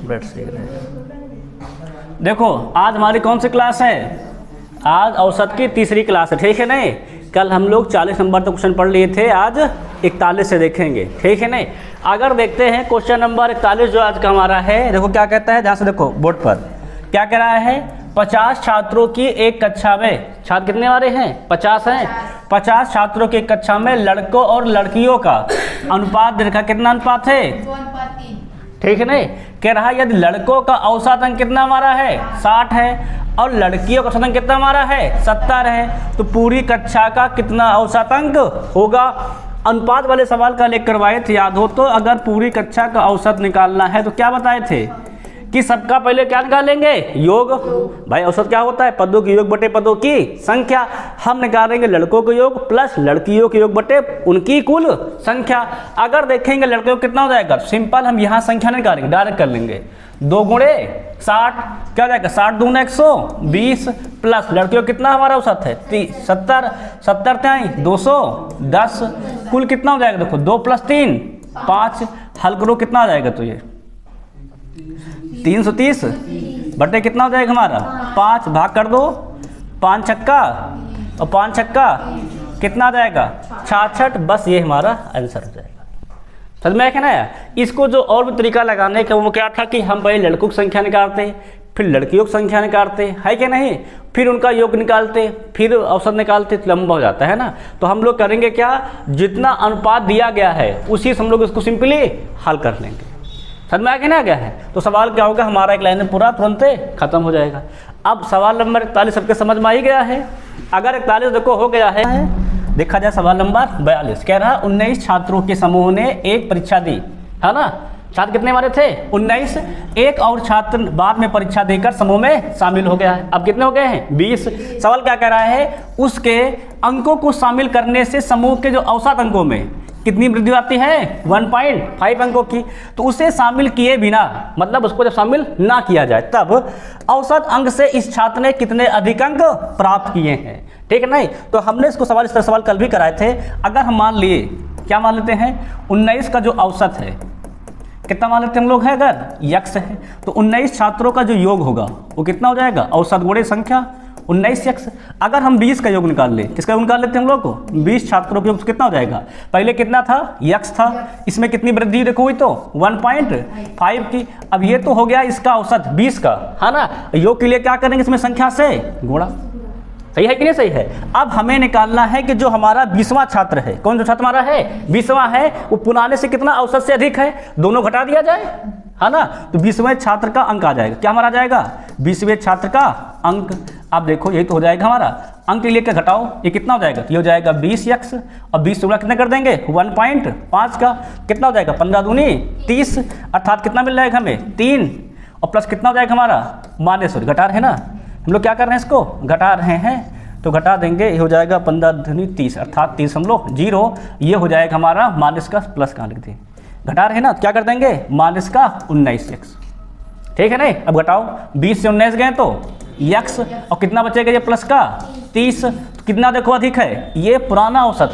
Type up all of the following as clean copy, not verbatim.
Bread सेक रहे हैं। देखो आज हमारी कौन सी क्लास है? आज औसत की तीसरी क्लास है, ठीक है नहीं? कल हम लोग 40 नंबर तक क्वेश्चन पढ़ लिए थे, आज 41 से देखेंगे, ठीक है नहीं? अगर देखते हैं क्वेश्चन नंबर 41 जो आज का हमारा है, देखो क्या कहता है, ध्यान से देखो बोर्ड पर क्या कह रहा है। 50 छात्रों की एक कक्षा में, छात्र कितने हमारे हैं? 50 हैं। 50 छात्रों की एक कक्षा में लड़कों और लड़कियों का अनुपात देखा, कितना अनुपात है? 2:3। ठीक है नहीं? कह रहा है यदि लड़कों का औसत अंक कितना हमारा है? 60 है और लड़कियों का औसत अंक कितना हमारा है? 70 है, तो पूरी कक्षा का कितना औसत अंक होगा? अनुपात वाले सवाल का लेकर करवाए थे, याद हो तो। अगर पूरी कक्षा का औसत निकालना है तो क्या बताए थे कि सबका पहले क्या निकालेंगे? योग। भाई औसत क्या होता है? पदों के योग बटे पदों की संख्या। हम निकालेंगे लड़कों के योग प्लस लड़कियों के योग बटे उनकी कुल संख्या। अगर देखेंगे लड़कों को कितना हो जाएगा, सिंपल हम यहाँ संख्या नहीं निकालेंगे, डायरेक्ट कर लेंगे। 2 गुणे 60 क्या हो जाएगा? 60 दूना 120 प्लस लड़कियों कितना हमारा औसत है? 70 70 त्याई 210, कुल कितना हो जाएगा? देखो 2 + 3 5, हल करो कितना हो जाएगा? तो ये 330 बटे कितना हो जाएगा हमारा? 5, भाग कर दो, 5 छक्का और 5 छक्का कितना आ जाएगा? 66। बस ये हमारा आंसर हो जाएगा। समझ में आया ना यार? इसको जो और भी तरीका लगाने का वो क्या था कि हम पहले लड़कों की संख्या निकालते, फिर लड़कियों की संख्या निकालते, है कि नहीं? फिर उनका योग निकालते, फिर औसत निकालते, तो लंबा हो जाता है ना। तो हम लोग करेंगे क्या, जितना अनुपात दिया गया है उसी से हम लोग इसको सिंपली हल कर लेंगे। समझ में आ गया ना? गया है तो सवाल क्या होगा हमारा, एक लाइन में पूरा तुरंत खत्म हो जाएगा। अब सवाल नंबर 41 सबके समझ में आ ही गया है। अगर 41 देखो हो गया है, देखा जाए सवाल नंबर 42 कह रहा 19 छात्रों के समूह ने एक परीक्षा दी, है ना? छात्र कितने हमारे थे? 19। एक और छात्र बाद में परीक्षा देकर समूह में शामिल हो गया है। अब कितने हो गए हैं? 20। सवाल क्या कह रहा है, उसके अंकों को शामिल करने से समूह के जो औसत अंकों में कितनी वृद्धि आती है? 1.5 अंकों की। तो उसे शामिल किए बिना, मतलब उसको जब शामिल ना किया जाए तब औसत अंक से इस छात्र ने कितने अधिक अंक प्राप्त किए हैं, ठीक है नहीं? तो हमने इसको सवाल, इस तरह सवाल कल भी कराए थे। अगर हम मान लिए, क्या मान लेते हैं, 19 का जो औसत है कितना मान लेते हैं हम लोग है, अगर यक्स है तो 19 छात्रों का जो योग होगा वो कितना हो जाएगा? औसत गुणे संख्या 19 यक्स। अगर हम 20 का योग निकाल ले, किसका योग निकाल लेते हैं हम लोग को? 20 छात्रों का योग कितना हो जाएगा? पहले कितना था? यक्स था। इसमें कितनी वृद्धि देखो हुई? तो 1.5 की। अब ये तो हो गया इसका औसत 20 का, है ना? योग के लिए क्या करेंगे? इसमें संख्या से गुणा। सही है कि नहीं? सही है। अब हमें निकालना है कि जो हमारा 20वां छात्र है, कौन जो छात्र हमारा है 20वां है, वो पुराने से कितना औसत से अधिक है? दोनों घटा दिया जाए, है ना? तो 20वें छात्र का अंक आ जाएगा। क्या हमारा आ जाएगा? 20वें छात्र का अंक। आप देखो यही तो हो जाएगा हमारा अंक के लिए क्या घटाओ, ये कितना हो जाएगा? ये हो जाएगा 20 यक्स और 20 से गुणा कितना कर देंगे? 1.5 का कितना हो जाएगा? 15 दूनी 30, अर्थात कितना मिल जाएगा हमें? 3 और प्लस कितना हो जाएगा हमारा? -, घटा रहे हैं ना हम लोग, क्या कर रहे हैं इसको घटा रहे हैं, तो घटा देंगे, ये हो जाएगा 15 दूनी 30, अर्थात 30 हम लोग 0, ये हो जाएगा हमारा माइनस का प्लस का लिख दें, घटा रहे हैं ना, तो क्या कर देंगे? माइनस का 19 यक्स, ठीक है नहीं? अब घटाओ, 20 से 19 गए तो यक्स और कितना बचेगा? ये प्लस का 30, तो कितना देखो अधिक है? ये पुराना औसत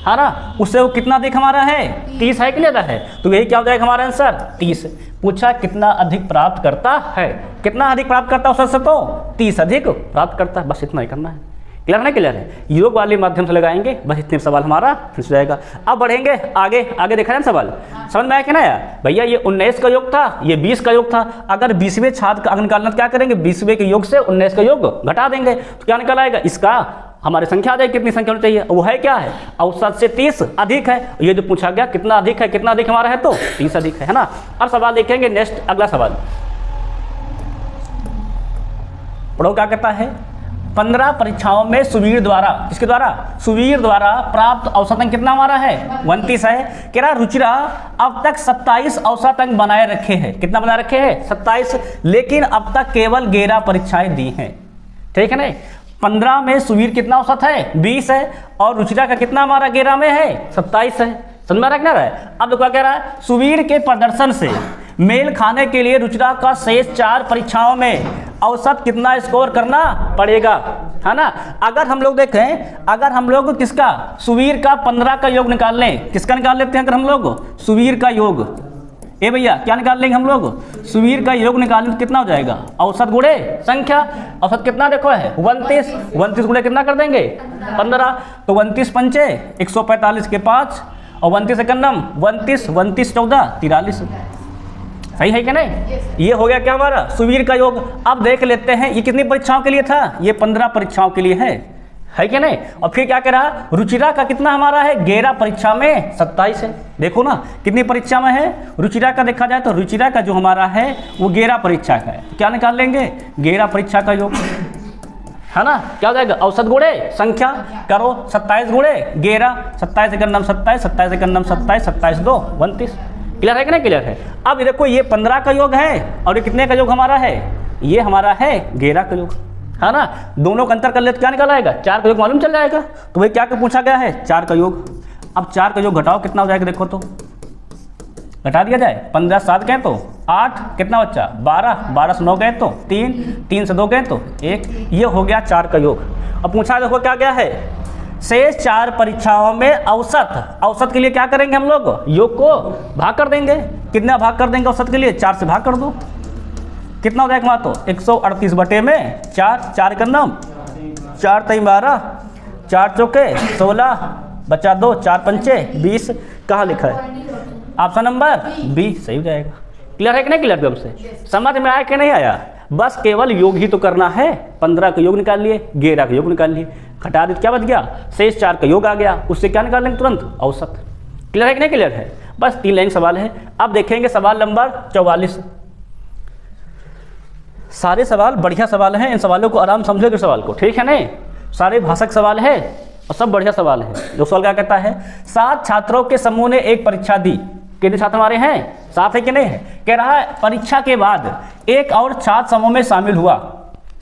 है ना? उससे वो कितना अधिक हमारा है? 30 है कि लेता है? तो यही क्या हो जाएगा हमारा आंसर? 30। पूछा कितना अधिक प्राप्त करता है, कितना अधिक प्राप्त करता है औसत से? तो 30 अधिक प्राप्त करता है। बस इतना ही करना है। क्लियर है? क्लियर है? योग वाले माध्यम से लगाएंगे, बस इतने सवाल हमारा फिर हो जाएगा। अब बढ़ेंगे आगे, आगे देखा जाए सवाल समझ में आया कि ना यार? भैया ये 19 का योग था, ये 20 का योग था। अगर 20वें छात्र का अंक निकालना तो क्या करेंगे? 20वें के योग से 19 का योग घटा देंगे, तो क्या निकल आएगा? इसका हमारी संख्या आ जाएगी, कितनी संख्या होनी चाहिए? वो है क्या है? औसत से 30 अधिक है। ये जो पूछा गया कितना अधिक है, कितना अधिक हमारा है? तो 30 अधिक है ना? अब सवाल देखेंगे नेक्स्ट, अगला सवाल पढ़ो क्या कहता है। 15 परीक्षाओं में सुवीर द्वारा, किसके द्वारा? सुवीर द्वारा प्राप्त औसत अंक कितना हमारा है? 29 है। कह रहा रुचिरा अब तक 27 औसत अंक बनाए रखे हैं। कितना बनाए रखे हैं? 27, लेकिन अब तक केवल 11 परीक्षाएं दी हैं, ठीक है नहीं? 15 में सुवीर कितना औसत है? 20 है और रुचिरा का कितना हमारा 11 में है? 27 है। समझ में रखना है। अब देखो क्या कह रहा है, सुवीर के प्रदर्शन से मेल खाने के लिए रुचिरा का शेष 4 परीक्षाओं में औसत कितना स्कोर करना पड़ेगा, है ना? अगर हम लोग देखें, अगर हम लोग किसका, सुवीर का 15 का योग निकाल लें, किसका निकाल लेते हैं? अगर हम लोग सुवीर का योग ए भैया क्या निकाल लेंगे हम लोग, सुवीर का योग निकालें तो कितना हो जाएगा, औसत गुणे संख्या। औसत कितना देखो है 29, 29 गुणे कितना कर देंगे 15, तो 29 पंचे 145 के 5 और 29 एकन्नम 29, 29 14 43। सही है कि नहीं? ये हो गया क्या हमारा सुवीर का योग। अब देख लेते हैं ये कितनी परीक्षाओं के लिए था, ये 15 परीक्षाओं के लिए है कि नहीं। और फिर क्या कह रहा, रुचिरा का कितना हमारा है, 11 परीक्षा में 27 है। देखो ना कितनी परीक्षा में है रुचिरा का, देखा जाए तो रुचिरा का जो हमारा है वो 11 परीक्षा का है। तो क्या निकाल लेंगे 11 परीक्षा का योग, है ना। क्या हो जाएगा, औसत गुणे संख्या करो 27 गुणे 11, 27 एकन्नम 27, 27 एकन्नम 27, 27 2 29। क्लियर है कि नहीं क्लियर है। अब ये देखो ये 15 का योग है और ये कितने का योग हमारा है, ये हमारा है 11 का योग, है ना। दोनों का अंतर कर ले तो क्या निकल आएगा, 4 का योग मालूम चल जाएगा। तो भाई क्या पूछा गया है 4 का योग। अब 4 का योग घटाओ कितना हो जाएगा, देखो तो घटा दिया जाए, 15 7 गए तो 8, कितना बच्चा 12, 12 से 9 गए तो 3, 3 से 2 गए तो 1, ये हो गया 4 का योग। अब पूछा देखो क्या क्या है, शेष 4 परीक्षाओं में औसत, औसत के लिए क्या करेंगे हम लोग, योग को भाग कर देंगे। कितना भाग कर देंगे औसत के लिए, 4 से भाग कर दो, कितना हो जाएगा वहाँ तो 138 बटे में 4, 4 का नाम 4 3 12, 4 चौके 16, बचा 2, 4 पंचे 20। कहाँ लिखा है, ऑप्शन नंबर बी सही हो जाएगा। क्लियर है कि नहीं क्लियर, हमसे समझ में आया कि नहीं आया। बस केवल योग ही तो करना है, 15 का योग निकाल लिए, 11 का योग निकाल लिए, घटा दी क्या बच गया, शेष 4 का योग आ गया, उससे क्या निकाल लेंगे तुरंत, औसत। क्लियर है कि नहीं क्लियर है। बस 3 लाइन सवाल है। अब देखेंगे सवाल नंबर 44। सारे सवाल बढ़िया सवाल हैं, इन सवालों को आराम समझोगे सवाल को, ठीक है नहीं। सारे भाषक सवाल है और सब बढ़िया सवाल है। जो सवाल क्या कहता है, 7 छात्रों के समूह ने एक परीक्षा दी। कितने छात्र हमारे हैं, 7 है कि नहीं है। कह रहा है परीक्षा के बाद एक और छात्र समूह में शामिल हुआ।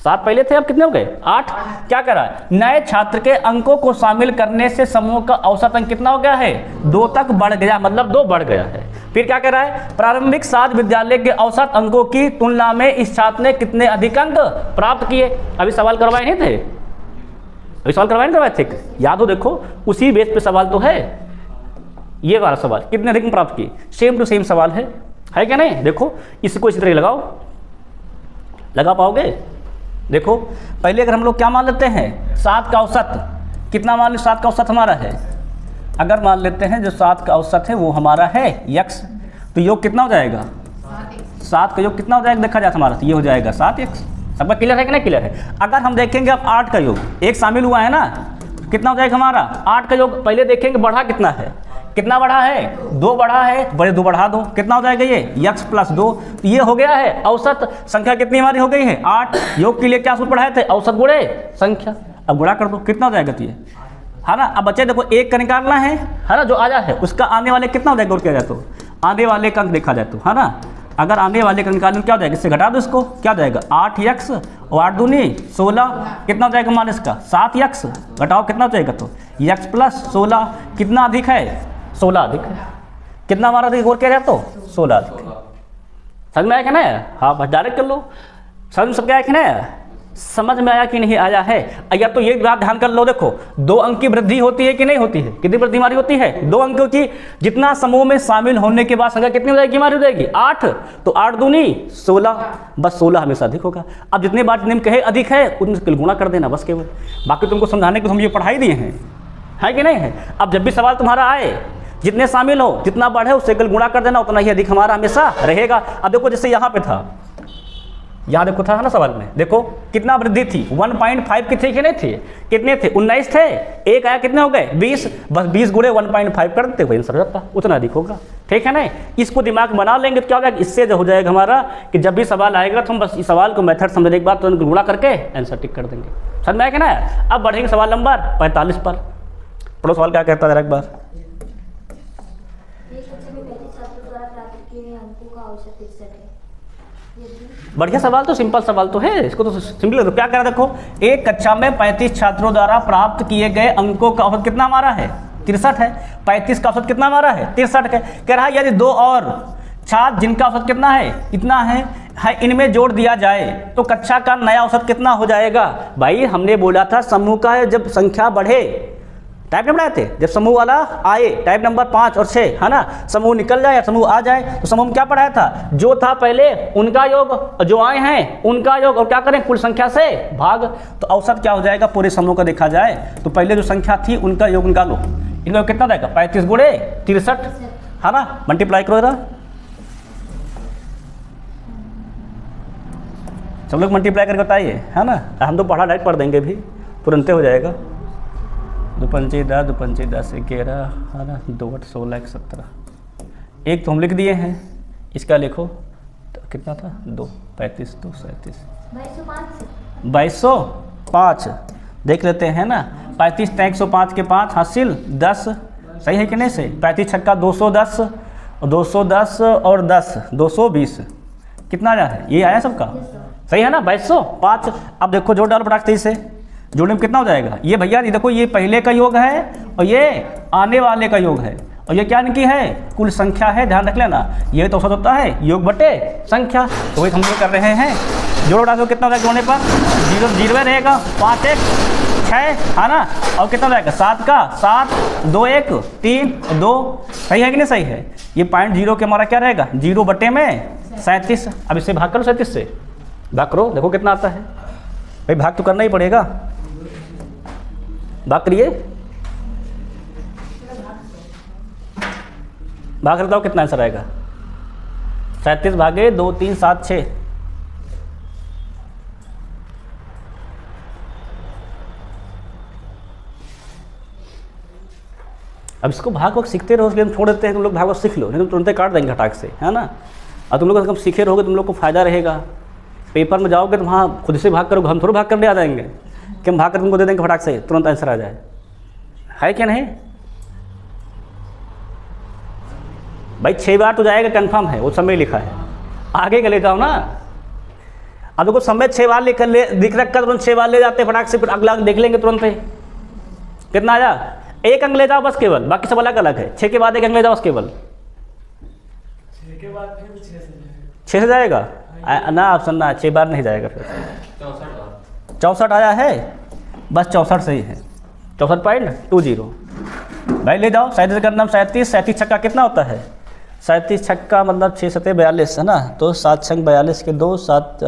7 पहले थे, अब कितने हो गए 8। क्या कर रहा है, नए छात्र के अंकों को शामिल करने से समूह का औसत अंक कितना हो गया है, 2 तक बढ़ गया, मतलब 2 बढ़ गया है। फिर क्या कह रहा है, प्रारंभिक 7 विद्यालय के औसत अंकों की तुलना में इस छात्र ने कितने अधिक अंक प्राप्त किए। अभी सवाल करवाए नहीं थे, अभी सवाल करवाए नहीं करवाए थे, याद हो देखो, उसी बेस पे सवाल तो है। ये वाला सवाल कितने अधिक प्राप्त किए, सेम टू सेम सवाल है क्या नहीं। देखो इसको इसी तरह लगाओ, लगा पाओगे। देखो पहले अगर हम लोग क्या मान लेते हैं, 7 का औसत कितना मान लो, 7 का औसत हमारा है। अगर मान लेते हैं जो 7 का औसत है वो हमारा है x, तो योग कितना हो जाएगा, 7 का योग कितना हो जाएगा देखा जाए हमारा, तो ये हो जाएगा 7x। सबका क्लियर है कि नहीं क्लियर है। अगर हम देखेंगे अब 8 का योग, एक शामिल हुआ है ना, कितना हो जाएगा हमारा 8 का योग। पहले देखेंगे बढ़ा कितना है, कितना बढ़ा है 2 बढ़ा है, बड़े 2 बढ़ा दो, कितना हो जाएगा ये x + 2। तो ये हो गया है औसत संख्या कितनी हमारी हो गई है 8। योग के लिए क्या सूत्र पढ़ाए थे, औसत गुणे संख्या। अब गुणा कर दो कितना हो जाएगा, तो ये है ना। अब बच्चे देखो 1 का निकालना है ना, जो आया है उसका आने वाले कितना हो जाएगा, और क्या जाए तो आने वाले का अंक देखा जाए तो, है ना। अगर आने वाले का निकालने क्या हो जाएगा, इससे घटा दो इसको, क्या हो जाएगा 8x और 8 दूनी 16, कितना हो जाएगा मान इसका 7x, घटाओ कितना हो जाएगा, तो x + 16 कितना अधिक है, 16 अधिक है। कितना हमारा अधिक और क्या जाए तो 16 अधिक है। समझ में आया कि नहीं, हाँ बस डायरेक्ट कर लो। समझ में सब क्या है कि नहीं, समझ में आया कि नहीं आया है। या तो ये बात ध्यान कर लो, देखो 2 अंक की वृद्धि होती है कि नहीं होती है, कितनी वृद्धि हमारी होती है 2 अंकों की। जितना समूह में शामिल होने के बाद संख्या कितनी हो जाएगी हमारी, हो जाएगी 8, तो 8 दूनी 16, बस 16 हमेशा अधिक होगा। अब जितने बार निम्न कहे अधिक है उतने गुणा कर देना बस केवल, बाकी तुमको समझाने को हम ये पढ़ाई दिए हैं, है कि नहीं है। अब जब भी सवाल तुम्हारा आए, जितने शामिल हो जितना बढ़े उससे गुणा कर देना, उतना ही अधिक हमारा हमेशा रहेगा। अब देखो जैसे यहाँ पे था, यहाँ देखो था ना सवाल में, देखो कितना वृद्धि थी 1.5 की थी कि नहीं थी, कितने थे 19 थे, एक आया कितने हो गए 20, बस 20 गुणे 1.5 कर देते वही आंसर जाता, उतना अधिक होगा, ठीक है ना। इसको दिमाग बना लेंगे तो क्या होगा, इससे जो हो जाएगा हमारा कि जब भी सवाल आएगा तो हम बस इस सवाल को मेथड समझने के बाद तो गुणा करके आंसर टिक कर देंगे। समझ में आएगा ना। अब बढ़ेंगे सवाल नंबर 45 पर। पढ़ो सवाल क्या कहता है जरा एक बार। बढ़िया सवाल तो, सिंपल सवाल तो है, इसको तो सिंपल क्या करा, देखो एक कक्षा में 35 छात्रों द्वारा प्राप्त किए गए अंकों का औसत कितना हमारा है 63 है। 35 का औसत कितना हमारा है 63 है। कह रहा है यदि 2 और छात्र जिनका औसत कितना है इतना है इनमें जोड़ दिया जाए तो कक्षा का नया औसत कितना हो जाएगा। भाई हमने बोला था समूह का है जब संख्या बढ़े टाइप नंबर आए थे, जब समूह वाला आए टाइप नंबर 5 और 6, है ना, समूह निकल जाए या समूह आ जाए, तो समूह में क्या पढ़ाया था, जो था पहले उनका योग, जो आए हैं उनका योग, और क्या करें, कुल संख्या से भाग। तो औसत क्या हो जाएगा, पूरे समूह का देखा जाए तो पहले जो संख्या थी उनका योग निकालो, इनका योग कितना रहेगा, 35 गुणे 63, है ना, मल्टीप्लाई करो जरा, सब लोग मल्टीप्लाई करके बताइए, है ना, हम तो पढ़ा डायरेक्ट पढ़ देंगे भी, तुरंत हो जाएगा। 2 पंचे 10, 2 पंचे 10, 11, है ना, 2 8 16 1 17, एक तो हम लिख दिए हैं, इसका लिखो तो कितना था, 2 35 2 37 2205 देख लेते हैं ना, 35 × 105 के 5 हासिल 10, सही है कि नहीं सही, 35 छक्का 210, 210 और 10 220, कितना आया है, ये आया सबका, सही है ना, 2205। अब देखो जोड़ डालो फटाक से, जोड़ने में कितना हो जाएगा, ये भैया ये देखो, ये पहले का योग है और ये आने वाले का योग है, और ये क्या इनकी है, कुल संख्या है, ध्यान रख लेना, ये तो औसत होता है योग बटे संख्या, तो वही हम लोग कर रहे हैं। जोड़ो डालो कितना हो जाएगा, जोड़ने पर 0 0 रहेगा, 5 1 6, है ना, और कितना हो जाएगा 7 का 7 2 1 3 2, सही है कि नहीं सही है। ये 0.0 के हमारा क्या रहेगा, 0 बटे में 37। अब इससे भाग करो, 37 से भाग करो, देखो कितना आता है, भाई भाग तो करना ही पड़ेगा, भाग करिए, भाग करता हूँ, कितना आंसर आएगा, 37 भागे 2 3 7 6, अब इसको भाग वक्त सीखते रहो, इसलिए हम छोड़ देते हैं, तुम लोग भाग वक्त सीख लो, नहीं तो तुरंत काट देंगे हटाक से, है ना, और तुम लोग कम सीखे रहोगे, तुम लोग को फायदा रहेगा, पेपर में जाओगे तो वहाँ खुद से भाग करोगे, हम थोड़ा भाग करने आ जाएंगे कि हम भाग कर तुमको दे देंगे फटाक से तुरंत आंसर आ जाए, है क्या नहीं भाई, 6 बार तो जाएगा कंफर्म है, वो समय लिखा है, आगे का ले जाओ ना, अब देखो समय 6 बार लिख रखा, तुरंत 6 बार ले जाते फटाक से, फिर अगला देख लेंगे तुरंत ही, कितना आया, एक अंक ले जाओ बस केवल, बाकी सब अलग अलग है, 6 के बाद एक अंक ले जाओ बस केवल, 6 के बाद 6 से जाएगा ना, ऑप्शन ना, 6 बार नहीं जाएगा, फिर 64 आया है, बस 64 सही है, 64.20 भाई ले जाओ, 37 का नाम 37 छक्का कितना होता है, 37 छक्का मतलब 6 7 42, है ना, तो 7 छंग 42 के 2 7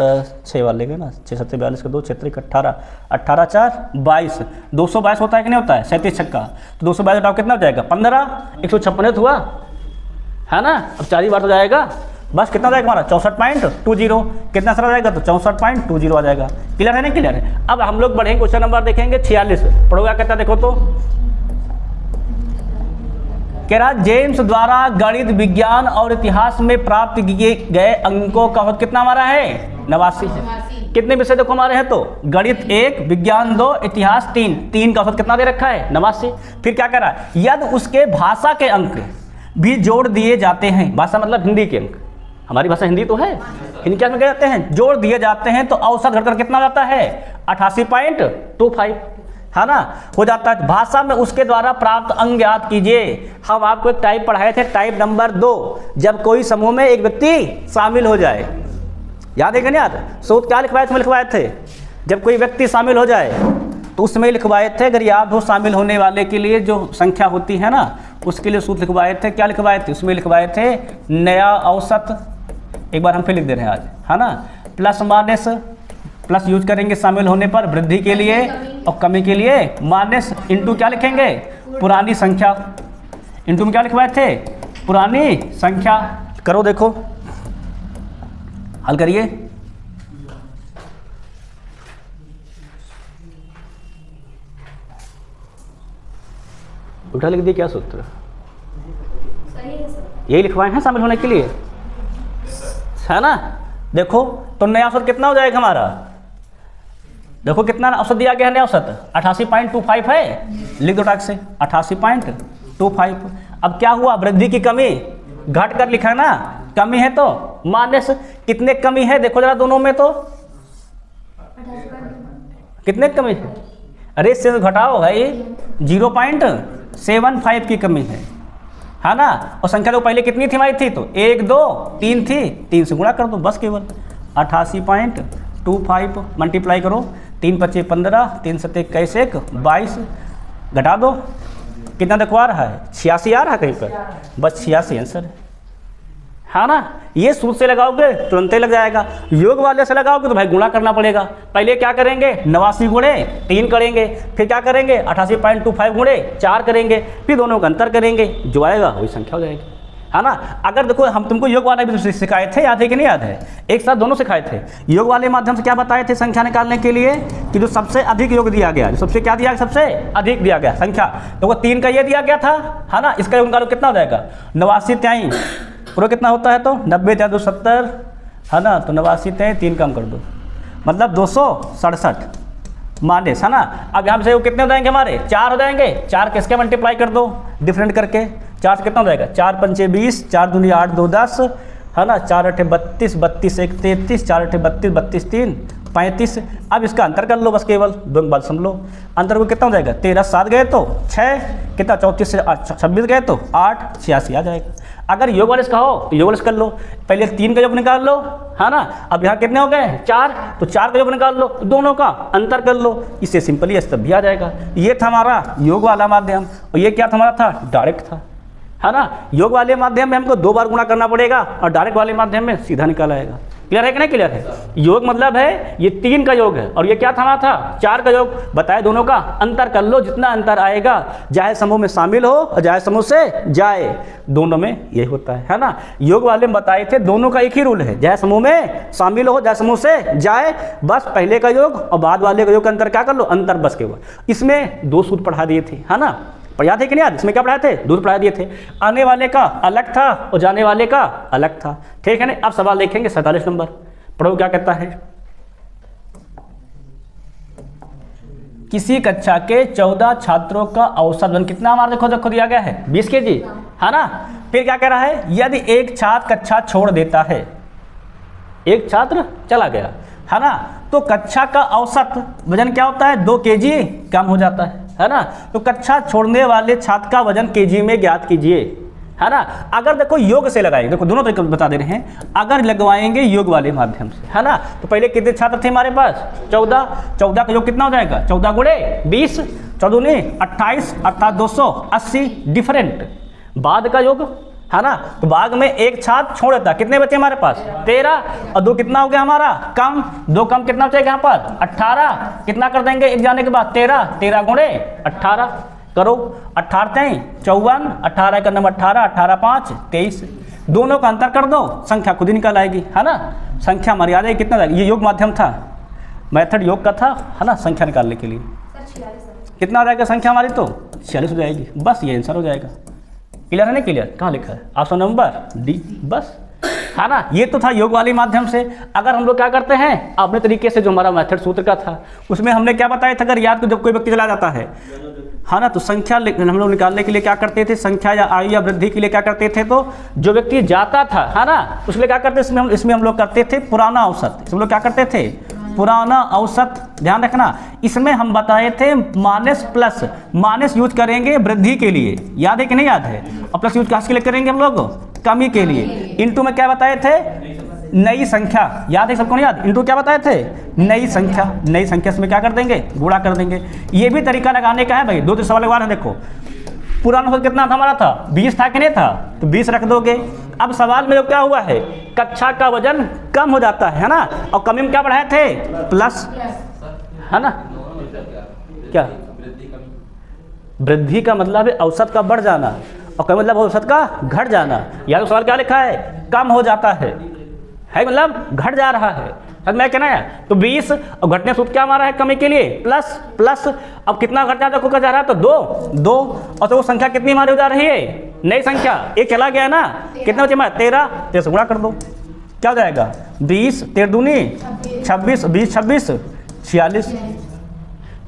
6 वाले के ना, 6 7 42 के 2 6 3 18 18 4 22, 222 होता है कि नहीं होता है 37 छक्का, तो 222 हटाओ कितना हो जाएगा 15, 156 हुआ, है ना, अब 4 बार तो जाएगा, बस कितना जाएगा हमारा 64.20, कितना सारा जाएगा तो 64.20 आ जाएगा, क्लियर है ना, क्लियर है। अब हम लोग बढ़ेंगे, क्वेश्चन नंबर देखेंगे 46, पढ़ो क्या कहता है, देखो तो कह रहा जेम्स द्वारा गणित विज्ञान और इतिहास में प्राप्त किए गए अंकों का औसत कितना हमारा है 89 है। कितने विषय देखो हमारे हैं, तो गणित 1, विज्ञान 2, इतिहास 3 का औसत कितना दे रखा है 89। फिर क्या कह रहा है, यदि उसके भाषा के अंक भी जोड़ दिए जाते हैं, भाषा मतलब हिंदी के अंक, हमारी भाषा हिंदी तो है, हिंदी क्या में कह जाते हैं, जोड़ दिए जाते हैं तो औसत घटकर कितना जाता है 88.25, है ना, हो जाता है। भाषा में उसके द्वारा प्राप्त अंक याद कीजिए। हम आपको एक टाइप पढ़ाए थे, टाइप नंबर 2, जब कोई समूह में एक व्यक्ति शामिल हो जाए, याद है कि नहीं याद, सूत्र क्या लिखवाए थे, लिखवाए थे जब कोई व्यक्ति शामिल हो जाए तो उसमें लिखवाए थे, अगर याद हो शामिल होने वाले के लिए जो संख्या होती है ना, उसके लिए सूत्र लिखवाए थे, क्या लिखवाए थे, उसमें लिखवाए थे नया औसत, एक बार हम फिर लिख दे रहे हैं आज, है ना, प्लस माइनस, प्लस यूज करेंगे शामिल होने पर वृद्धि के लिए और कमी के लिए, माइनस इंटू क्या लिखेंगे पुरानी संख्या, इंटू में क्या लिखवाए थे पुरानी संख्या। करो देखो, हल करिए, उल्टा लिख दिए क्या सूत्र, यही लिखवाए हैं शामिल होने के लिए, है ना। देखो तो नया औसत कितना हो जाएगा हमारा, देखो कितना औसत दिया गया है, नया औसत 88.25 है, लिख दो टाक से 88.25। अब क्या हुआ, वृद्धि की कमी घट कर लिखा ना, कमी है तो माइनस, कितने कमी है देखो जरा दोनों में, तो कितने कमी है, अरे से घटाओ भाई 0.75 की कमी है ना, और संख्या तो पहले कितनी थी हमारी, थी तो 1 2 3 थी, 3 से गुणा कर दो बस, केवल 88.25 मल्टीप्लाई करो, 3 × 5 = 15, 3 × 7 = 21, 22 घटा दो कितना दिखवा रहा है? 86 आ रहा है कहीं पर, बस 86 आंसर है ना। ये सूत्र से लगाओगे तुरंत ही लग जाएगा। योग वाले से लगाओगे तो भाई गुणा करना पड़ेगा। पहले क्या करेंगे? 89 गुणे 3 करेंगे, फिर क्या करेंगे? 88.25 गुणे 4 करेंगे, फिर दोनों का अंतर करेंगे, जो आएगा वही संख्या हो जाएगी, है ना। अगर देखो हम तुमको योग वाले भी सिखाए थे, याद है कि नहीं याद है? एक साथ दोनों सिखाए थे। योग वाले माध्यम से क्या बताए थे संख्या निकालने के लिए कि जो सबसे अधिक योग दिया गया, जो सबसे क्या दिया गया? सबसे अधिक दिया गया संख्या। तो वो 3 का ये दिया गया था, है ना। इसका योग निकालो कितना हो जाएगा? 89 त्याई पूरा कितना होता है? तो 90 त्या 270, है ना। तो 89 त्याई 3 कम कर दो, मतलब 267 माइनस, है ना। अब यहाँ से वो कितने हो जाएंगे हमारे? 4 हो जाएंगे। 4 किसके मल्टीप्लाई कर दो? डिफरेंट करके। 4 से कितना हो जाएगा? 4 पंचे 20, 4 दूनी 8, 2 10, है ना। 4 अठे 32, 32 1 33, 4 अठे 32, 32 3 35। अब इसका अंतर कर लो बस, केवल दो बात समझ लो। अंतर को कितना हो जाएगा? 13 7 गए तो 6, कितना 34 से 26 गए तो 8, 86 आ जाएगा। अगर योग वाले कहो तो योग वाले कर लो। पहले 3 का योग निकाल लो, है ना। अब यहाँ कितने हो गए? 4, तो 4 का योग निकाल लो, दोनों का अंतर कर लो, इससे सिंपली तब भी आ जाएगा। ये था हमारा योग वाला माध्यम, और ये क्या था हमारा? था डायरेक्ट था, है ना। योग वाले माध्यम में हमको 2 बार गुणा करना पड़ेगा, और डायरेक्ट वाले माध्यम में सीधा निकाल आएगा। क्लियर है कि नहीं क्लियर है? योग मतलब है ये 3 का योग है, और ये क्या था? 4 का योग। बताए दोनों का अंतर कर लो, जितना अंतर आएगा चाहे समूह में शामिल हो और चाहे समूह से जाए, दोनों में यही होता है ना। योग वाले में बताए थे दोनों का एक ही रूल है, चाहे समूह में शामिल हो चाहे समूह से जाए, बस पहले का योग और बाद वाले का योग का अंतर क्या कर लो? अंतर बस केवल। इसमें 2 सूत्र पढ़ा दिए थे, है ना। पर याद है कि नहीं याद? इसमें क्या पढ़ाए थे? 2 पढ़ा दिए थे। आने वाले का अलग था और जाने वाले का अलग था, ठीक है ना। अब सवाल देखेंगे 47 नंबर, पढ़ो क्या कहता है। किसी कक्षा के 14 छात्रों का औसत वजन कितना हमारा देखो दिया गया है? 20 kg, है ना। फिर क्या कह रहा है? यदि एक छात्र कक्षा छोड़ देता है, एक छात्र चला गया, है ना, तो कक्षा का औसत वजन क्या होता है? 2 kg कम हो जाता है ना। तो कक्षा छोड़ने वाले छात्र का वजन kg में ज्ञात कीजिए, है ना। अगर देखो योग से लगाएंगे, देखो दोनों तरीके बता दे रहे हैं। अगर लगवाएंगे योग वाले माध्यम से, है ना, तो पहले कितने छात्र थे हमारे पास? 14। 14 का योग कितना हो जाएगा? 14 गुणे 20, 14 28, अर्थात 280 डिफरेंट। बाद का योग, है ना, तो बाद में एक छात्र छोड़ देता, कितने बचे हमारे पास? 13, और 2 कितना हो गया हमारा? कम। 2 कम कितना बचेगा यहाँ पर? 18। कितना कर देंगे एक जाने के बाद? 13। 13 गुणे 18 करो, 18 54, 18 का नंबर 18, 18 5 23। दोनों का अंतर कर दो, संख्या खुद ही निकल आएगी, है ना। संख्या मर्यादा है कितना जाएगी? ये योग माध्यम था, मेथड योग का था, है ना, संख्या निकालने के लिए। कितना आ जाएगा संख्या हमारी? तो 46 हो जाएगी, बस ये आंसर हो जाएगा। क्लियर है नहीं क्लियर? कहाँ लिखा है? ऑप्शन नंबर डी, बस, है ना। ये तो था योग वाले माध्यम से। अगर हम लोग क्या करते हैं अपने तरीके से, जो हमारा मेथड सूत्र का था उसमें हमने क्या बताया था? अगर याद को जब कोई व्यक्ति चला जाता है ना, तो संख्या हम लोग निकालने के लिए क्या करते थे? संख्या या आयु या वृद्धि के लिए क्या करते थे? तो जो व्यक्ति जाता था, है ना, उसके लिए क्या करते? इसमें हम लोग करते थे पुराना औसत। इसमें हम लोग क्या करते थे? पुराना औसत। ध्यान रखना, इसमें हम बताए थे माइनस प्लस, माइनस यूज करेंगे वृद्धि के लिए, याद है कि नहीं याद है? और प्लस यूज किसके लिए करेंगे हम लोग? कमी के लिए। इनटू में क्या बताए थे? नई संख्या, याद है सबको नहीं याद? इनटू क्या बताए थे? नई संख्या। नई संख्या से क्या कर देंगे? गुणा कर देंगे। ये भी तरीका लगाने का है भाई। 2 सवाल लगवा रहे हैं, देखो पुराना औसत कितना था हमारा? था 20 था कि नहीं था? तो 20 रख दोगे। अब सवाल में जो क्या हुआ है? कक्षा का वजन कम हो जाता है ना, और कमी में क्या बढ़ाए थे? प्लस, है ना। क्या वृद्धि का मतलब है औसत का बढ़ जाना, और कमी मतलब औसत का घट जाना। या तो सवाल क्या लिखा है? कम हो जाता है मतलब घट जा रहा है, समझ में कहना है? तो 20 और घटने सूत्र क्या हमारा है कमी के लिए? Plus plus. अब कितना घट जाता है? जा रहा है तो 2 और तो वो संख्या कितनी हमारी हो जा रही है? नई संख्या। एक चला गया ना, कितना बचे हमारे? 13। 13 से गुणा कर दो, क्या हो जाएगा? 20, 13 दूनी 26, 20 26 46।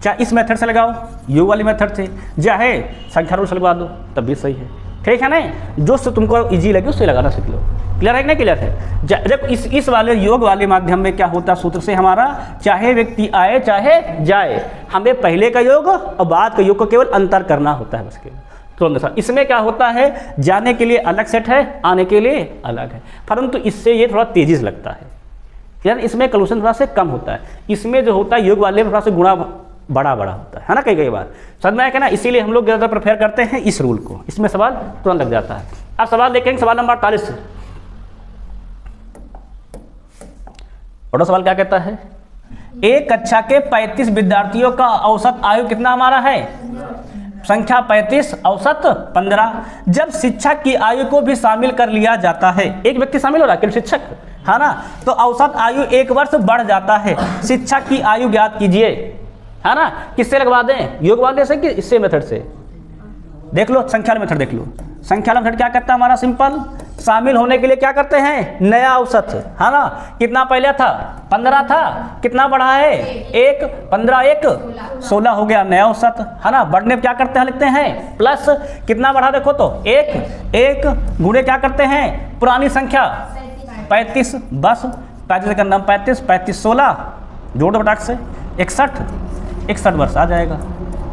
चाहे इस मेथड से लगाओ, योग वाली मेथड से, चाहे संख्या रूल से लगवा दो, तब भी सही है, ठीक है ना। जो तुमको इजी लगे उससे लगाना सीख लो। क्लियर है कि नहीं क्लियर है? जब इस वाले योग वाले माध्यम में क्या होता सूत्र से हमारा, चाहे व्यक्ति आए चाहे जाए, हमें पहले का योग और बाद का योग को केवल अंतर करना होता है बस केवल। तो इसमें क्या होता है? जाने के लिए अलग सेट है, आने के लिए अलग है, परंतु इससे ये थोड़ा तेजी से लगता है, यानी इसमें कैलकुलेशन थोड़ा से कम होता है। इसमें जो होता है योग वाले में थोड़ा सा गुणा बड़ा बड़ा होता है ना कई कई बार, समझ में आया ना। इसीलिए हम लोग ज़्यादा प्रेफर करते हैं इस रूल को, इसमें सवाल तुरंत लग जाता है। अब सवाल देखेंगे सवाल नंबर 48। बड़ा सवाल क्या कहता है, एक कक्षा के 35 विद्यार्थियों का औसत आयु कितना हमारा है, संख्या 35, औसत 15। जब शिक्षक की आयु को भी शामिल कर लिया जाता है, एक व्यक्ति शामिल हो रहा है केवल शिक्षक, है ना, तो औसत आयु 1 वर्ष बढ़ जाता है। शिक्षक की आयु ज्ञात कीजिए, है ना। किससे लगवा दें, योग वाले से कि इससे मेथड से, देख लो संख्या मेथड देख लो। संख्या मेथड क्या करता है हमारा, सिंपल शामिल होने के लिए क्या करते हैं, नया औसत, है ना। कितना पहले था 15 था, कितना बढ़ा है 1, 15 1 16 हो गया नया औसत, है ना। बढ़ने क्या करते हैं, लिखते हैं प्लस, कितना बढ़ा देखो तो 1 गुणे क्या करते हैं पुरानी संख्या 35, बस 35 का नाम 35 35 16 जोड़ बटाक से 61 वर्ष आ जाएगा।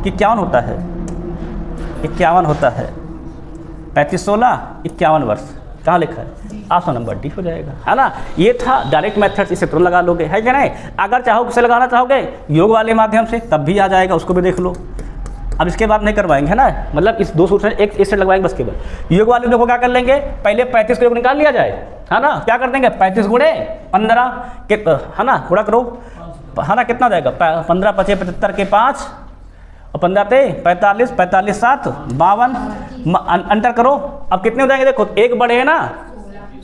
51 होता है, 51 होता है, 35 16 51 वर्ष, कहाँ लिखा है, ऑप्शन नंबर डी हो जाएगा, है ना। ये था डायरेक्ट मेथड, इसे तुरंत लगा लोगे, है क्या नहीं। अगर चाहो किसे लगाना चाहोगे योग वाले माध्यम से तब भी आ जाएगा, उसको भी देख लो। अब इसके बाद नहीं करवाएंगे, है ना, मतलब इस 2 सूत्र एक सेट लगवाएंगे बस केवल। योग वाले देखो क्या कर लेंगे, पहले 35 को निकाल लिया जाए, है ना। क्या कर देंगे 35 गुणे 15 है ना, गुणा करो, है ना, कितना जाएगा 15 25 75 के 5 और 15 45 45 7 52, अंतर करो। अब कितने हो जाएंगे देखो, एक बढ़े है ना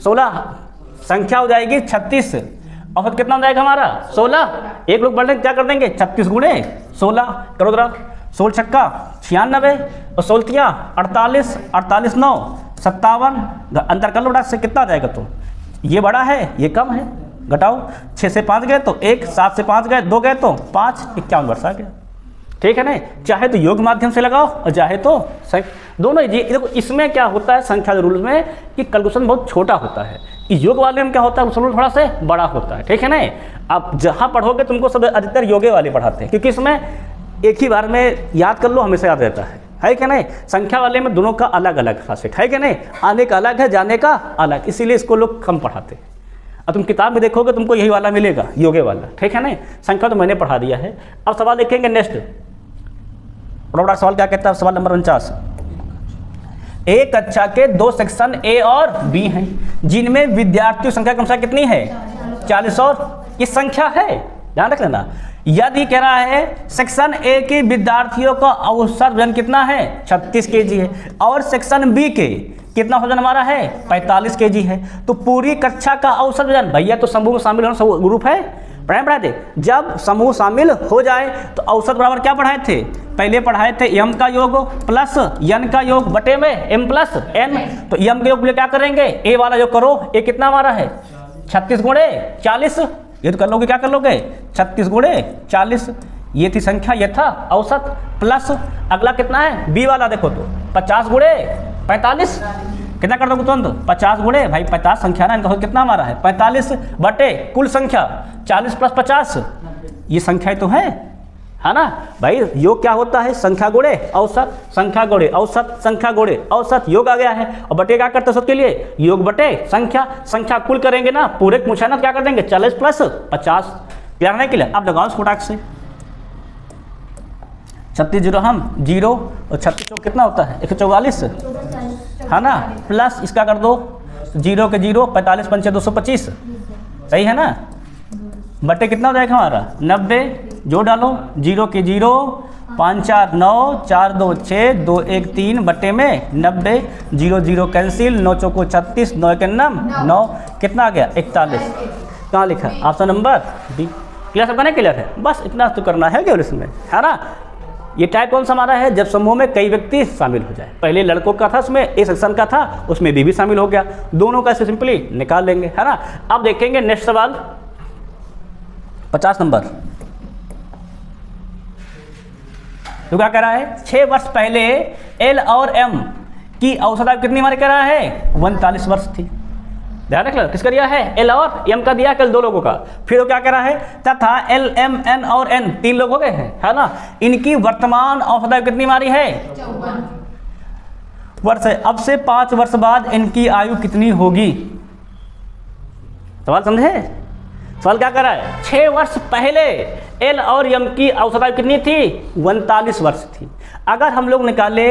16, संख्या हो जाएगी 36, औसत कितना हो जाएगा हमारा 16। एक लोग बढ़ने क्या कर देंगे 36 गुणे 16 करो जरा, 16 छक्का 96 और 16 48 48 9 57, अंतर कर लो डाक से कितना आ जाएगा, तो ये बड़ा है ये कम है, घटाओ 6 से 5 गए तो 1, 7 से 5 गए 2 गए तो 5, 51 वर्ष आ गया, ठीक है ना। चाहे तो योग माध्यम से लगाओ और चाहे तो दोनों ही। देखो इसमें क्या होता है संख्या रूल में कि कैलकुलेशन बहुत छोटा होता है, इस योग वाले में क्या होता है रूल थोड़ा सा बड़ा होता है, ठीक है ना। आप जहाँ पढ़ोगे तुमको सब अधिकतर योगे वाले पढ़ाते हैं, क्योंकि इसमें एक ही बार में याद कर लो हमेशा याद रहता है क्या नहीं। संख्या वाले में दोनों का अलग अलग खासियत है क्या नहीं, आने का अलग है जाने का अलग, इसीलिए इसको लोग कम पढ़ाते हैं। अब तुम किताब में देखोगे तुमको यही वाला मिलेगा योगे वाला, ठीक है ना। संख्या तो मैंने पढ़ा दिया है। अब सवाल देखेंगे नेक्स्ट, बड़ा सवाल क्या कहता है, सवाल नंबर 49। एक कक्षा के 2 सेक्शन ए और बी हैं, जिनमें विद्यार्थियों संख्या कम से कम कितनी है 40, और इस संख्या है, ध्यान रख लेना। यदि कह रहा है सेक्शन ए के विद्यार्थियों का औसत वजन कितना है 36 केजी है, और सेक्शन बी के कितना वजन हमारा है 45 केजी है, तो पूरी कक्षा का औसत वजन, भैया तो समूह में शामिल होना ग्रुप है, पढ़ाए थे। जब समूह शामिल हो जाए तो औसत बराबर क्या पढ़ाए थे, पहले पढ़ाए थे एम का योग प्लस एन का योग बटे में एम प्लस एन, तो एम के योग क्या करेंगे ए वाला योग करो, ए कितना हमारा है 36 गुणे 40, ये तो कर लोगे, क्या कर लोगे 36 गुणे 40, ये थी संख्या, ये था औसत, प्लस अगला कितना है बी वाला देखो तो 50 गुणे 45, कितना कर दोगे तुरंत 50 गुणे भाई 50 संख्या ना, इनका कितना हमारा है 45 बटे कुल संख्या 40 प्लस 50, ये संख्या तो है ना भाई। योग क्या होता है संख्या गुणे औसत, संख्या गुणे औसत, संख्या गुणे औसत, योग आ गया है। और बटे क्या करते हैं औसत के लिए, योग बटे संख्या, संख्या कुल करेंगे ना पूरे पूछा ना, क्या कर देंगे 40 प्लस 50, क्या करने के लिए। अब लगाओ इसको टाक से, 36 जीरो हम 0 और 36 कितना होता है 144, है ना, प्लस इसका कर दो 0 के 0 45 पंचे 225, सही है ना, बटे कितना हो जाएगा हमारा 90, जो डालो 0 के 0 5 4 9 4 2 6 2 1 3 बटे में 90, 0 0 कैंसिल, 9 चौको 36, 9 के 9, कितना आ गया 41, कहाँ लिखा ऑप्शन नंबर बी। क्लियर सबका नहीं क्लियर है, बस इतना तो करना है केवल इसमें, है ना। ये टाइप कौन सा हमारा है, जब समूह में कई व्यक्ति शामिल हो जाए, पहले लड़कों का था उसमें ए सेक्शन का था, उसमें बी भी शामिल हो गया, दोनों का ऐसे सिंपली निकाल लेंगे, है ना। अब देखेंगे नेक्स्ट सवाल 50 नंबर, तो क्या कह रहा है 6 वर्ष पहले एल और एम की औसत आयु कितनी हमारे कह रहा है 39 वर्ष थी, ध्यान रख लो किसका दिया है एल और एम का दिया केवल 2 लोगों का। फिर वो क्या कह रहा है तथा एल एम एन और एन 3 लोग हो गए हैं, है ना, इनकी वर्तमान औसत आयु कितनी हमारी है 54 वर्ष है। अब से 5 वर्ष बाद इनकी आयु कितनी होगी, सवाल समझे। सवाल क्या कर रहा है 6 वर्ष पहले एल और यम की औसत आयु कितनी थी? 39 वर्ष थी। अगर हम लोग निकाले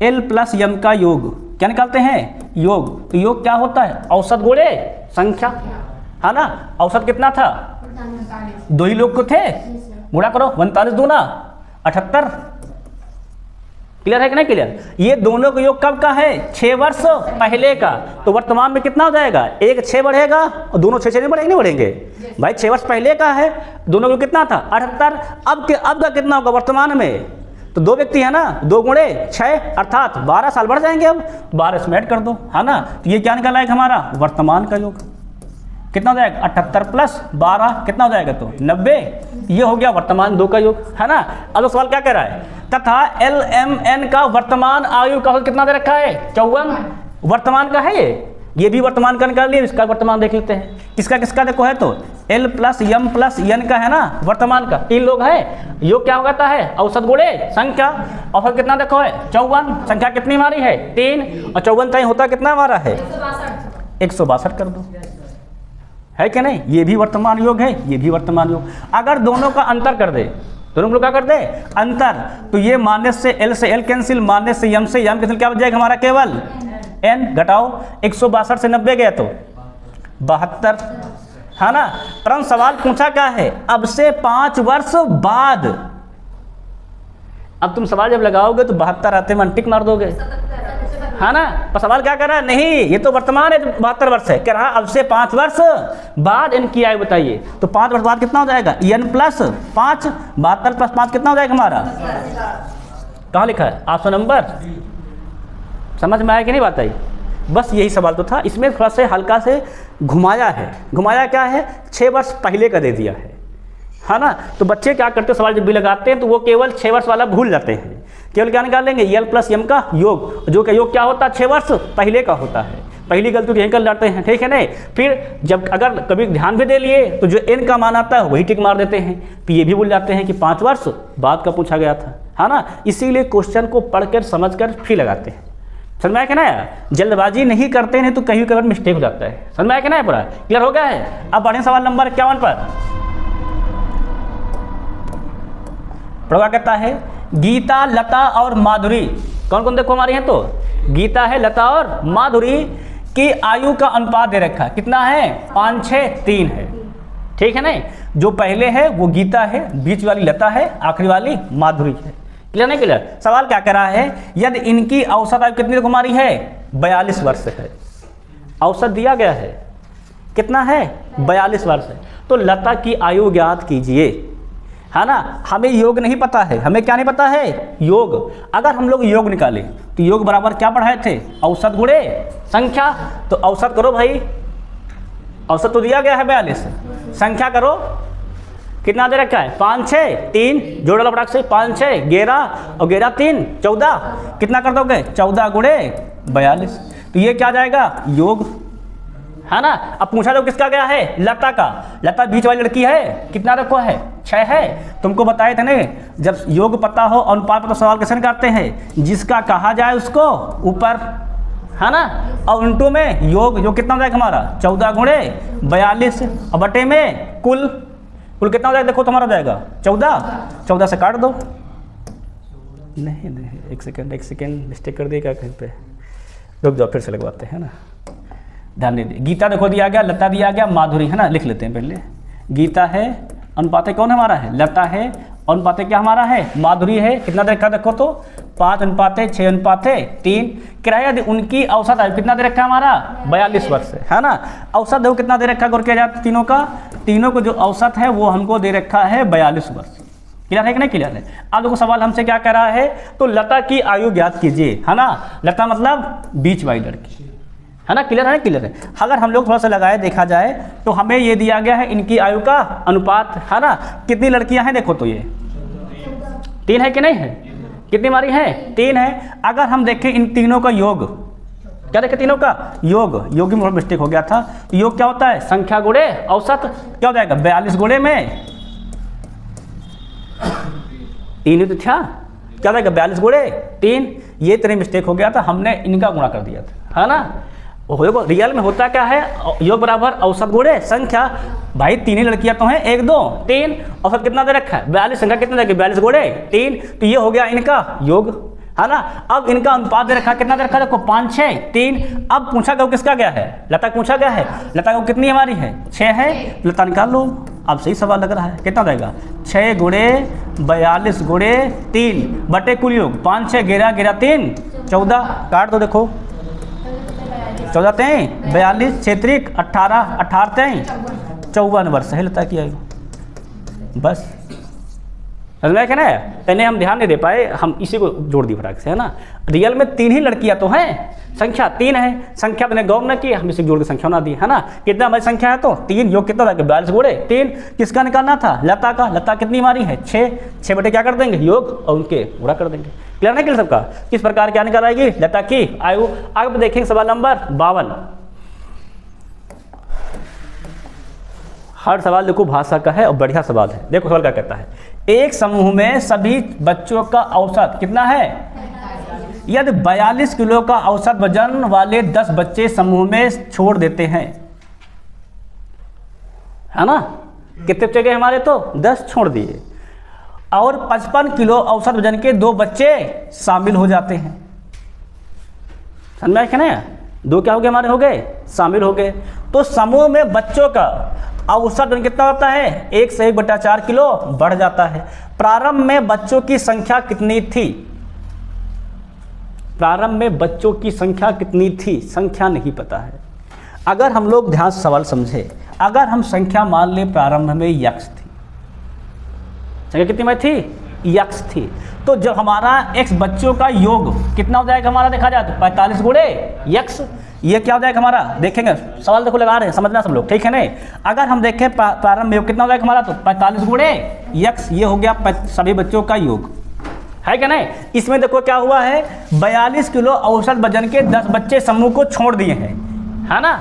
एल प्लस यम का योग, क्या निकालते हैं? योग। तो योग क्या होता है? औसत गुणे संख्या, है ना। औसत कितना था? 2 ही लोग को थे, गुणा करो 39 दूना 78। क्लियर है कि नहीं क्लियर? ये दोनों का योग कब का है? 6 वर्ष पहले का। तो वर्तमान में कितना हो जाएगा? 1 6 बढ़ेगा और दोनों 6 नहीं बढ़ेंगे, नहीं बढ़ेंगे भाई। 6 वर्ष पहले का है, दोनों का कितना था? 78। अब का कितना होगा वर्तमान में? तो 2 व्यक्ति है ना, 2 गुणे 6 अर्थात 12 साल बढ़ जाएंगे। अब 12 इसमें ऐड कर दो, है ना। तो ये क्या निकला है हमारा? वर्तमान का योग। कितना हो जाएगा? 78 प्लस 12 कितना हो जाएगा? तो 90। ये हो गया वर्तमान 2 का योग, है ना। अब सवाल क्या कह रहा है? तथा एल एम एन का वर्तमान आयु का कितना दे रखा है? 54 वर्तमान का है। ये भी वर्तमान का निकाल लिया, इसका वर्तमान देख लेते हैं। किसका किसका देखो है तो एल प्लस यम प्लस एन का है ना वर्तमान का। 3 लोग है, योग क्या होता है? औसत गुणे संख्या। औसत कितना देखो है? 54। संख्या कितनी हमारी है? 3 और 54 तय होता कितना हमारा है? 162 कर दो, है कि नहीं। ये भी वर्तमान योग है, ये भी वर्तमान योग। अगर दोनों का अंतर कर दे, दोनों को क्या कर दे? अंतर। तो ये माइनस से एल कैंसिल, माइनस से यम कैंसिल, क्या बच जाएगा हमारा? केवल एन। घटाओ 162 से 90 गया तो 72, है ना। परंतु सवाल पूछा क्या है? अब से 5 वर्ष बाद। अब तुम सवाल जब लगाओगे तो 72 आते में टिक मार दोगे, है ना। पर सवाल क्या कर रहा है? नहीं, ये तो वर्तमान है, 72 वर्ष है। कह रहा है अब से 5 वर्ष बाद इनकी आयु बताइए। तो 5 वर्ष बाद कितना हो जाएगा? एन प्लस 5, 72 प्लस 5 कितना हो जाएगा हमारा? कहाँ लिखा है? Option number. समझ में आया कि नहीं बात आई? बस यही सवाल तो था। इसमें थोड़ा सा हल्का से घुमाया है। घुमाया क्या है? 6 वर्ष पहले का दे दिया है ना। तो बच्चे क्या करते हैं, सवाल जब भी लगाते हैं तो वो केवल 6 वर्ष वाला भूल जाते हैं। केवल क्या निकालेंगे? एल प्लस एम का योग, जो का योग क्या होता है? 6 वर्ष पहले का होता है। पहली गलती तो यहीं कर लाते हैं, ठीक है नहीं। फिर जब अगर कभी ध्यान भी दे लिए तो जो एन का मान आता है वही टिक मार देते हैं। तो ये भी भूल जाते हैं कि 5 वर्ष बाद का पूछा गया था, है ना। इसीलिए क्वेश्चन को पढ़कर समझकर फिर लगाते हैं। समझ में आया कि ना यार? जल्दबाजी नहीं करते हैं तो कहीं कभी मिस्टेक हो जाता है। समझ में आया कि ना? पूरा क्लियर हो गया है? अब बढ़े सवाल नंबर 51 पर। प्रभा कहता है गीता, लता और माधुरी, कौन कौन देखो हमारे हैं तो गीता है, लता और माधुरी की आयु का अनुपात दे रखा है। कितना है? 5 6 3 है, ठीक है नहीं। जो पहले है वो गीता है, बीच वाली लता है, आखिरी वाली माधुरी है। क्लियर नहीं क्लियर? सवाल क्या कर रहा है? यदि इनकी औसत आयु कितनी हमारी है? 42 वर्ष है। औसत दिया गया है कितना है? 42 वर्ष है। तो लता की आयु ज्ञात कीजिए, है ना। हमें योग नहीं पता है। हमें क्या नहीं पता है? योग। अगर हम लोग योग निकालें तो योग बराबर क्या पढ़ाए थे? औसत गुणे संख्या। तो औसत करो भाई, औसत तो दिया गया है 42, संख्या करो कितना दे रखा है? 5 6 3, जोड़ लो फटाक से। 5 6 11 और 11 3 14, कितना कर दोगे? 14 गुणे 42। तो ये क्या जाएगा? योग, है ना। अब पूछा जो किसका गया है? लता का। लता बीच वाली लड़की है, कितना रखो है? 6 है। तुमको बताए थे नहीं, जब योग पता हो अनुपात पता, सवाल कैसे करते हैं? जिसका कहा जाए उसको ऊपर, है ना, और उल्टू में योग। जो कितना हो जाएगा हमारा? 14 गुणे 42 और बटे में कुल कितना हो जाएगा? देखो तुम्हारा हो जाएगा 14 से काट दो। नहीं, एक सेकेंड मिस्टेक कर दिए क्या कहीं पे? रुक जाओ, फिर से लगवाते हैं ना, ध्यान दे। गीता देखो दिया गया, लता दिया गया, माधुरी, है ना। लिख लेते हैं पहले। गीता है, अनुपाते कौन हमारा है? लता है। अनुपाते क्या हमारा है? माधुरी है। कितना दे रखा देखो तो? 5 अनुपाते 6 अनुपाते 3। किराया उनकी औसत आयु कितना दे रखा हमारा? 42 वर्ष है ना। औसत देखो कितना दे रखा गौर किया जाए तीनों का। तीनों को जो औसत है वो हमको दे रखा है 42 वर्ष। क्लियर है कि नहीं क्लियर है? अब देखो सवाल हमसे क्या कर रहा है? तो लता की आयु ज्ञात कीजिए, है ना। लता मतलब बीच वाली लड़की, है ना। क्लियर है? क्लियर है। अगर हम लोग थोड़ा सा लगाए देखा जाए तो हमें ये दिया गया है इनकी आयु का अनुपात, है ना। कितनी लड़कियां हैं देखो तो ये 3 है कि नहीं है? कितनी हमारी है? 3 है। अगर हम देखें इन तीनों का योग, क्या देखें तीनों का योग में मिस्टेक हो गया था। तो योग क्या होता है? संख्या गुणे औसत। क्या हो जाएगा? 42 गुणे में 3 तो था, क्या हो जाएगा? 42 गुणे 3। ये तरह मिस्टेक हो गया था, हमने इनका गुणा कर दिया था, है ना। देखो रियल में होता क्या है, योग बराबर औसत गुणे संख्या। भाई तीन ही लड़कियां तो हैं, 1 2 3, औसत कितना दे रखा है 42, संख्या कितना देगी 42 गुणे 3, तो ये हो गया इनका योग, है ना। अब इनका अनुपात दे रखा है, कितना दे रखा है देखो 5 6 3। अब पूछा गया किसका गया है, लता पूछा गया है, लता को कितनी हमारी है 6 है, लता निकाल लो। अब सही सवाल लग रहा है, कितना देगा 6 गुणे 42 गुणे 3 बटे कुल योग 5 6 11 11 3 14, काट दो देखो 14 3 42 6 3 18 18 3 54 वर्ष है लता किया बस। समझ में क्या ना, पहले हम ध्यान नहीं दे पाए, हम इसी को जोड़ दी फटाक से, है ना। रियल में 3 ही लड़कियां तो हैं, संख्या 3 है, संख्या मैंने गौर न की, हम इसे जोड़ के संख्या बना दी, है ना। कितना हमारी संख्या है तो 3, योग कितना था 42 गुणे 3, किसका निकालना था लता का। लता कितनी हमारी है 6, 6 बटे क्या कर देंगे योग और उनके गुणा कर देंगे। क्लियर है क्लियर सबका, किस प्रकार क्या निकाल आएगी लता की आयु। आगे देखेंगे सवाल नंबर 52। हर सवाल देखो भाषा का है और बढ़िया सवाल है। देखो सवाल क्या कहता है, एक समूह में सभी बच्चों का औसत कितना है, यदि 42 किलो का औसत वजन वाले 10 बच्चे समूह में छोड़ देते हैं, है ना। कितने बच्चे गए हमारे तो 10 छोड़ दिए, और 55 किलो औसत वजन के 2 बच्चे शामिल हो जाते हैं। समझ में क्या ना, 2 क्या हो गए हमारे हो गए शामिल हो गए, तो समूह में बच्चों का औसत वजन कितना होता है 1 से 1/4 किलो बढ़ जाता है। प्रारंभ में बच्चों की संख्या कितनी थी, प्रारंभ में बच्चों की संख्या कितनी थी, संख्या नहीं पता है। अगर हम लोग ध्यान से सवाल समझे, अगर हम संख्या मान ले प्रारंभ में यक्स थी, संख्या कितनी में थी यक्स थी, तो जब हमारा x बच्चों का योग कितना हो जाएगा हमारा, देखा जाए तो 45 गुणे यक्स, ये क्या हो जाएगा हमारा, देखेंगे सवाल देखो लगा रहे हैं, समझना सब लोग, ठीक है नहीं। अगर हम देखें प्रारंभ में योग कितना हो जाएगा हमारा तो 45 गुणे यक्स, ये हो गया सभी बच्चों का योग, है क्या नहीं। इसमें देखो क्या हुआ है 42 किलो औसत वजन के 10 बच्चे समूह को छोड़ दिए हैं, है ना।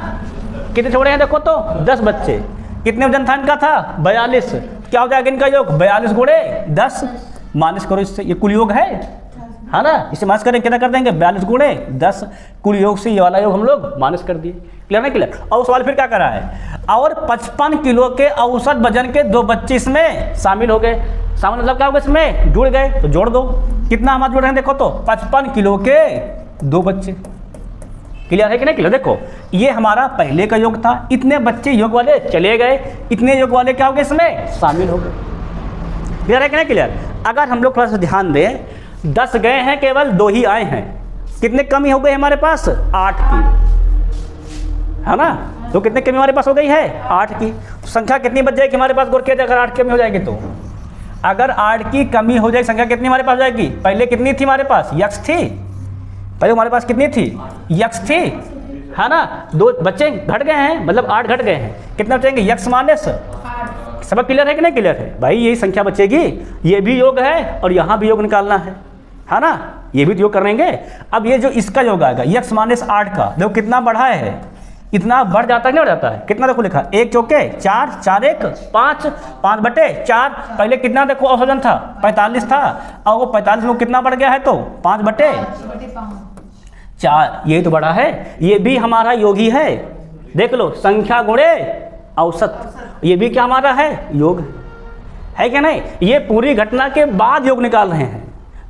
कितने छोड़े हैं देखो तो 10 बच्चे, कितने वजन था इनका था 42, क्या हो जाएगा इनका योग 42 गुणे 10, माइनस करो इससे, ये कुल योग है ना, इसे माइनस करें कितना कर देंगे 42 गुणे 10, कुल योग से ये वाला योग हम लोग माइनस कर दिए। क्लियर है क्लियर। और सवाल फिर क्या कर रहा है, और 55 किलो के औसत वजन के 2 बच्चे इसमें शामिल हो गए, शामिल मतलब क्या होगा इसमें जुड़ गए, तो जोड़ दो कितना हमारे जुड़ रहे हैं देखो तो 55 किलो के 2 बच्चे। क्लियर है कि नहीं क्लियर। देखो ये हमारा पहले का योग था, इतने बच्चे योग वाले चले गए, इतने योग वाले क्या हो गए इसमें शामिल हो गए। क्लियर है कि नहीं क्लियर। अगर हम लोग थोड़ा सा ध्यान दें, 10 गए हैं केवल 2 ही आए हैं, कितने कमी हो गई हमारे पास 8 की, है ना। तो कितने कमी हमारे पास हो गई है 8 की, संख्या कितनी बच जाएगी हमारे पास, गौर किया जाए अगर 8 की कमी हो जाएगी तो, अगर 8 की कमी हो जाएगी संख्या कितनी हमारे पास जाएगी, पहले कितनी थी हमारे पास यक्स थी, पहले हमारे पास कितनी थी यक्स थी, है ना। 2 बच्चे घट गए हैं, मतलब 8 घट गए हैं, कितना बचेंगे यक्स माइनस, सब क्लियर है कि नहीं क्लियर है भाई। यही संख्या बचेगी, ये भी योग है और यहाँ भी योग निकालना है ना, ये भी योग करेंगे। अब ये जो इसका योग आएगा यक्स माइनस 8 का, देखो कितना बढ़ा है, इतना बढ़ जाता है नहीं बढ़ जाता है, कितना देखो लिखा 1 चौके 4 4 1 5 5 बटे 4, पहले कितना देखो औसतन था 45 था, और वो 45 में कितना बढ़ गया है तो 5 बटे 4, ये तो बड़ा है, ये भी हमारा योग ही है। देख लो संख्या गुणे औसत, ये भी क्या हमारा है योग, है क्या नहीं। ये पूरी घटना के बाद योग निकाल रहे हैं,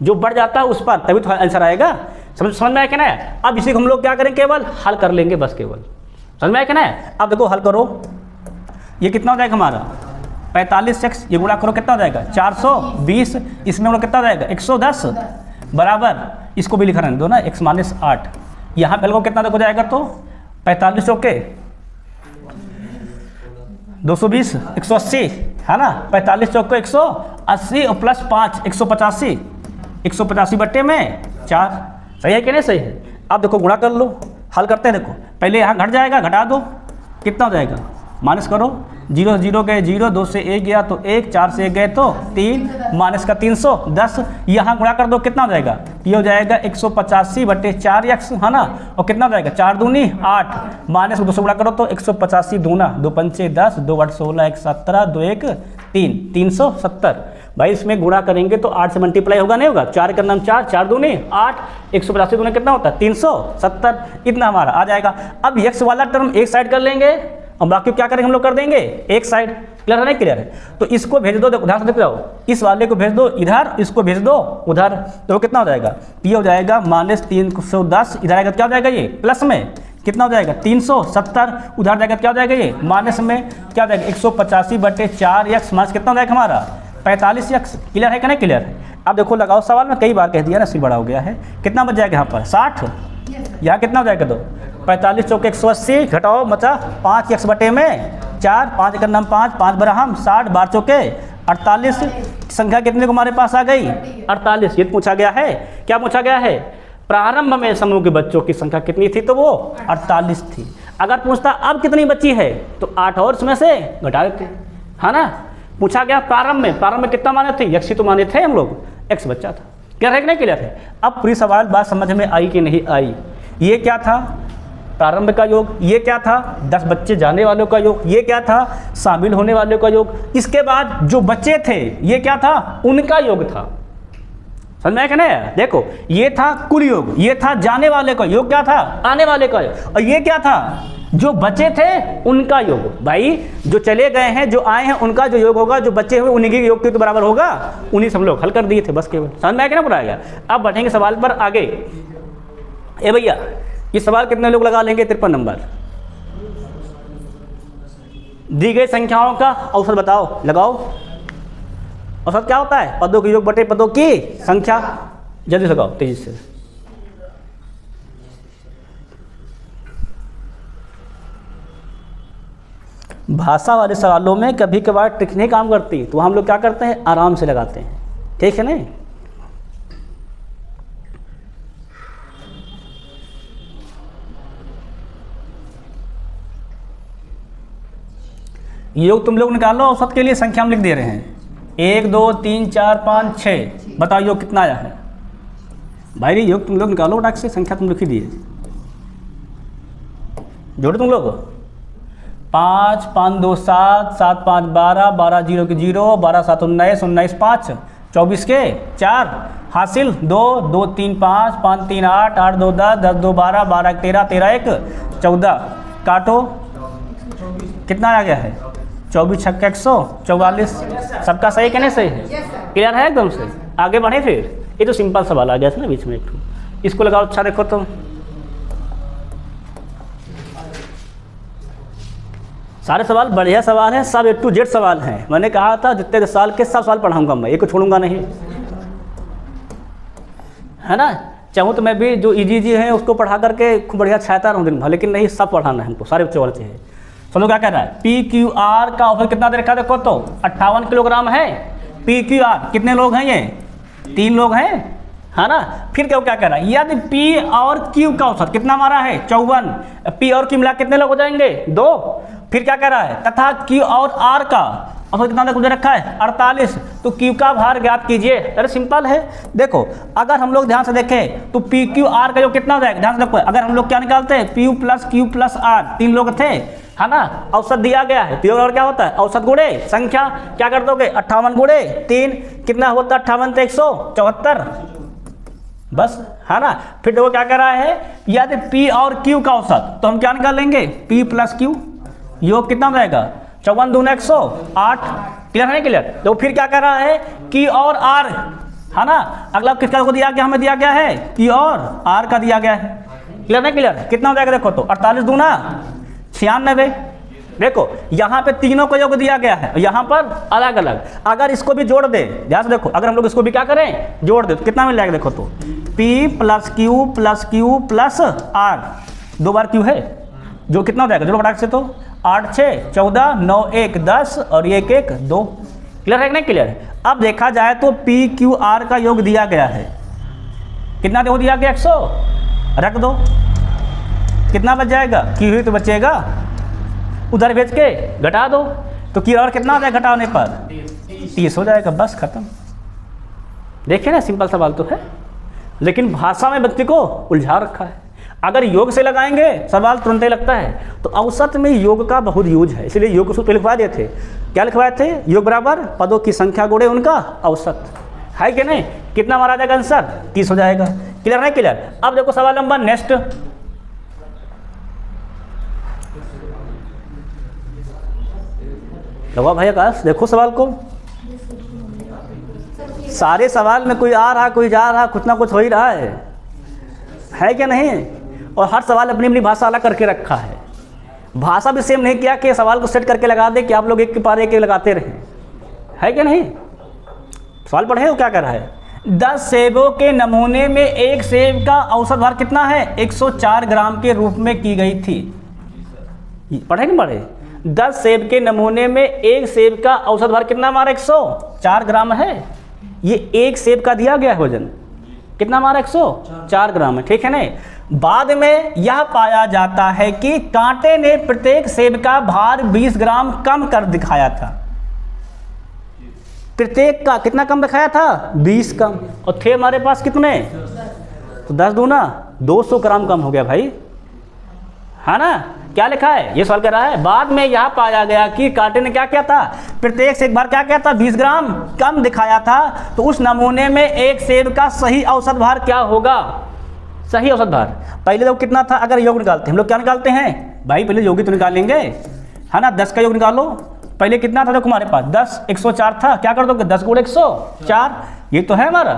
जो बढ़ जाता है उस पर, तभी तो आंसर आएगा। समझ में आया क्या ना। अब इसी को हम लोग क्या करें, केवल हल कर लेंगे बस, केवल समझ में आया क्या ना। अब देखो हल करो, ये कितना हो जाएगा हमारा 45 x, ये गुणा करो कितना हो जाएगा 420, इसमें गुणा कितना हो जाएगा 110 बराबर, इसको भी लिखा रहने दो ना x माइनस 8, यहाँ पहले को कितना देखो जाएगा तो 45 चौके 220 180, है ना, 45 चौके 180 और प्लस 5 185, 185 बट्टे में 4, सही है कि नहीं सही है। अब देखो गुणा कर लो, हल करते हैं। देखो पहले यहाँ घट जाएगा, घटा दो कितना हो जाएगा, माइनस करो, 0 0 गए 0, 2 से 1 गया तो 1, 4 से 1 गए तो 3, माइनस का 310, यहाँ गुणा कर दो कितना हो जाएगा, ये हो जाएगा 185 बटे 4 यक्स, है ना, और कितना हो जाएगा 4 दूनी 8, माइनस 200 गुणा करो तो 185 दूना 2 पंचे 10, 2 8 16 1 17 2 1 3 370 भाई इसमें गुणा करेंगे तो 8 से मल्टीप्लाई होगा नहीं होगा, 4 का नाम 4, 4 दूनी 8, 185 दूनी कितना होता है 370, इतना हमारा आ जाएगा। अब x वाला टर्म एक साइड कर लेंगे और बाकी क्या करेंगे हम लोग कर देंगे एक साइड। क्लियर है नहीं क्लियर है? तो इसको भेज दो, देखो ध्यान से देख रहे हो, इस वाले को भेज दो इधर, इसको भेज दो उधर, तो कितना हो जाएगा p हो जाएगा -310, इधर आएगा क्या हो जाएगा ये प्लस में कितना हो जाएगा 370, उधर जाएगा क्या हो जाएगा ये माइनस में क्या हो जाएगा 185/4x माइनस कितना हो जाएगा हमारा 45x। क्लियर है कि नहीं क्लियर है? अब देखो लगाओ सवाल में कई बार कह दिया ना, सिर्फ बड़ा हो गया है, कितना बच जाएगा यहाँ पर 60, यहाँ कितना हो जाएगा 2, 45 चौके 180 घटाओ बचा 5x बटे में 4, 5 का नाम 5, 5 बरा हम 60, 12 चौके 48, संख्या कितने को हमारे पास आ गई 48। ये पूछा गया है, क्या पूछा गया है प्रारंभ में समूह के बच्चों की संख्या कितनी थी, तो वो 48 थी। अगर पूछता अब कितनी बची है तो 8 और इसमें से घटा देते, है ना। पूछा गया प्रारंभ में कितना माने थे, x ही तो माने थे हम लोग, x बच्चा था। क्लियर है कि नहीं क्लियर है? अब पूरी सवाल बात समझ में आई कि नहीं आई? ये क्या था प्रारंभ का योग, ये क्या था 10 बच्चे जाने वालों का योग, ये क्या था शामिल होने वालों का योग, इसके बाद जो बच्चे थे ये क्या था उनका योग था। समझ में आया कि नहीं? देखो ये था कुल योग, ये था जाने वाले का योग, क्या था आने वाले का योग, और ये क्या था जो बचे थे उनका योग। भाई जो चले गए हैं जो आए हैं उनका जो योग होगा, जो बचे हुए उन्हीं के योग के तो बराबर होगा, उन्हीं सब लोग हल कर दिए थे बस केवल। समझ में आया कि ना पूरा गया? अब बढ़ेंगे सवाल पर आगे। ए भैया ये सवाल कितने लोग लगा लेंगे 53 नंबर। दी गई संख्याओं का औसत बताओ, लगाओ। औसत क्या होता है पदों के योग बटे पदों की संख्या। जल्दी से लगाओ तेजी से। भाषा वाले सवालों में कभी कभार ट्रिक नहीं काम करती, तो हम लोग क्या करते हैं आराम से लगाते हैं, ठीक है नहीं। योग तुम लोग निकालो, औसत के लिए संख्या हम लिख दे रहे हैं 1 2 3 4 5 6। बताओ योग कितना आया है भाई? योग तुम लोग निकालो डाक से, संख्या तुम लिख ही दिए, जोड़ो तुम लोग 5 5 2 7 7 5 12 12 0 के 0 12 7 19 19 5 24 के 4 हासिल 2 2 3 5 5 3 8 8 2 10 10 2 12 12 13 13 1 14। काटो कितना आ गया है 24 छक्का 144। सबका सही कहने सही है? क्लियर है एकदम से? आगे बढ़े फिर। ये तो सिंपल सवाल आ गया था ना बीच में एक तो, इसको लगाओ। अच्छा देखो तो सारे सवाल बढ़िया सवाल हैं, सब A to Z सवाल हैं। मैंने कहा था जितने साल के सब सवाल पढ़ाऊंगा मैं, एक को छोड़ूंगा नहीं, है ना। चाहूँ तो मैं भी जो इजी है उसको पढ़ा करके खूब बढ़िया छाता रहूँ दिन भर, लेकिन नहीं सब पढ़ाना है हमको, सारे बच्चे वाले चाहिए। समझो क्या कह रहा है PQR का औसत कितना दे रखा है देखो तो 58 किलोग्राम है। PQR कितने लोग हैं ये 3 लोग हैं, है ना। फिर क्या कह रहा है यदि P और Q का औसत कितना हमारा है 54, P और Q मिला कितने लोग हो जाएंगे 2। फिर क्या कह रहा है तथा Q और R का औसत कितना दे रखा है 48, तो Q का भार ज्ञात कीजिए। अरे सिंपल है, देखो अगर हम लोग ध्यान से देखें तो PQR का जो कितना हो जाएगा, ध्यान से देखो अगर हम लोग क्या निकालते हैं P + Q + R, 3 लोग थे, है ना। औसत दिया गया है, P और क्या होता है औसत गुणे संख्या, क्या कर दोगे 58 गुणे 3 कितना होता है 58 तो 174 बस, है ना। फिर देखो क्या कर रहा है यदि P और Q का औसत, तो हम क्या निकाल लेंगे P + Q योग कितना हो जाएगा 54 दूना 108। क्लियर है क्लियर? तो फिर क्या कर रहा है Q और R, है ना। अगला किसका को दिया गया, हमें दिया गया है Q और R का दिया गया है। क्लियर है क्लियर? कितना हो जाएगा देखो तो 48 दूना 96। देखो यहाँ पे तीनों को योग दिया गया है, यहाँ पर अलग अलग। अगर इसको भी जोड़ दे, ध्यान से देखो, अगर हम लोग इसको भी क्या करें जोड़ दे तो कितना मिल जाएगा देखो तो P + Q + R, 2 बार Q है जो कितना हो जाएगा जोड़ो फटाक से तो 8 6 14 9 1 10 और 1 1 2। क्लियर है कि नहीं क्लियर है? अब देखा जाए तो PQR का योग दिया गया है, कितना योग दिया गया 100, रख दो कितना बच जाएगा Q ही तो बचेगा, उधर भेज के घटा दो तो Q और कितना हो जाएगा घटाने पर 30 हो जाएगा, बस खत्म। देखिए ना सिंपल सवाल तो है, लेकिन भाषा में व्यक्ति को उलझा रखा है। अगर योग से लगाएंगे सवाल तुरंत ही लगता है। तो औसत में योग का बहुत यूज है, इसलिए योग को लिखवा दिए थे। क्या लिखवाए थे? योग बराबर पदों की संख्या गुणे उनका औसत, है कि नहीं? कितना मारा जाएगा आंसर? 30 हो जाएगा। क्लियर है? क्लियर। अब देखो सवाल नंबर नेक्स्ट, लगा भाई आकाश, देखो सवाल को। सारे सवाल में कोई आ रहा कोई जा रहा, कुछ ना कुछ हो ही रहा है क्या नहीं? और हर सवाल अपनी अपनी भाषा अलग करके रखा है, भाषा भी सेम नहीं किया कि सवाल को सेट करके लगा दे कि आप लोग एक के पार एक लगाते रहें, है क्या नहीं? सवाल पढ़े हो क्या कर रहा है? 10 सेबों के नमूने में एक सेब का औसत भार कितना है? 104 ग्राम के रूप में की गई थी। पढ़े नहीं पढ़े? 10 सेब के नमूने में एक सेब का औसत भार कितना हमारा? 104 ग्राम है। ये एक सेब का दिया गया है वजन, कितना हमारा? 104 ग्राम है, ठीक है ना? बाद में यह पाया जाता है कि कांटे ने प्रत्येक सेब का भार 20 ग्राम कम कर दिखाया था। प्रत्येक का कितना कम दिखाया था? 20 कम। और थे हमारे पास कितने? तो 10 दूना 200 ग्राम कम हो गया भाई, है ना? क्या लिखा है? ये सवाल कर रहा है। बाद में यह पाया गया कि कांटे ने क्या किया था? प्रत्येक सेब भार क्या किया था? 20 ग्राम कम दिखाया था। तो उस नमूने में एक सेब का सही औसत भार क्या होगा? सही औसत भार पहले तो कितना था? अगर योग निकालते हम लोग क्या निकालते हैं भाई? पहले योग ही तो निकालेंगे, है ना? 10 का योग निकालो। पहले कितना था? देखो हमारे पास 10, 104 था। क्या कर दोगे? 10 गुणे 104, ये तो है हमारा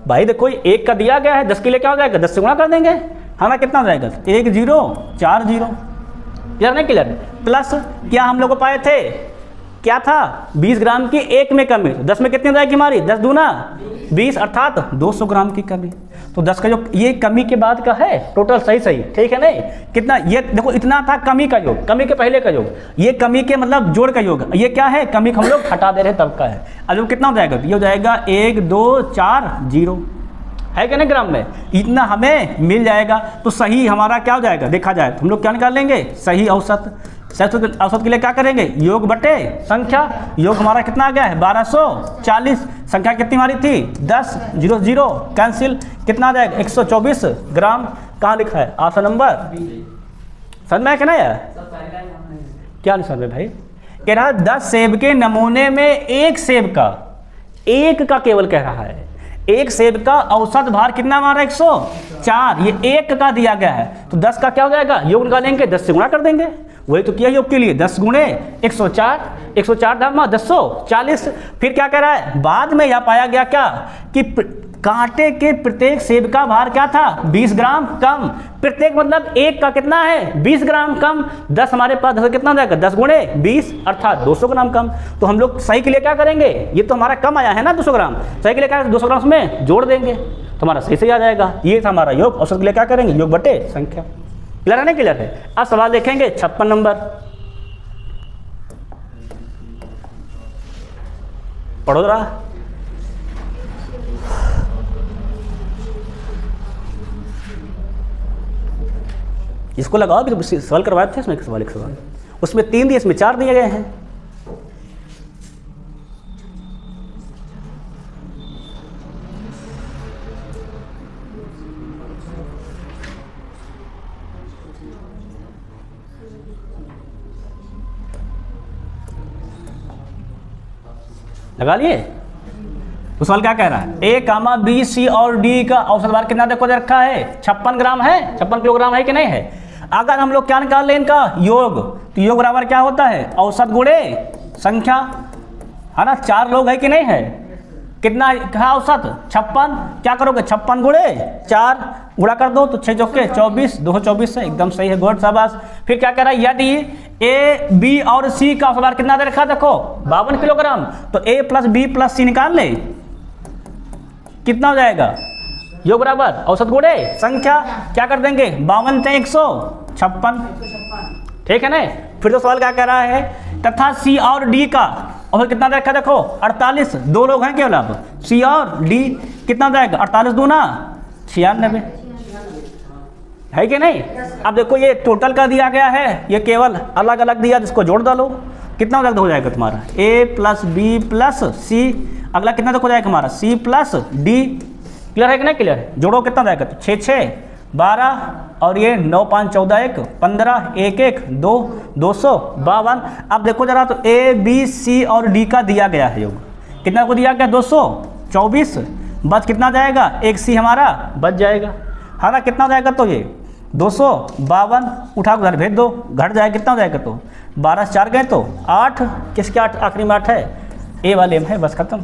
भाई। देखो एक का दिया गया है, 10 के लिए क्या हो जाएगा? 10 से गुणा कर देंगे, है ना? कितना हो जाएगा? 1 0 4 0। क्लियर नहीं? क्लियर। प्लस क्या हम लोग को पाए थे? क्या था? 20 ग्राम की एक में कमी। 10 में कितनी हो जाएगी हमारी? 10 दूना 20, अर्थात 200 ग्राम की कमी। तो 10 का जो ये कमी के बाद का है टोटल, सही सही, ठीक है नहीं? कितना? ये देखो इतना था कमी का योग, कमी के पहले का योग, ये कमी के मतलब जोड़ का योग, ये क्या है? कमी हम लोग हटा दे रहे तब का है। अब कितना हो जाएगा? ये हो जाएगा 1 2 4 0, है क्या नहीं? ग्राम में इतना हमें मिल जाएगा। तो सही हमारा क्या हो जाएगा? देखा जाए तो हम लोग क्या निकाल लेंगे? सही औसत। सही औसत के लिए क्या करेंगे? योग बटे संख्या। योग हमारा कितना आ गया है? 1240। संख्या कितनी हमारी थी? 10 0 0 कैंसिल। कितना आ जाएगा? 124 ग्राम। कहाँ लिखा है? Option number. समझ में आया कि नहीं यार? क्या नहीं समझ में भाई? कह रहा है 10 सेब के नमूने में एक सेब का, एक का केवल कह रहा है, एक सेब का औसत भार कितना हमारा? 104। ये एक का दिया गया है, तो 10 का क्या हो जाएगा? योग निकालेंगे, 10 से गुणा कर देंगे। वही तो किया योग के लिए। 10 गुणे 104, 104 धामा 1040। फिर क्या कह रहा है? बाद में यह पाया गया क्या कि कांटे के प्रत्येक सेब का भार क्या था? 20 ग्राम कम। प्रत्येक मतलब एक का कितना है? 20 ग्राम कम। 10 हमारे पास 10 कितना जाएगा? 10 गुणे 20 अर्थात 200 ग्राम कम। तो हम लोग सही के लिए क्या करेंगे? ये तो हमारा कम आया है ना 200 ग्राम, सही के लिए क्या 200 ग्राम उसमें जोड़ देंगे तो हमारा सही से आ जाएगा। ये था हमारा योग। औसत के लिए क्या करेंगे? योग बटे संख्या। क्लियर है ना? क्लियर है। अब सवाल देखेंगे 56 नंबर, पढ़ो जरा। इसको लगाओ, भी तो सवाल करवाए थे इसमें, एक सवाल उसमें 3 दिए, इसमें 4 दिए गए हैं। लगा लिए? तो सवाल क्या कह रहा है? ए कामा बी सी और डी का औसत भार कितना देखो दे रखा है? 56 ग्राम है, 56 किलोग्राम है कि नहीं है? अगर हम लोग क्या निकाल लें इनका योग, तो योग बराबर क्या होता है? औसत गुणे संख्या, है ना? 4 लोग है कि नहीं है? कितना कहा औसत? 56। क्या करोगे? 56 गुणे 4 गुणा कर दो तो 6 चौके 24, 224 है, एकदम सही है, गुड शाबाश। फिर क्या कह रहा है? यदि ए बी और सी का औसत भार कितना दे रखा? देखो 52 किलोग्राम। तो ए प्लस बी प्लस सी निकाल ले, कितना हो जाएगा? योग बराबर औसत गुणे संख्या। क्या कर देंगे? 52 से 156, ठीक है ना? फिर तो सवाल क्या कह रहा है? तथा सी और डी का और कितना देखा? देखो 48, 2 लोग हैं केवल। अब सी और डी कितना जाएगा? 48 दूना 96, है कि नहीं? अब देखो ये टोटल का दिया गया है, ये केवल अलग अलग दिया, जिसको जोड़ डालो कितना हो जाएगा तुम्हारा? ए प्लस बी प्लस सी। अगला कितना तक हो जाएगा हमारा? C plus D. क्लियर है कि नहीं? क्लियर है। जोड़ो कितना जाएगा? तो 6 6 12 और ये 9 5 14 1 15 1 1 2 252। अब देखो जरा तो ए बी सी और डी का दिया गया है योग, कितना को दिया गया 224, बच कितना जाएगा, एक सी हमारा बच जाएगा, है ना। कितना हो जाएगा तो ये 252, उठा उधर भेज दो, घट जाएगा कितना हो जाएगा तो 12 से 4 गए तो 8, किसके 8 आखिरी में 8 है, ए वाले में है, बस खत्म।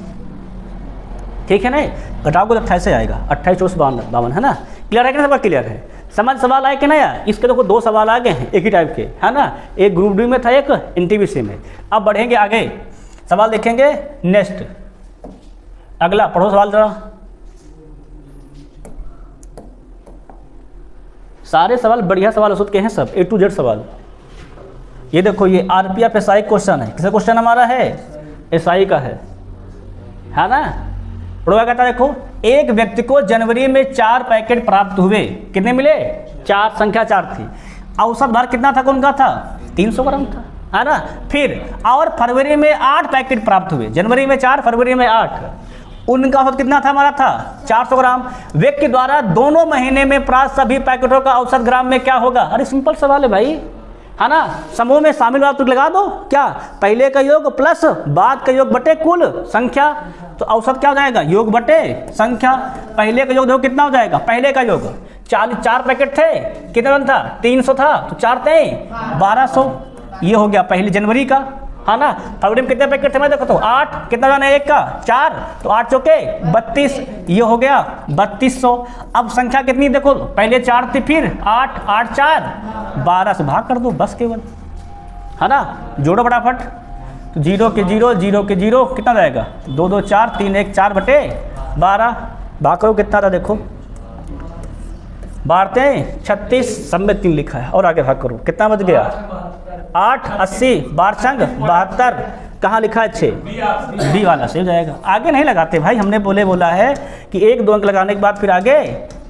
ठीक है ना, घटाओ को 28 से आएगा, 28 24 52, है ना। क्लियर है कि नहीं, सब क्लियर है, समझ सवाल आए कि नहीं यार। इसके देखो 2 सवाल आ गए हैं एक ही टाइप के, है ना, एक ग्रुप डी में था, एक एनटीपीसी में। अब बढ़ेंगे आगे, सवाल देखेंगे नेक्स्ट, अगला पढ़ो सवाल जरा। सारे सवाल बढ़िया सवाल उसके के हैं सब, A to Z सवाल। ये देखो ये आरपीएफ एसआई क्वेश्चन है, किसका क्वेश्चन हमारा है, एसआई का है ना। पढ़ो कहता है, देखो एक व्यक्ति को जनवरी में 4 पैकेट प्राप्त हुए, कितने मिले, 4, संख्या 4 थी। औसत भार कितना था उनका था, 300 ग्राम था, है ना। फिर और फरवरी में 8 पैकेट प्राप्त हुए, जनवरी में 4 फरवरी में 8, उनका औसत कितना था हमारा था 400 ग्राम। व्यक्ति द्वारा दोनों महीने में प्राप्त सभी पैकेटों का औसत ग्राम में क्या होगा। अरे सिंपल सवाल है भाई, है ना। समूह में शामिल वाला तुक लगा दो, क्या पहले का योग प्लस बाद का योग बटे कुल संख्या, तो औसत क्या हो जाएगा, योग बटे संख्या। पहले का योग देखो कितना हो जाएगा, पहले का योग 4 पैकेट थे, कितना था 300 था, तो 4 थे 1200, ये हो गया पहले जनवरी का, है ना। फरवरी में कितने पैकेट थे मैं देखो तो 8, कितना जाना है एक का 4, तो 8 चौके 32, ये हो गया 3200। अब संख्या कितनी देखो, पहले 4 थी, फिर 8 8 4 12 से भाग कर दो बस केवल, है ना। जोड़ो फटाफट, तो 0 के 0 0 के 0 कितना जाएगा 2 2 4 3 1 4 बटे 12, भाग करो कितना था देखो, बारते 36, सब में 3 लिखा है, और आगे भाग करो कितना बच गया 8 80, 12 संग 72, कहाँ लिखा है 6, बी वाला से हो जाएगा। आगे नहीं लगाते भाई, हमने बोला है कि 1 2 अंक लगाने के बाद फिर आगे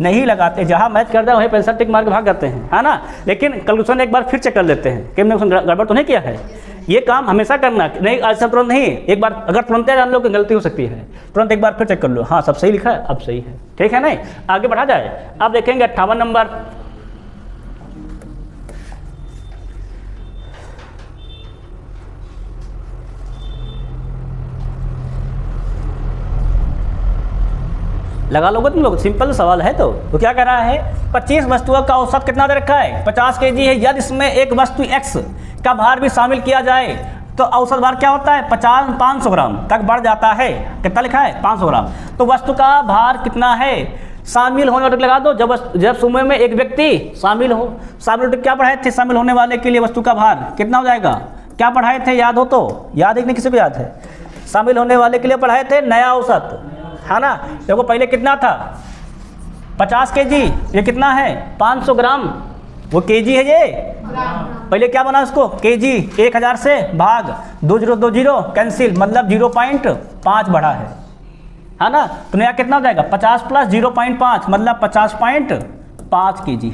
नहीं लगाते, जहाँ मैच करता है वहीं पेंसिल टिक मार के भाग करते हैं, है ना। लेकिन कैलकुलेशन एक बार फिर चेक कर लेते हैं कि हमने गड़बड़ तो नहीं किया है। ये काम हमेशा करना नहीं, आज से तुरंत नहीं, एक बार अगर तुरंत जान लो कि गलती हो सकती है, तुरंत एक बार फिर चेक कर लो, हाँ सब सही लिखा है, अब सही है, ठीक है। नहीं आगे बढ़ा जाए, अब देखेंगे 58 नंबर। लगा लोगे तुम लोग, सिंपल सवाल है। तो क्या कह रहा है, 25 वस्तुओं का औसत कितना दे रखा है 50 kg है। यदि इसमें एक वस्तु x का भार भी शामिल किया जाए तो औसत भार क्या होता है 500 ग्राम तक बढ़ जाता है। कितना लिखा है 500 ग्राम। तो वस्तु का भार कितना है, शामिल होने वाले लगा दो, जब समूह में एक व्यक्ति शामिल हो। शामिल क्या पढ़ाए थे, शामिल होने वाले के लिए वस्तु का भार कितना हो जाएगा, क्या पढ़ाए थे, याद हो तो, याद है कि नहीं, किसी को याद है। शामिल होने वाले के लिए पढ़ाए थे नया औसत, है ना। देखो पहले कितना था 50 kg, ये कितना है 500 ग्राम, वो kg है ये, पहले क्या बना उसको kg, 1000 से भाग 2020 कैंसिल, मतलब 0.5 बढ़ा है ना। तो नया कितना हो जाएगा 50 प्लस 0.5 मतलब 50.5 kg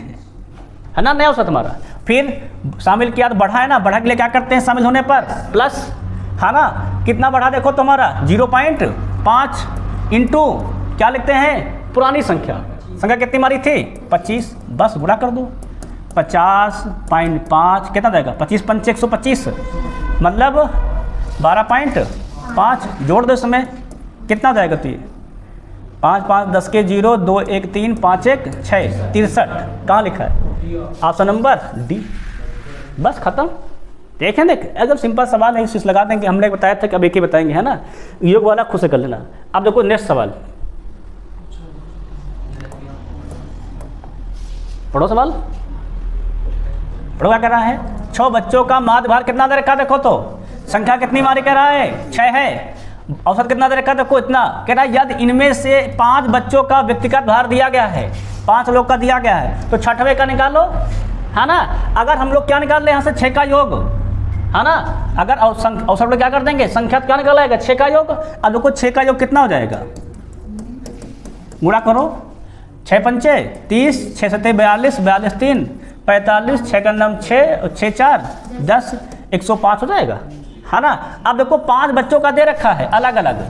है ना नया औसत हमारा। फिर शामिल किया तो बढ़ा है ना, बढ़ा के लिए क्या करते हैं शामिल होने पर प्लस, है ना। कितना बढ़ा देखो तुम्हारा 0.5 इंटू क्या लिखते हैं पुरानी संख्या, संख्या कितनी मारी थी 25, बस गुणा कर दो 50.5 कितना जाएगा 25 पंच 125 मतलब 12.5, जोड़ दो इसमें कितना जाएगा, तो ये 5 5 10 के 0 2 1 3 5 1 6 63, कहाँ लिखा है ऑप्शन नंबर डी, बस खत्म। देखें देख एकदम सिंपल सवाल है, इस लगा देंगे, हमने बताया था कि अब एक ही बताएंगे, है ना। योग वाला खुद से कर लेना। अब देखो नेक्स्ट सवाल, पढ़ो सवाल, पढ़ो क्या कर रहा है। 6 बच्चों का माध्य भार कितना दे रखा देखो तो, संख्या कितनी मारी कह रहा है 6 है, औसत कितना दे रखा देखो इतना, कह रहा है यदि इनमें से 5 बच्चों का व्यक्तिगत भार दिया गया है, 5 लोग का दिया गया है, तो 6वें का निकालो, है ना। अगर हम लोग क्या निकाल रहे हैं यहाँ से 6 का योग, है ना। अगर औसत लोग क्या कर देंगे, संख्या क्या निकाला जाएगा 6 का योग। अब देखो 6 का योग कितना हो जाएगा, गुणा करो 6 पंचे 30, 6 सत्ते 42, 42 3 45, 6 का नाम 6 6 4 10 105 हो जाएगा, है ना। अब देखो 5 बच्चों का दे रखा है अलग अलग,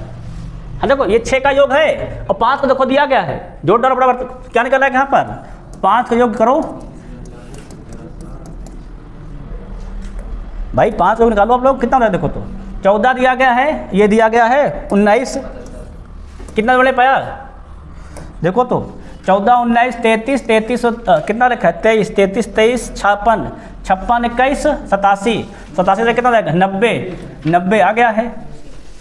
है देखो ये 6 का योग है और 5 को देखो दिया गया है, जोड़ डालो बराबर क्या निकला है यहाँ पर 5 का योग करो भाई, 5 का योग निकालो आप लोग, कितना होता है देखो तो। 14 दिया गया है, ये दिया गया है 19, कितना बड़े पाया देखो तो। 14, 19, 33, 33 कितना रखा है 23, 33, 23, 56, 56, 21, 87, 87 से कितना जाएगा 90, 90 आ गया है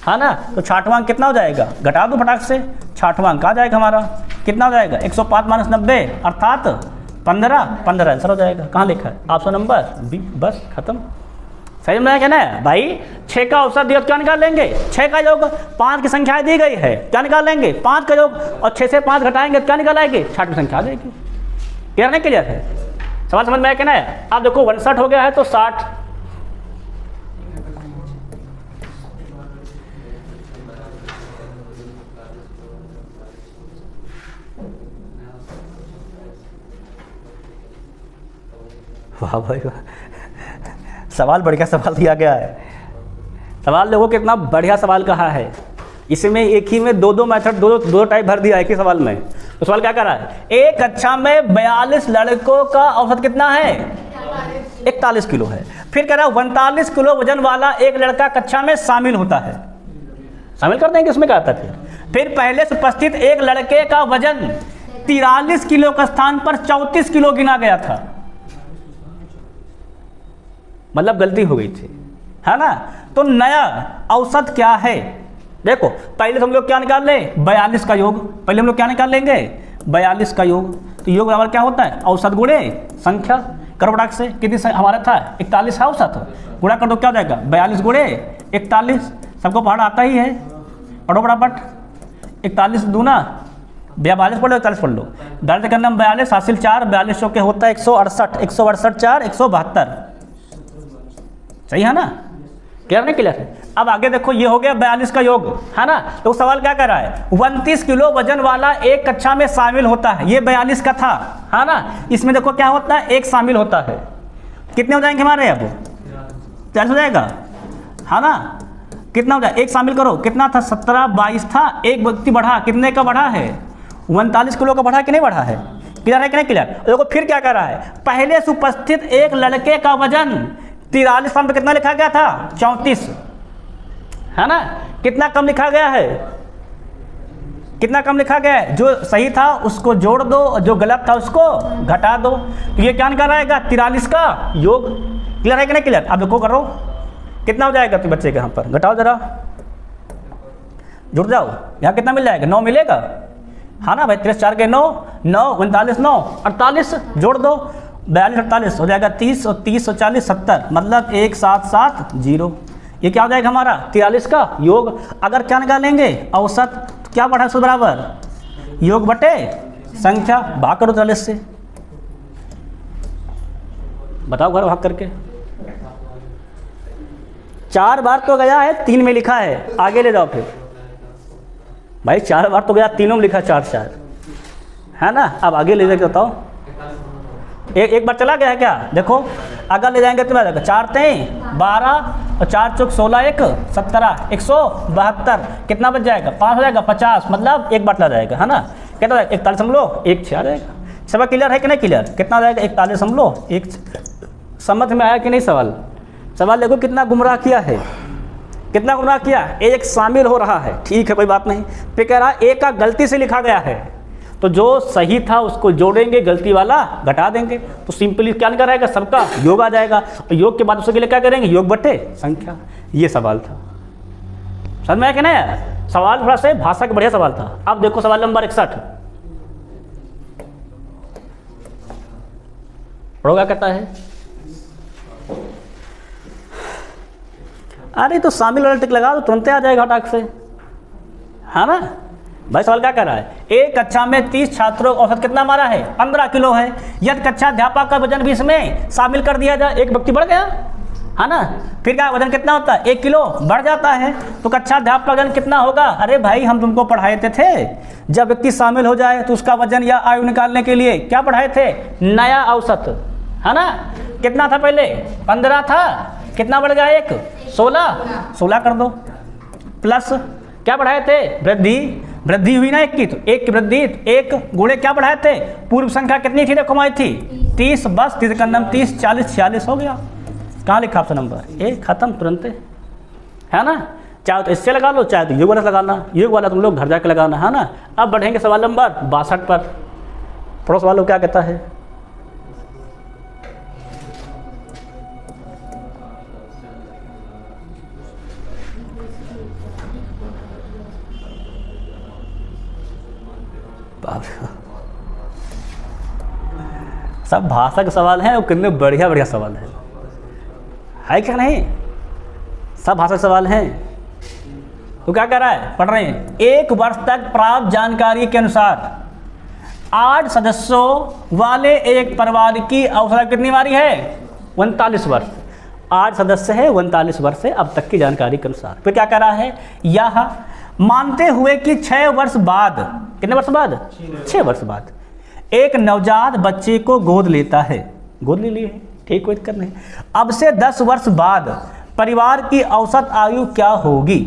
ना। तो 60वां अंक कितना हो जाएगा, घटा दो फटाक से, 60वां अंक आ जाएगा हमारा, कितना हो जाएगा 105 माइनस 90 अर्थात 15, 15 आंसर हो जाएगा। कहाँ लिखा है ऑप्शन नंबर बी, बस खत्म। सही में क्या है भाई, 6 का औसत दिया तो क्या निकाल लेंगे, 6 का योग, 5 की संख्या दी गई है क्या निकाल लेंगे 5 का योग, और 6 से 5 घटाएंगे तो क्या निकाल आएगी 60 की संख्या आ जाएगी। क्लियर नहीं क्लियर है, सवाल समझ में आया क्या है। आप देखो 59 हो गया है तो 60, वाह भाई वाह, सवाल बढ़िया सवाल दिया गया है। सवाल देखो कितना बढ़िया सवाल कहा है, इसमें एक ही में दो मेथड, दो टाइप भर दिया एक ही सवाल में। तो सवाल क्या कर रहा है, एक कक्षा में 42 लड़कों का औसत कितना है 41 किलो है। फिर कह रहा है 39 किलो वजन वाला एक लड़का कक्षा में शामिल होता है। शामिल कर देंगे इसमें क्या आता है। फिर पहले से उपस्थित एक लड़के का वजन 43 किलो का स्थान पर 34 किलो गिना गया था, मतलब गलती हो गई थी, है ना। तो नया औसत क्या है, देखो पहले तो हम लोग क्या निकाल लें 42 का योग, पहले हम लोग क्या निकाल लेंगे 42 का योग। तो योग बराबर क्या होता है औसत गुणे संख्या, करो फटाक से, कितनी हमारा था 41 है औसत, गुणा कर दो क्या हो जाएगा 42 गुणे 41, सबको पढ़ा आता ही है, पढ़ो फटाफट। 41 दूना 42 पढ़ लो, 41 पढ़ लो, डालते करना 42 हासिल 4, 42 चौके होता है 168, 168 4 172, सही है ना। क्लियर नहीं क्लियर है। अब आगे देखो ये हो गया 42 का योग, है ना। तो सवाल क्या कर रहा है 29 किलो वजन वाला एक कक्षा में शामिल होता है, ये 42 का था, है ना। इसमें देखो क्या होता है एक शामिल होता है, कितने हो जाएंगे हमारे अब 40 हो जाएगा, है ना। कितना हो जाए एक शामिल करो, कितना था 17, 22 था, एक व्यक्ति बढ़ा, कितने का बढ़ा है 39 किलो का बढ़ा कि नहीं बढ़ा है। क्लियर है कि नहीं क्लियर। देखो फिर क्या कर रहा है, पहले से उपस्थित एक लड़के का वजन 43 स्थान पर कितना लिखा गया था 34, है ना। कितना कम लिखा गया है, कितना कम लिखा गया है, जो सही था उसको जोड़ दो, जो गलत था उसको घटा दो। तो ये क्या निकल आएगा 43 का योग। क्लियर है कि नहीं क्लियर। अब देखो करो कितना हो जाएगा तो बच्चे के यहाँ पर घटाओ जरा, जुड़ जाओ, यहाँ कितना मिल जाएगा 9 मिलेगा, हाँ ना भाई। 3 4 के 9, 9 39 9 48, जोड़ दो 42 48 हो जाएगा 30 और 30 और 40 70, मतलब 1770। ये क्या हो जाएगा हमारा 43 का योग। अगर क्या निकालेंगे औसत तो क्या बढ़ा सो बराबर योग बटे संख्या, भाग करो 43 से, बताओ घर भाग करके। 4 बार तो गया है 3 में लिखा है, आगे ले जाओ फिर भाई। 4 बार तो गया, तीनों में लिखा 4 4, है ना। अब आगे ले जाके बताओ, एक बार चला गया है क्या, देखो अगर ले जाएंगे तो 4 3 12 और 4 चौक 16 1 17 172, कितना बच जाएगा 5 हो जाएगा 50, मतलब एक बार चला जाएगा, है ना। कितना 41.16 आ जाएगा। सब क्लियर है कि नहीं क्लियर। कितना आ जाएगा 41.1। समझ में आया कि नहीं सवाल। सवाल देखो कितना गुमराह किया है, कितना गुमराह किया। एक शामिल हो रहा है, ठीक है कोई बात नहीं। फिर कह रहा है एक का गलती से लिखा गया है, तो जो सही था उसको जोड़ेंगे, गलती वाला घटा देंगे, तो सिंपली क्या निकल आएगा सबका योग आ जाएगा। और योग के बाद उसके लिए क्या करेंगे योग बटे संख्या। ये सवाल था, समझ में आया कि नहीं। सवाल थोड़ा सा भाषा का बढ़िया सवाल था। अब देखो सवाल नंबर 61, पढ़ो क्या कहता है। अरे तो शामिल वाला टिक लगा दो, तुरंत आ जाएगा हटाक से, है ना भाई। सवाल क्या कर रहा है, एक कक्षा में 30 छात्रों का औसत कितना मारा है 15 किलो है। यदि कक्षा अध्यापक का वजन भी इसमें शामिल कर दिया जाए, एक व्यक्ति बढ़ गया, है ना। फिर क्या वजन कितना होता है 1 किलो बढ़ जाता है, तो कक्षा अध्यापक का वजन कितना होगा। अरे भाई हम तुमको पढ़ाए थे जब व्यक्ति शामिल हो जाए तो उसका वजन या आयु निकालने के लिए क्या पढ़ाए थे नया औसत, है ना। कितना था पहले 15 था, कितना बढ़ गया 1 16 कर दो, प्लस क्या बढ़ाए थे वृद्धि, वृद्धि हुई ना एक की, तो एक की वृद्धि, तो एक गुणे क्या बढ़ाए थे, पूर्व संख्या कितनी थी कमाई थी 30, बस 30 का नंबर 30, 40, 46 हो गया। कहाँ लिखा आपसे नंबर ए, खत्म तुरंत, है ना। चाहे तो इससे लगा लो, चाहे तो योग वाला लगाना, योग वाला तुम लोग घर जाके लगाना, है ना। अब बढ़ेंगे सवाल नंबर 62 पर। पड़ोस वालों क्या कहता है, सब भाषा के सवाल हैं और कितने बढ़िया बढ़िया सवाल है क्या नहीं, सब भाषा के सवाल हैं। तो क्या कर रहा है, पढ़ रहे हैं। एक वर्ष तक प्राप्त जानकारी के अनुसार 8 सदस्यों वाले एक परिवार की अवसर कितनी बारी है, 39 वर्ष। 8 सदस्य है, 39 वर्ष है अब तक की जानकारी के अनुसार। फिर क्या कर रहा है, यह मानते हुए कि 6 वर्ष बाद, कितने वर्ष बाद, 6 वर्ष बाद एक नवजात बच्चे को गोद लेता है, गोद ले लिए, ठीक, कोई दिक्कत नहीं। अब से 10 वर्ष बाद परिवार की औसत आयु क्या होगी,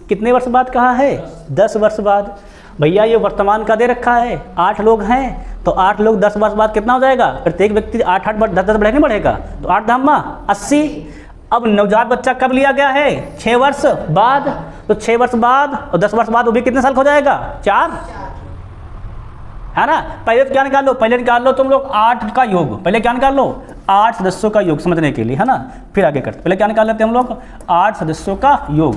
कितने वर्ष बाद कहा है, 10 वर्ष बाद। भैया ये वर्तमान का दे रखा है, 8 लोग हैं तो 8 लोग 10 वर्ष बाद कितना हो जाएगा, प्रत्येक व्यक्ति 8 8 10 10 बढ़ेगा, बढ़ेगा तो 8 दामा 80। अब नवजात बच्चा कब लिया गया है, 6 वर्ष बाद, तो 6 वर्ष बाद और 10 वर्ष बाद वो भी कितने साल का हो जाएगा, 4, है ना। पहले तो क्या निकाल लो, पहले निकाल लो तुम लोग 8 का योग, पहले क्या निकाल लो 8 सदस्यों का योग समझने के लिए, है ना। फिर आगे करते, पहले क्या निकाल लेते हैं हम लोग 8 सदस्यों का योग।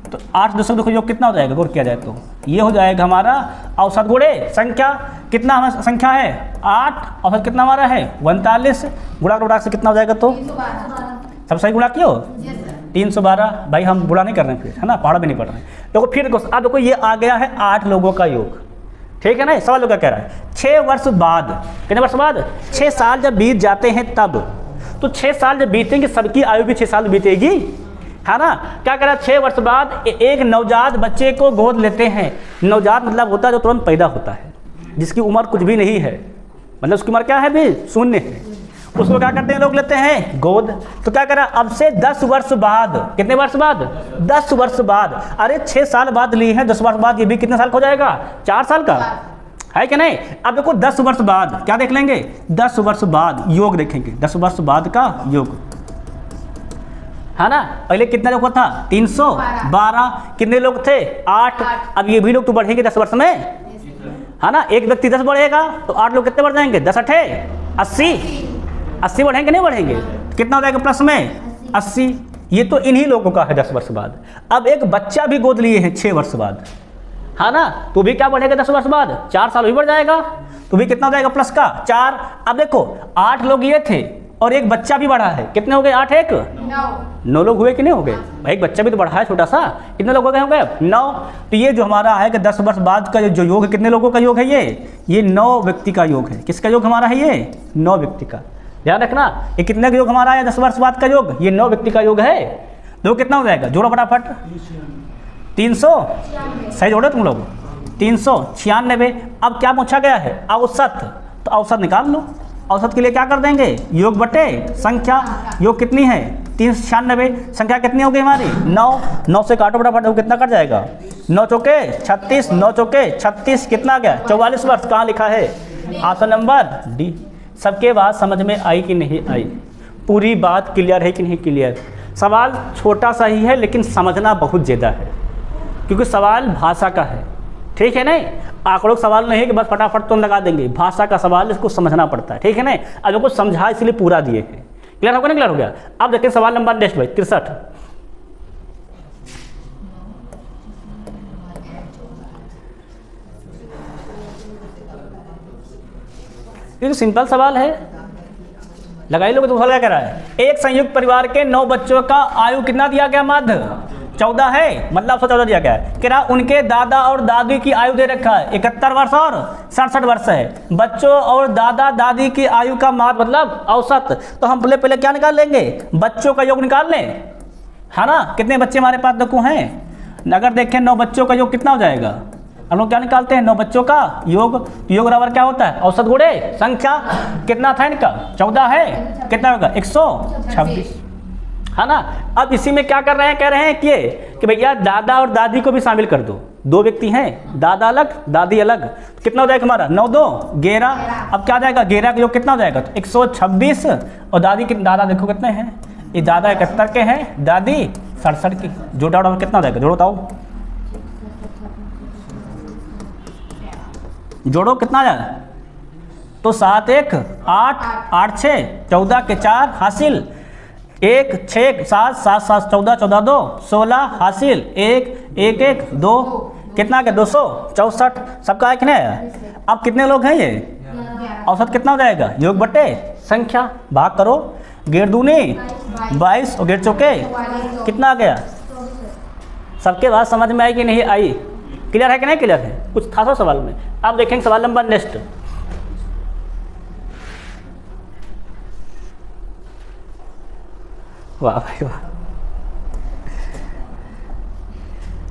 तो 8 सदस्यों का योग कितना हो जाएगा, गौर किया जाए तो ये हो जाएगा हमारा औसत गुणे संख्या, कितना हमारा संख्या है 8, औसत कितना हमारा है 39, गुणा से कितना हो जाएगा, तो सब सही गुणा क्यों 312। भाई हम बुरा नहीं कर रहे हैं फिर, है ना, पहाड़ भी नहीं पढ़ रहे हैं। देखो फिर अब देखो ये आ गया है 8 लोगों का योग, ठीक है ना। सवाल लोग क्या कह रहा है, 6 वर्ष बाद, कितने वर्ष बाद, 6 साल जब बीत जाते हैं तब, तो 6 साल जब बीतेंगे सबकी आयु भी 6 साल बीतेगी, है ना। क्या कह रहा है, 6 वर्ष बाद एक नवजात बच्चे को गोद लेते हैं। नवजात मतलब होता है जो तुरंत पैदा होता है, जिसकी उम्र कुछ भी नहीं है, मतलब उसकी उम्र क्या है भी 0 है, उसको क्या करते हैं लोग, लेते हैं गोद। तो क्या कह रहा है, अब से 10 वर्ष बाद, कितने वर्ष बाद, 10 वर्ष बाद, अरे 6 साल बाद लिए हैं, 10 वर्ष बाद ये भी कितने साल का हो जाएगा, 4 साल का, है कि नहीं। अब देखो 10 वर्ष बाद क्या देख लेंगे, 10 वर्ष बाद योग देखेंगे, 10 वर्ष बाद का योग, है ना। पहले कितना लोग था 312, कितने लोग थे 8, अब ये भी लोग तो बढ़ेंगे 10 वर्ष में, है ना। एक व्यक्ति 10 बढ़ेगा तो 8 लोग कितने बढ़ जाएंगे, 10 8 80, 80 बढ़ेंगे नहीं बढ़ेंगे, कितना हो जाएगा प्लस में 80। ये तो इन्हीं लोगों का है 10 वर्ष बाद। अब एक बच्चा भी गोद लिए हैं 6 वर्ष बाद, है ना, तो भी क्या बढ़ेगा 10 वर्ष बाद, 4 साल भी बढ़ जाएगा, तो भी कितना हो जाएगा प्लस का 4। अब देखो 8 लोग ये थे और एक बच्चा भी बढ़ा है, कितने हो गए 8 1 9 लोग हुए कि नहीं हो गए, भाई एक बच्चा भी तो बढ़ा है छोटा सा, कितने लोग हो गए 9। तो ये जो हमारा है कि 10 वर्ष बाद का जो योग है, कितने लोगों का योग है ये 9 व्यक्ति का योग है। किसका योग हमारा है, ये 9 व्यक्ति का, ध्यान रखना। ये कितने का योग हमारा है 10 वर्ष बाद का योग, ये 9 व्यक्ति का योग है। तो कितना हो जाएगा, जोड़ो फटाफट, 300, सही जोड़ो तुम लोग, 396। अब क्या पूछा गया है, औसत, तो औसत निकाल लो। औसत के लिए क्या कर देंगे, योग बटे संख्या, योग कितनी है 396, संख्या कितनी होगी हमारी 9, 9 से काटो फटाफट, तो कितना कट जाएगा, 9 चौके 36, 9 चौके 36, कितना आ गया 44 वर्ष। कहाँ लिखा है, ऑप्शन नंबर डी। सबके बात समझ में आई कि नहीं आई, पूरी बात क्लियर है कि नहीं क्लियर। सवाल छोटा सा ही है लेकिन समझना बहुत ज़्यादा है, क्योंकि सवाल भाषा का है, ठीक है नहीं। आंकड़ों का सवाल नहीं है कि बस फटाफट तुम लगा देंगे, भाषा का सवाल, इसको समझना पड़ता है, ठीक है नहीं। अब कुछ समझा इसलिए पूरा दिए हैं, क्लियर होगा नहीं, क्लियर हो गया। अब देखिए सवाल नंबर नेक्स्ट भाई 63। ये तो सिंपल सवाल है, लगाई लोग। तो सवाल क्या कह रहा है, एक संयुक्त परिवार के 9 बच्चों का आयु कितना दिया गया, मध्य 14 है, मतलब 14 दिया गया है। कह रहा उनके दादा और दादी की आयु दे रखा है 71 वर्ष और 67 वर्ष है। बच्चों और दादा दादी की आयु का माध्य मतलब औसत। तो हम पहले क्या निकाल लेंगे, बच्चों का योग निकाल लें, है ना। कितने बच्चे हमारे पास देखो हैं, अगर देखें 9 बच्चों का योग कितना हो जाएगा, हम लोग क्या निकालते हैं 9 बच्चों का योग। योग बराबर क्या होता है, औसत गुणे संख्या। कितना था इनका 14 है, कितना होगा 126। है ना। अब इसी में क्या कर रहे हैं, कह रहे हैं कि भैया दादा और दादी को भी शामिल कर दो। दो व्यक्ति हैं, दादा अलग दादी अलग, कितना हो जाएगा हमारा 9 2 11। अब क्या जाएगा 11 का योग कितना हो जाएगा, तो 126 और दादी की, दादा देखो कितने हैं, ये दादा 71 के हैं, दादी 67 की। जोड़ा उड़ा कितना हो जाएगा, जोड़ो बताओ, जोड़ो कितना आ जाएगा, तो 7 1 8 8 6 14 के 4 हासिल 1 6 7 7 7 14 14 2 16 हासिल 1 1 1 2 कितना आ गया 264। सबका है कि नहीं। अब कितने लोग हैं ये, औसत कितना हो जाएगा, योग बटे संख्या, भाग करो, गेर दूनी 22 और गेर चौके कितना आ गया। सबके बात समझ में आई कि नहीं आई, क्लियर है कि नहीं क्लियर है, कुछ था सवाल में। अब देखेंगे सवाल नंबर नेक्स्ट। वाह भाई वाह,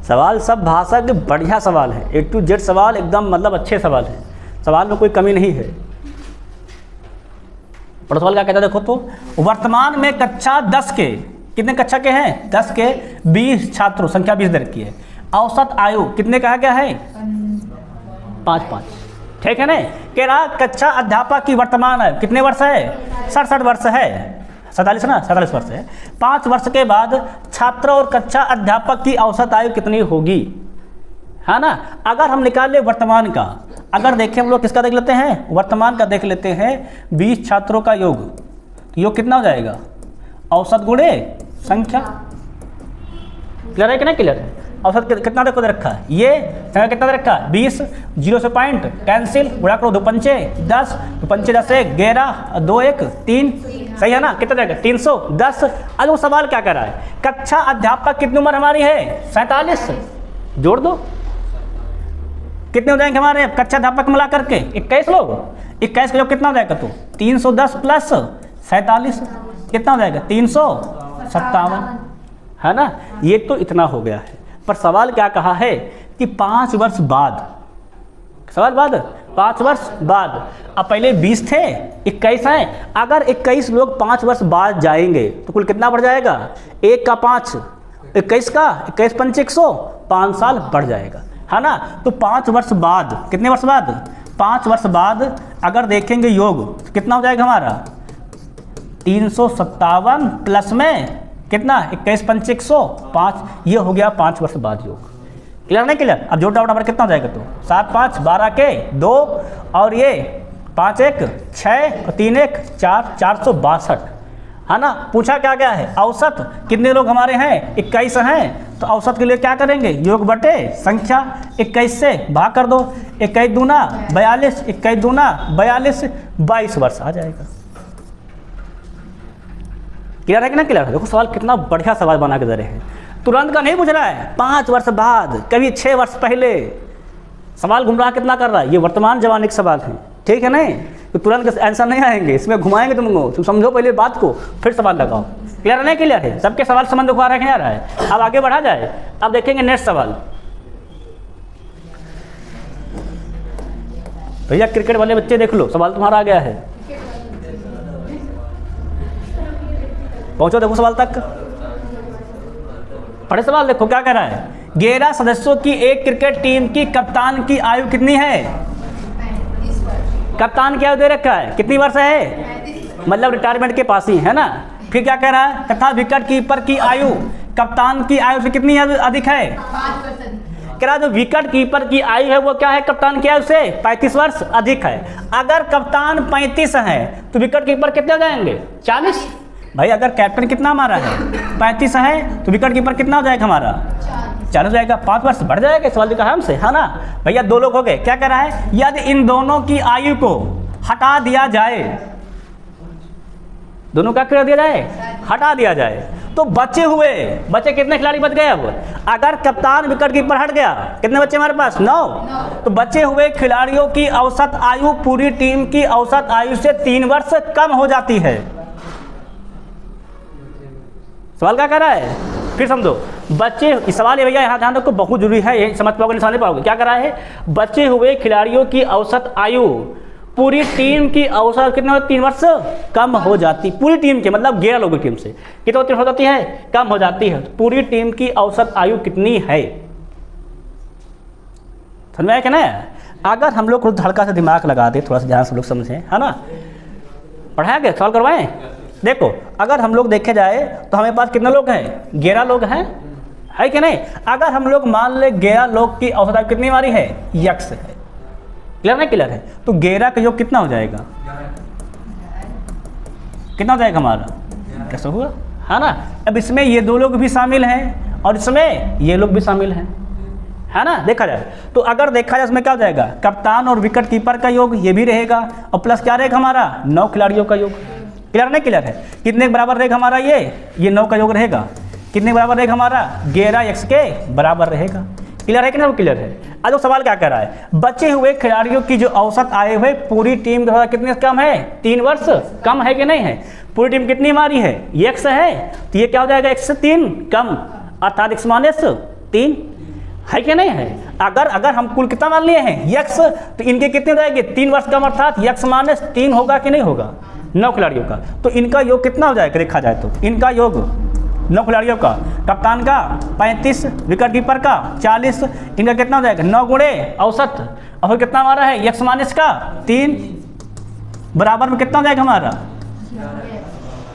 सवाल सब भाषा के बढ़िया सवाल है, A to Z सवाल एकदम मतलब अच्छे सवाल हैं, सवाल में कोई कमी नहीं है। पढ़ो सवाल क्या कहता है, देखो तो, वर्तमान में कक्षा 10 के, कितने कक्षा के हैं 10 के 20 छात्रों, संख्या 20 दर की है, औसत आयु कितने कहा गया है 5 5, ठीक है ना। कह रहा कक्षा अध्यापक की वर्तमान आयु कितने वर्ष है 67 वर्ष है, 47 ना 47 वर्ष है। 5 वर्ष के बाद छात्र और कक्षा अध्यापक की औसत आयु कितनी होगी, है ना। अगर हम निकाल ले वर्तमान का, अगर देखें हम लोग किसका देख लेते हैं, वर्तमान का देख लेते हैं, 20 छात्रों का योग, तो योग कितना हो जाएगा, औसत गुणे संख्या, क्लियर है कि नहीं क्लियर है। औसत कितना देखो दे रखा है, ये संख्या कितना दे रखा है 20, 0 से पॉइंट कैंसिल, गुणा करो 2 पंचे 10, 2 पंचे 10 1 11 2 1 3, सही है ना, कितना जाएगा 310। अब वो सवाल क्या कर रहा है, कक्षा अध्यापक कितनी उम्र हमारी है 47, जोड़ दो कितने हो जाएंगे हमारे कक्षा अध्यापक मिला करके 21 लोग, 21 का योग कितना हो जाएगा, तो 310 प्लस 47 कितना हो जाएगा 357, है ना। ये तो इतना हो गया है, पर सवाल क्या कहा है कि 5 वर्ष बाद, सवाल बाद 5 वर्ष बाद, अब पहले 20 थे 21 हैं, अगर 21 लोग 5 वर्ष बाद जाएंगे तो कुल कितना बढ़ जाएगा, 1 का 5 21 का 21 5 100, 5 साल बढ़ जाएगा, है ना। तो 5 वर्ष बाद, कितने वर्ष बाद 5 वर्ष बाद अगर देखेंगे योग तो कितना हो जाएगा हमारा 357 प्लस में कितना 21 5 100 5, ये हो गया 5 वर्ष बाद योग, क्लियर नहीं क्लियर। अब जोड़ डाउट कितना हो जाएगा, तो 7 5 12 के 2 और ये 5 1 6 और 3 1 4 462, है ना। पूछा क्या गया है, औसत कितने लोग हमारे हैं 21 हैं, तो औसत के लिए क्या करेंगे, योग बटे संख्या, 21 से भाग कर दो, 21 दूना 42, 21 दूना 42, 22 वर्ष आ जाएगा, क्लियर है कि ना क्लियर है। देखो सवाल कितना बढ़िया सवाल बना के दे रहे हैं, तुरंत का नहीं पूछ रहा है, 5 वर्ष बाद, कभी 6 वर्ष पहले, सवाल घुमराह कितना कर रहा है, ये वर्तमान जमाने के सवाल हैं, ठीक है नहीं, तो तुरंत आंसर नहीं आएंगे, इसमें घुमाएंगे तुम समझो पहले बात को फिर सवाल लगाओ, क्लियर है नहीं क्लियर है। सबके सवाल समझ को आ रहे हैं, आ रहा है। अब आगे बढ़ा जाए, अब देखेंगे नेक्स्ट सवाल। भैया क्रिकेट वाले बच्चे देख लो, सवाल तुम्हारा आ गया है, पहुंचो देखो सवाल तक, पढ़े सवाल देखो क्या कह रहा है, 11 सदस्यों की एक क्रिकेट टीम की कप्तान की आयु कितनी है, कप्तान की आयु दे रखा है कितनी वर्ष है, मतलब रिटायरमेंट के पास ही है ना। फिर क्या कह रहा है, तथा विकेट कीपर की आयु कप्तान की आयु से कितनी अधिक है, कह रहा जो विकेट कीपर की आयु है वो क्या है, कप्तान की आयु से 35 वर्ष अधिक है। अगर कप्तान 35 है तो विकेट कीपर कितने हो जाएंगे 40। भाई अगर कैप्टन कितना हमारा है 35 है तो विकेट कीपर कितना हो जाएगा हमारा 40 हो जाएगा, 5 वर्ष बढ़ जाएगा, सवाल का हमसे, है ना। भैया 2 लोग हो गए, क्या कह रहा है, यदि इन दोनों की आयु को हटा दिया जाए, दोनों का कर दिया जाए, हटा दिया जाए, तो बचे कितने खिलाड़ी बच गए। अब अगर कप्तान विकेट कीपर हट गया, कितने बच्चे हमारे पास 9, तो बचे हुए खिलाड़ियों की औसत आयु पूरी टीम की औसत आयु से 3 वर्ष कम हो जाती है। सवाल क्या कर रहा है, फिर समझो, बच्चे सवाल ये भैया यहाँ ध्यान रखो, बहुत जरूरी है, ये समझ पाओगे नहीं समझ पाओगे। क्या कर रहा है, बचे हुए खिलाड़ियों की औसत आयु पूरी टीम की औसत कितने 3 वर्ष कम हो जाती, पूरी टीम के मतलब 11 लोगों की टीम से कितने हो जाती है, कम हो जाती है। पूरी टीम की औसत आयु कितनी है, समझ में आया क्या ना। अगर हम लोग हल्का सा दिमाग लगा दे, थोड़ा सा ध्यान से लोग समझें, है ना, पढ़ाया क्या, सवाल करवाएं। देखो अगर हम लोग देखे जाए तो हमारे पास कितने लोग हैं, 11 लोग हैं, है कि नहीं। अगर हम लोग मान ले 11 लोग की औसत आयु कितनी हमारी है, यक्स है, क्लियर है, क्लियर है। तो 11 का योग कितना हो जाएगा, कितना हो जाएगा हमारा, कैसे हुआ, है ना। अब इसमें ये 2 लोग भी शामिल हैं और इसमें ये लोग भी शामिल हैं, है ना। देखा जाए तो अगर देखा जाए इसमें क्या हो जाएगा, कप्तान और विकेट कीपर का योग ये भी रहेगा और प्लस क्या रहेगा हमारा 9 खिलाड़ियों का योग, क्लियर नहीं, क्लियर है। कितने के बराबर रहेगा हमारा ये 9 का योग रहेगा, कितने के बराबर रहेगा हमारा 11 x के बराबर रहेगा, क्लियर है कि नहीं, क्लियर है। आज सवाल क्या कह रहा है, बचे हुए खिलाड़ियों की जो औसत आए हुए पूरी टीम के कितने कम है, 3 वर्ष कम है कि नहीं है। पूरी टीम कितनी हमारी है, x है, तो ये क्या हो जाएगा, x से 3 कम, अर्थात x माइनस 3, है कि नहीं है। अगर हम कुल कितना मान लिए हैं x, तो इनके कितने रहेंगे 3 वर्ष कम, अर्थात x माइनस 3 होगा कि नहीं होगा 9 खिलाड़ियों का। तो इनका योग कितना हो जाएगा, देखा जाए तो इनका योग 9 खिलाड़ियों का, कप्तान का 35, विकेट कीपर का 40, इनका कितना हो जाएगा 9 गुणे औसत, और फिर कितना हमारा है x माइनस का 3 बराबर में कितना हो जाएगा हमारा।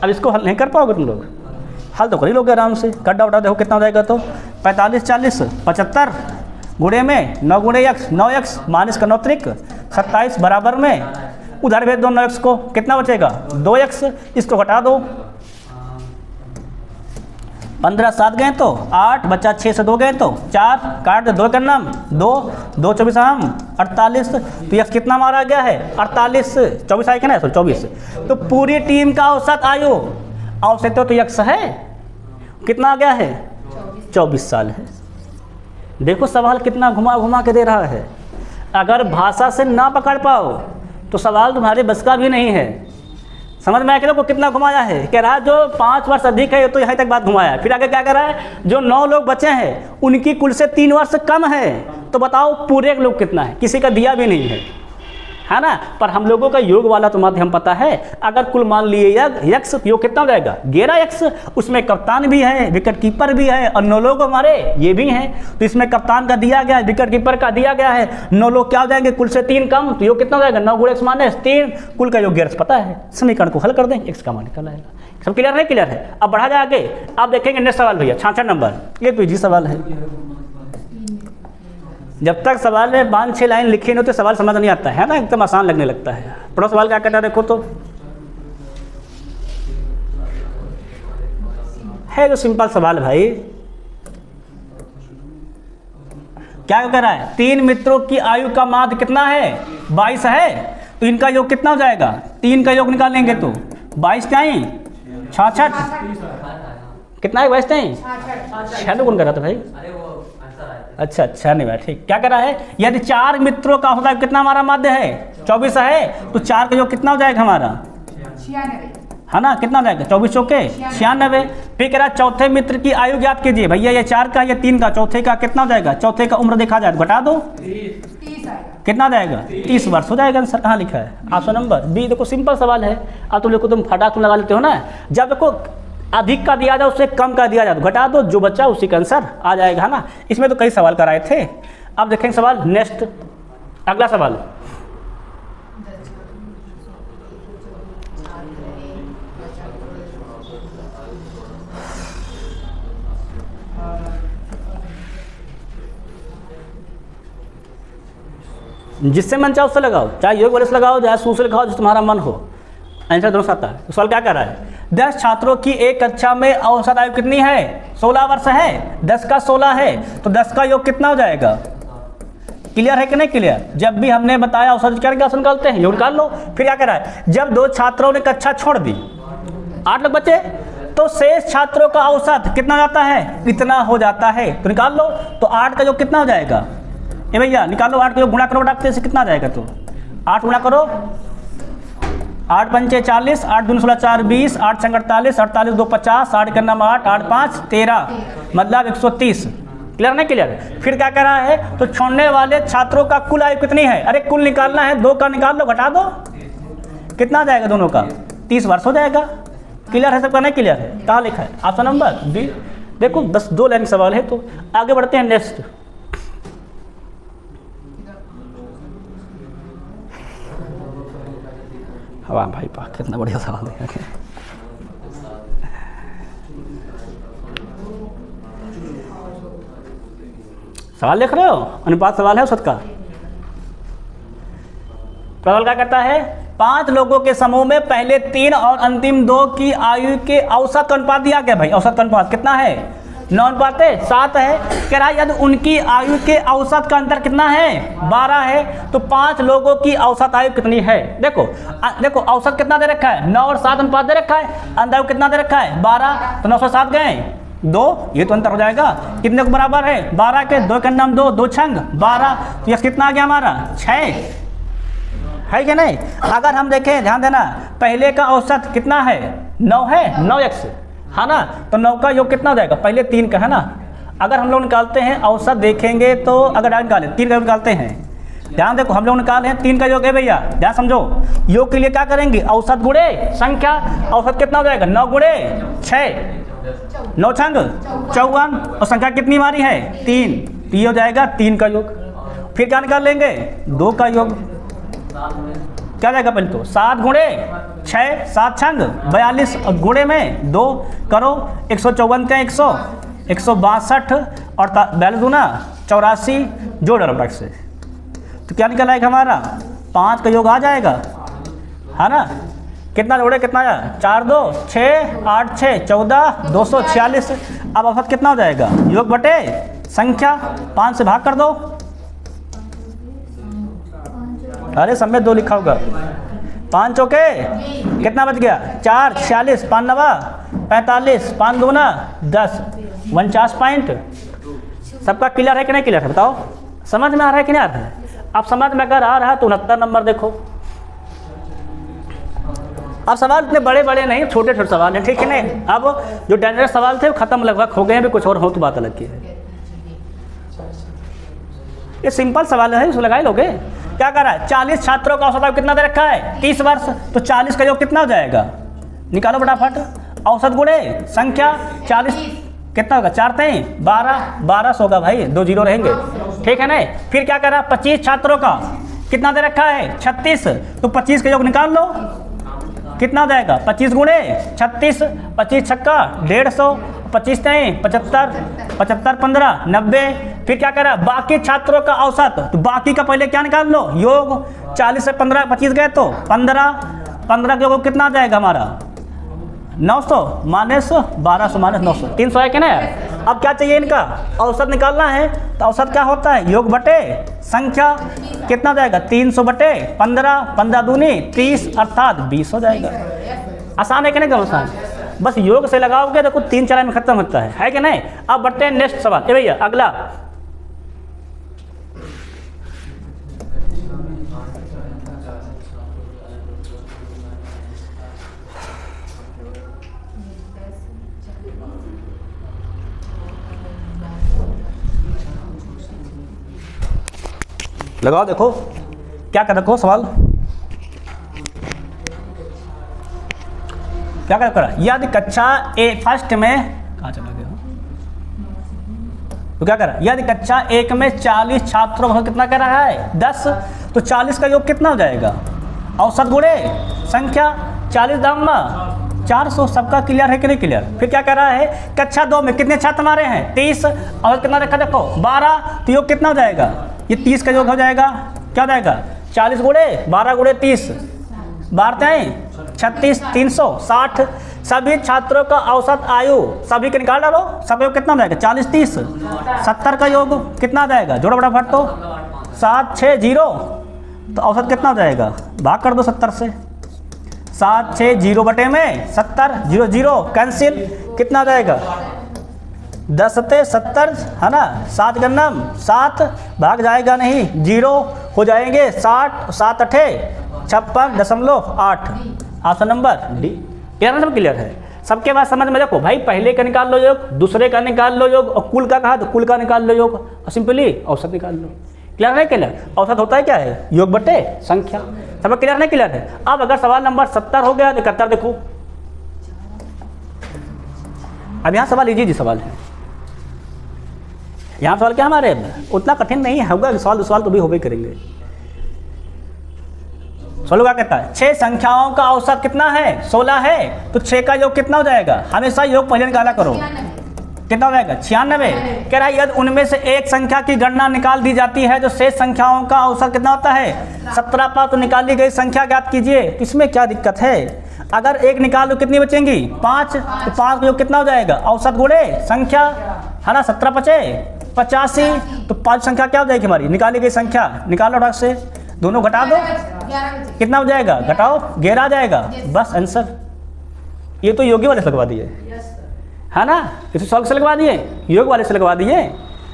अब इसको हल नहीं कर पाओगे तुम लोग, हल तो कर ही लोगे आराम से, गड्ढा उठा देखो कितना हो जाएगा। तो 45 40 75 गुणे में 9 गुणे x 9x माइनस का 9 त्रिक 27 बराबर में उधर भेज दो 9x को, कितना बचेगा 2x, इसको घटा दो, 15 7 गए तो 8 बचा, 6 से 2 गए तो 4, काट दे 2 करना 2 2 24 हम 48, तो यह कितना हमारा आ गया है 48, 24 आएगा ना, 24। तो पूरी टीम का औसत आयु, औसत तो यक्स है, कितना आ गया है 24 साल है। देखो सवाल कितना घुमा घुमा के दे रहा है, अगर भाषा से ना पकड़ पाओ तो सवाल तुम्हारे बस का भी नहीं है। समझ में आया को कितना घुमाया है, कह रहा है जो 5 वर्ष अधिक है तो यहाँ तक बात घुमाया है। फिर आगे क्या कह रहा है, जो 9 लोग बचे हैं उनकी कुल से 3 वर्ष कम है, तो बताओ पूरे लोग कितना है, किसी का दिया भी नहीं है ना। पर हम लोगों का योग वाला तो माध्यम पता है, अगर कुल मान लिए यक्स, योग कितना हो जाएगा 11x, उसमें कप्तान भी है, विकेट कीपर भी है और 9 लोग हमारे ये भी हैं। तो इसमें कप्तान का दिया गया है, विकेट कीपर का दिया गया है, 9 लोग क्या हो जाएंगे कुल से 3 कम, तो योग कितना हो जाएगा 9 गुणे x माइनस 3, कुल का योग 11 पता है, समीकरण को हल कर दें, x का मान निकल आएगा। सब क्लियर है, क्लियर है। अब बढ़ा जाए आगे, आप देखेंगे नेक्स्ट सवाल भैया 66 नंबर, ये तो इजी सवाल है। जब तक सवाल में 5-6 लाइन लिखी नहीं तो सवाल समझ नहीं आता है ना, एकदम आसान लगने लगता है। पढ़ो सवाल क्या कहता है, देखो तो है जो सिंपल सवाल भाई, क्या कह रहा है, 3 मित्रों की आयु का माध्य कितना है 22 है, तो इनका योग कितना हो जाएगा, 3 का योग निकालेंगे तो 22 क्या ही 66, कितना है 22 नहीं 6 गुण कर रहा था भाई, अच्छा अच्छा नहीं भाई ठीक। क्या कर रहा है, यदि 4 मित्रों का होता है कितना हमारा माध्य है 24 है, तो 4 का योग कितना हो जाएगा हमारा 96, है ना, कितना हो जाएगा 24 चौके 96। फिर कह रहा है चौथे मित्र की आयु ज्ञात कीजिए, भैया ये 4 का ये 3 का, चौथे का कितना हो जाएगा, चौथे का उम्र देखा जाए तो घटा दो 30 आएगा, कितना हो जाएगा 30 वर्ष हो जाएगा। आंसर कहाँ लिखा है, ऑप्शन नंबर बी। देखो सिंपल सवाल है, अब तुम लोग को तुम फटाक लगा लेते हो ना, जब देखो अधिक का दिया जाए उससे कम का दिया जाए तो घटा दो, जो बच्चा उसी का आंसर आ जाएगा, है ना। इसमें तो कई सवाल कराए थे। अब देखेंगे सवाल नेक्स्ट, अगला सवाल जिससे मन चाहे उससे लगाओ, चाहे योग वाले से लगाओ चाहे सूत्र से लगाओ, जो तुम्हारा मन हो, आंसर दोनों आता है। सवाल क्या कर रहा है, 10 छात्रों की एक कक्षा में औसत आयु कितनी है 16 वर्ष है, 10 का 16 है, तो 10 का योग कितना हो जाएगा, क्लियर है कि नहीं क्लियर। जब भी हमने बताया औसत क्या औसत निकालते हैं, योग निकाल लो। फिर क्या कर रहा है, जब 2 छात्रों ने कक्षा छोड़ दी, 8 लोग बचे, तो शेष छात्रों का औसत कितना जाता है, इतना हो जाता है, तो निकाल लो। तो 8 का योग कितना हो जाएगा, ये भैया निकालो, 8 का योग गुणा करो, डाकते से कितना जाएगा, तो 8 गुणा करो, 8 पंचे 40, 8 दूनी 16 4 20, 8 48, 48 2 50, 8 का नाम 8, 8 5 13, मतलब 130, क्लियर नहीं क्लियर? फिर क्या कह रहा है, तो छोड़ने वाले छात्रों का कुल आयु कितनी है? अरे कुल निकालना है, 2 का निकाल लो, घटा दो, कितना आ जाएगा दोनों का? 30 वर्ष हो जाएगा। क्लियर है सबका? नहीं क्लियर है? कहाँ लिखा है? Option number B. देखो बस 2 लाइन सवाल है, तो आगे बढ़ते हैं नेक्स्ट। वाह भाई वाह, कितना बढ़िया सवाल है। सवाल देख रहे हो? अनुपात सवाल है उसका। प्रबल क्या कहता है, 5 लोगों के समूह में पहले 3 और अंतिम 2 की आयु के औसत अनुपात दिया गया। भाई औसत अनुपात कितना है? 9:7 है। कह रहा है यदि उनकी आयु के औसत का अंतर कितना है? 12 है। तो 5 लोगों की औसत आयु कितनी है? देखो देखो औसत कितना दे रखा है? 9 और 7 अनुपात दे रखा है। अंदायु कितना दे रखा है? 12। तो 9 से 7 गए 2, ये तो अंतर हो जाएगा। कितने को बराबर है? 12 के। 2 के नाम 2, 2 छंग 12। तो यह कितना आ गया हमारा? 6 है क्या नहीं? अगर हम देखें, ध्यान देना, पहले का औसत कितना है? 9 है, 9x है ना। तो 9 का योग कितना हो जाएगा? पहले 3 का है ना। अगर हम लोग निकालते हैं औसत देखेंगे तो अगर डायरेक्ट निकालें 3 का योग निकालते हैं, ध्यान देखो हम लोग निकाले हैं 3 का योग है भैया, ध्यान समझो। योग के लिए क्या करेंगे? औसत गुणे संख्या। औसत कितना हो जाएगा? 9 गुणे 6, 9 छंग 54। और संख्या कितनी हमारी है? 3। तो ये हो जाएगा 3 का योग। फिर क्या निकाल लेंगे? 2 का योग। क्या जाएगा? पहले तो 7 गुणे 6, 7 छंग 42 और गुणे में 2 करो। 154 के 100, 162 और 42 दूना 84, जोड़ रहा से। तो क्या निकल आएगा हमारा? 5 का योग आ जाएगा, है ना। कितना जोड़े? कितना आया? 4 2 6 8 6 14, 246। अब औसत कितना हो जाएगा? योग बटे संख्या। 5 से भाग कर दो। अरे समय 2 लिखा होगा। 5 चौके कितना बच गया? 4, 46, 5 नवा 45, 5 दूना 10, 49 पॉइंट। सबका क्लियर है कि नहीं क्लियर है? बताओ समझ में आ रहा है कि नहीं आ रहा है? अब समझ में अगर आ रहा है तो 69 नंबर देखो। अब सवाल इतने बड़े बड़े नहीं, छोटे छोटे सवाल हैं, ठीक है नहीं। अब जो डेंजरस सवाल थे वो खत्म लगभग हो गए हैं, भी कुछ और हो तो बात अलग की है। ये सिंपल सवाल है, उसको लगा ही लोगे। क्या कर रहा है? 40 छात्रों का औसत आयु कितना दे रखा है? 30 वर्ष। तो 40 का योग कितना हो जाएगा? निकालो फटाफट। औसत गुणे संख्या 40 कितना होगा? 4 3 12, 1200 होगा भाई, 2 जीरो रहेंगे, ठीक है नहीं। फिर क्या कर रहा है? 25 छात्रों का कितना दे रखा है? 36। तो 25 का योग निकाल लो, कितना हो जाएगा? 25 गुणे 36, 25 छक्का 150, 25 नहीं 75, 75 15 90। फिर क्या करा? बाकी छात्रों का औसत। तो बाकी का पहले क्या निकाल लो? योग। 40 से 15 25 गए तो 15, 15 का योग कितना आ जाएगा हमारा? 900 माइनस 1200 माइनस 900, 300 है कि नहीं? अब क्या चाहिए? इनका औसत निकालना है। तो औसत क्या होता है? योग बटे संख्या। कितना जाएगा? 300 बटे 15, 15 दूनी 30 अर्थात 20 हो जाएगा। आसान है कि नहीं? कम आसान। बस योग से लगाओगे देखो 3-4 में खत्म होता है कि नहीं? अब बढ़ते हैं नेक्स्ट सवाल। ए भैया अगला, लगाओ देखो क्या कर रखो सवाल। क्या कर रहा? यदि कक्षा ए फर्स्ट में कहाँ चला गया? तो क्या कर रहा है? यदि कक्षा 1 में 40 छात्रों को कितना कर रहा है? 10। तो 40 का योग कितना हो जाएगा? औसत गुणे संख्या। 40 दाम 400। सबका क्लियर है कि नहीं क्लियर? फिर क्या कर रहा है? कक्षा 2 में कितने छात्र हमारे हैं? 30। और कितना रखा देखो 12। तो योग कितना हो जाएगा? ये 30 का योग हो जाएगा। क्या हो जाएगा? 40 गुणे 12 गुणे 30, 12 36, 360। सभी छात्रों का औसत आयु सभी के निकाल डालो। सब योग कितना हो जाएगा? 40 30 70 का योग कितना आ जाएगा? जोड़ो फटाफट। तो 7 6 0। तो औसत कितना हो जाएगा? भाग कर दो 70 से। 7 6 0 बटे में 70, 0 0 कैंसिल। कितना आ जाएगा? 10 से 70 है ना। 7 गन्नम 7 भाग जाएगा नहीं, 0 हो जाएंगे 60, 7 8 56.8। Option number D. क्लियर है? सब क्लियर है। सबके बाद समझ में रखो भाई, पहले का निकाल लो योग, दूसरे का निकाल लो योग, और कुल का कहा तो कुल का निकाल लो योग, और सिंपली औसत निकाल लो। क्लियर है? क्लियर? औसत होता है क्या है? योग बटे संख्या। सब क्लियर नहीं? क्लियर है। अब अगर सवाल नंबर 70 हो गया तो 71 देखो। अब यहाँ सवाल इजी सवाल है। यहाँ सवाल क्या हमारे उतना कठिन नहीं है, होगा सवाल तो भी हो भी करेंगे। सवाल क्या कहता है? 6 संख्याओं का औसत कितना है? 16 है, तो 6 का योग कितना हो जाएगा? हमेशा योग पहले निकाला करो। कितना हो जाएगा? 96। कह रहा है यदि उनमें से एक संख्या की गणना निकाल दी जाती है जो शेष संख्याओं का औसत कितना होता है? 17 पर, तो निकाली गई संख्या ज्ञात कीजिए। इसमें क्या दिक्कत है? अगर एक निकाल दो कितनी बचेंगी? 5। तो 5 का योग कितना हो जाएगा? औसत गुणे संख्या, है ना। 17 बचे 85, तो 5 संख्या क्या हो जाएगी हमारी? निकाली गई संख्या। निकालो ढंग से, दोनों घटा दो, कितना हो जाएगा? घटाओ, 11 आ जाएगा। बस आंसर। ये तो योगी वाले से लगवा दिए, है ना। इसे सॉल्व से लगवा दिए, योग वाले से लगवा दिए,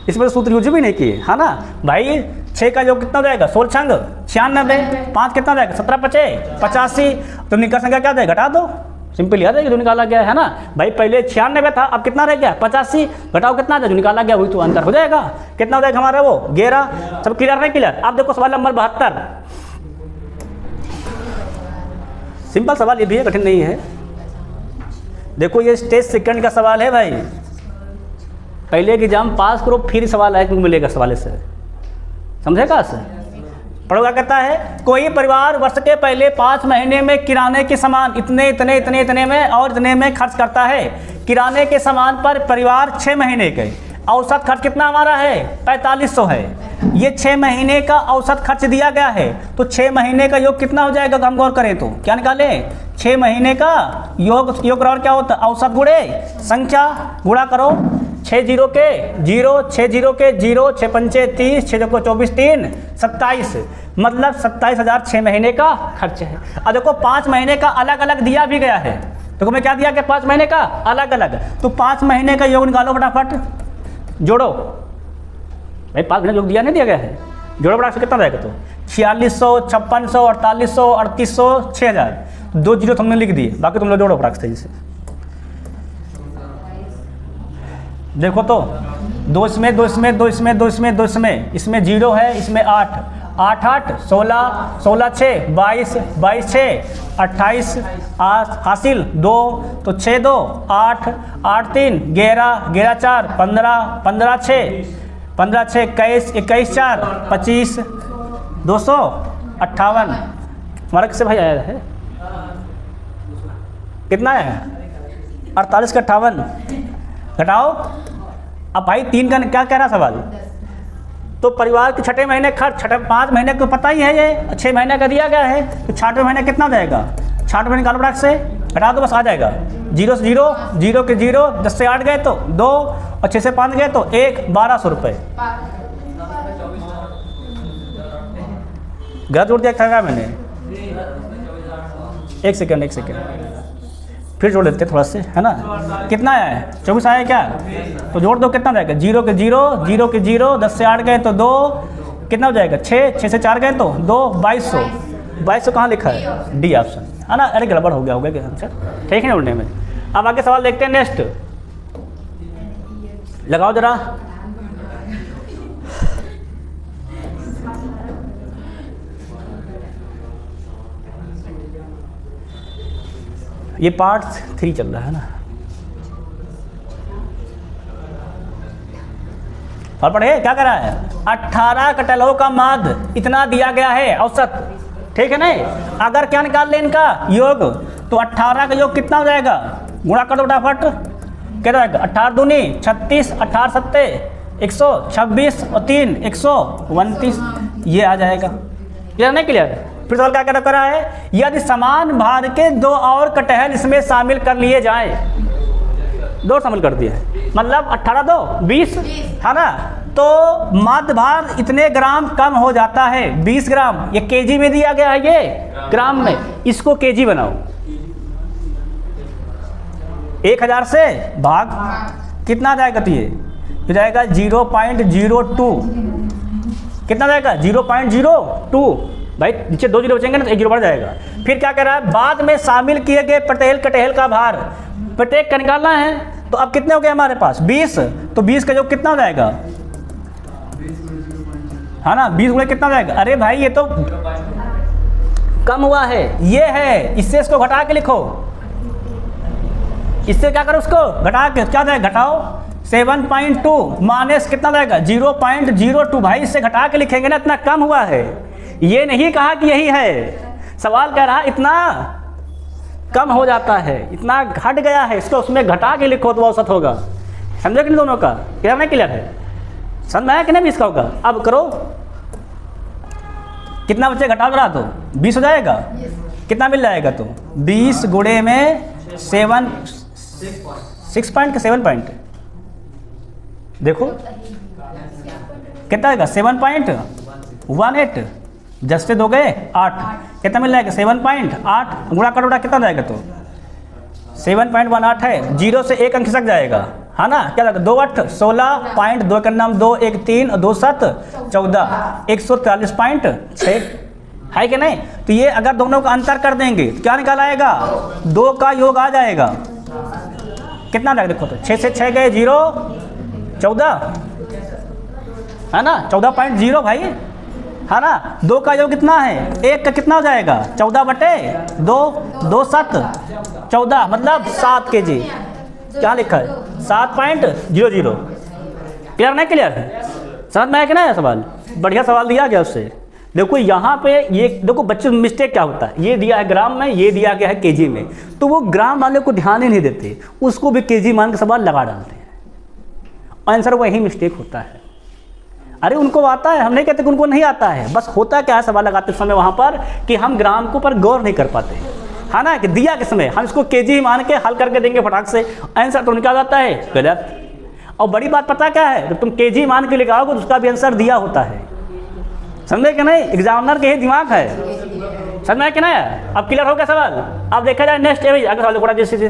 इसमें तो सूत्र यूज भी नहीं किए, है ना भाई। 6 का योग कितना हो जाएगा? 16 छंग 96, 5 कितना हो जाएगा? 17 बचे 85, तो निकल संख्या क्या हो जाएगा? घटा दो, सिंपल याद है कि जो निकाला गया है ना भाई। पहले 96 था, अब कितना रह गया? 85, घटाओ कितना था? जो निकाला गया वही तो अंतर हो जाएगा। कितना हो जाएगा हमारा वो? 11। सब क्लियर नहीं? क्लियर। अब देखो सवाल नंबर 72। सिंपल सवाल ये भी है, कठिन नहीं है। देखो ये स्टेज सेकंड का सवाल है भाई। पहले की एग्जाम पास करो फिर सवाल आए क्योंकि मिलेगा सवाल से, समझेगा सर? पढ़ो क्या कहता है? कोई परिवार वर्ष के पहले 5 महीने में किराने के सामान इतने में और इतने में खर्च करता है। किराने के सामान पर परिवार 6 महीने के औसत खर्च कितना हमारा है? 4500 है। ये 6 महीने का औसत खर्च दिया गया है, तो 6 महीने का योग कितना हो जाएगा? हम गौर करें तो क्या निकालें? 6 महीने का योग और क्या होता है? औसत गुणे संख्या, गुणा करो। 6 0 के 0, 6 0 के 0, 6 पंचे 30, 6 को 24, 3 27, मतलब 27,000 6 महीने का खर्च है। अब देखो 5 महीने का अलग अलग दिया भी गया है। देखो मैं क्या दिया कि 5 महीने का अलग अलग, तो 5 महीने का योग निकालो फटाफट, जोड़ो भाई। 5 महीने योग दिया नहीं दिया गया है, जोड़ो फटाफट, कितना रहेगा? तो 4600, 5600, 4800, 3800, 6000। 2 जीरो तुमने लिख दिए, बाकी तुम लोग जोड़ो फटाफट सही से। देखो तो 2 इसमें 2 इसमें 2 इसमें 2 इसमें 2 इसमें, इसमें 0 है, इसमें 8 8 8 16 16 6 22 22 6 28 हासिल 2, तो 6 2 8 8 3 11 11 4 15 15 6 15 6 21 21 4 25 258। हमारा किससे भाई आया है? कितना है? 48 का 58, घटाओ। अब भाई 3 का क्या कह रहा सवाल? तो परिवार के 6 महीने खर्च, 5 महीने को पता ही है, ये 6 महीने का दिया गया है, तो 6वें महीने कितना जाएगा? 6 महीने निकालो फटाक से, घटा दो, बस आ जाएगा। 0 से 0, 0 के 0, 10 से 8 गए तो 2, और 6 से 5 गए तो 1, 1200 रुपये। घर जोड़ दिया था मैंने। एक सेकेंड फिर जोड़ देते थोड़ा से, है ना। कितना आया है? 24 आया क्या? तो जोड़ दो, कितना जाएगा? 0 के 0, 0 के 0, 10 से 8 गए तो 2, कितना हो जाएगा? 6, 6 से 4 गए तो 2, 2200। 2200 कहाँ लिखा है? डी ऑप्शन, है ना। अरे गड़बड़ हो गया आंसर, ठीक है ना उड़ने में। अब आगे सवाल देखते हैं नेक्स्ट, लगाओ जरा। ये पार्ट 3 चल रहा है ना। और पढ़े क्या कर रहा है? 18 कटहलों का माध्य इतना दिया गया है औसत, ठीक है ना। अगर क्या निकाल ले इनका योग, तो 18 का योग कितना हो जाएगा? गुणा कर दो फटाफट, क्या जाएगा? 18 दूनी 36, 18 सत्ते 126 और 3 129, ये आ जाएगा। क्लियर नहीं? क्लियर। फिर सवाल क्या कर रहा है? यदि समान भार के 2 और कटहल इसमें शामिल कर लिए जाएं, 2 शामिल कर दिए, मतलब 18 2 20, है ना। तो माध्य भार इतने ग्राम कम हो जाता है, 20 ग्राम। ये केजी में दिया गया है, ये ग्राम में, इसको केजी बनाओ। 1000 से भाग कितना जाएगा? तो ये जाएगा 0.02, कितना जाएगा? 0.02। भाई नीचे 2 जीरो बचेंगे ना तो 1 जीरो बढ़ जाएगा। फिर क्या कर रहा है, बाद में शामिल किए गए प्रत्येक कटेल का भार प्रत्येक का निकालना है। तो अब कितने हो गए हमारे पास 20, तो 20 का योग कितना हो जाएगा, है ना, 20 गुणे कितना हो जाएगा। अरे भाई ये तो कम हुआ है, ये है, इससे इसको घटा के लिखो, इससे क्या करो उसको घटा के क्या जाएगा, घटाओ 7.2 माइनस कितना जाएगा 0.02। भाई इससे घटा के लिखेंगे ना, इतना कम हुआ है। ये नहीं कहा कि यही है, सवाल कह रहा इतना कम हो जाता है, इतना घट गया है, इसको उसमें घटा के लिखो तो औसत होगा। समझे कि नहीं दोनों का, क्लियर नहीं क्लियर है, समझ में आया कि नहीं इसका होगा। अब करो कितना बच्चे घटाओ जरा, तो 20 हो जाएगा, कितना मिल जाएगा, तो 20 गुणे में 6 पॉइंट 7 पॉइंट देखो कितना आएगा 7.18, जस्ट से 2 गए 8, कितना मिल जाएगा 7.8 गुणा करोड़ा कितना जाएगा, तो 7.18 है, 0 से 1 अंक खिसक जाएगा, है ना, क्या जाएगा 2 8 16.2 का नाम 2 1 3 और 2 7 14 143.6 है कि नहीं। तो ये अगर दोनों का अंतर कर देंगे तो क्या निकाल आएगा, 2 का योग आ जाएगा, कितना जाएगा देखो, तो 6 से 6 गए 0 14, है ना 14.0 भाई, है ना। 2 का योग कितना है, 1 का कितना हो जाएगा 14/2 2 7 14 मतलब 7 kg, क्या लिखा है 7.00। क्लियर नहीं क्लियर है, समझ में आया कि नहीं सवाल, बढ़िया सवाल दिया गया उससे। देखो यहाँ पे ये देखो बच्चे मिस्टेक क्या होता है, ये दिया है ग्राम में, ये दिया गया है केजी में, तो वो ग्राम वाले को ध्यान ही नहीं देते, उसको भी केजी मान के सवाल लगा डालते हैं, आंसर वही मिस्टेक होता है। अरे उनको आता है, हम नहीं कहते कि उनको नहीं आता है, बस होता क्या है सवाल लगाते समय वहाँ पर कि हम ग्राम के ऊपर गौर नहीं कर पाते, है ना, कि दिया किस में, हम इसको केजी मान के हल करके देंगे फटाक से, आंसर तो निकाल जाता है गलत। और बड़ी बात पता क्या है, जब तुम केजी मान के लिखाओगे तो उसका भी आंसर दिया होता है, समझे कि नहीं, एग्जामिनर के ही दिमाग है, समझ में कि नहीं। अब क्लियर हो गया सवाल, अब देखा जाए नेक्स्ट है भाई, अगर सवाल थोड़ा जैसे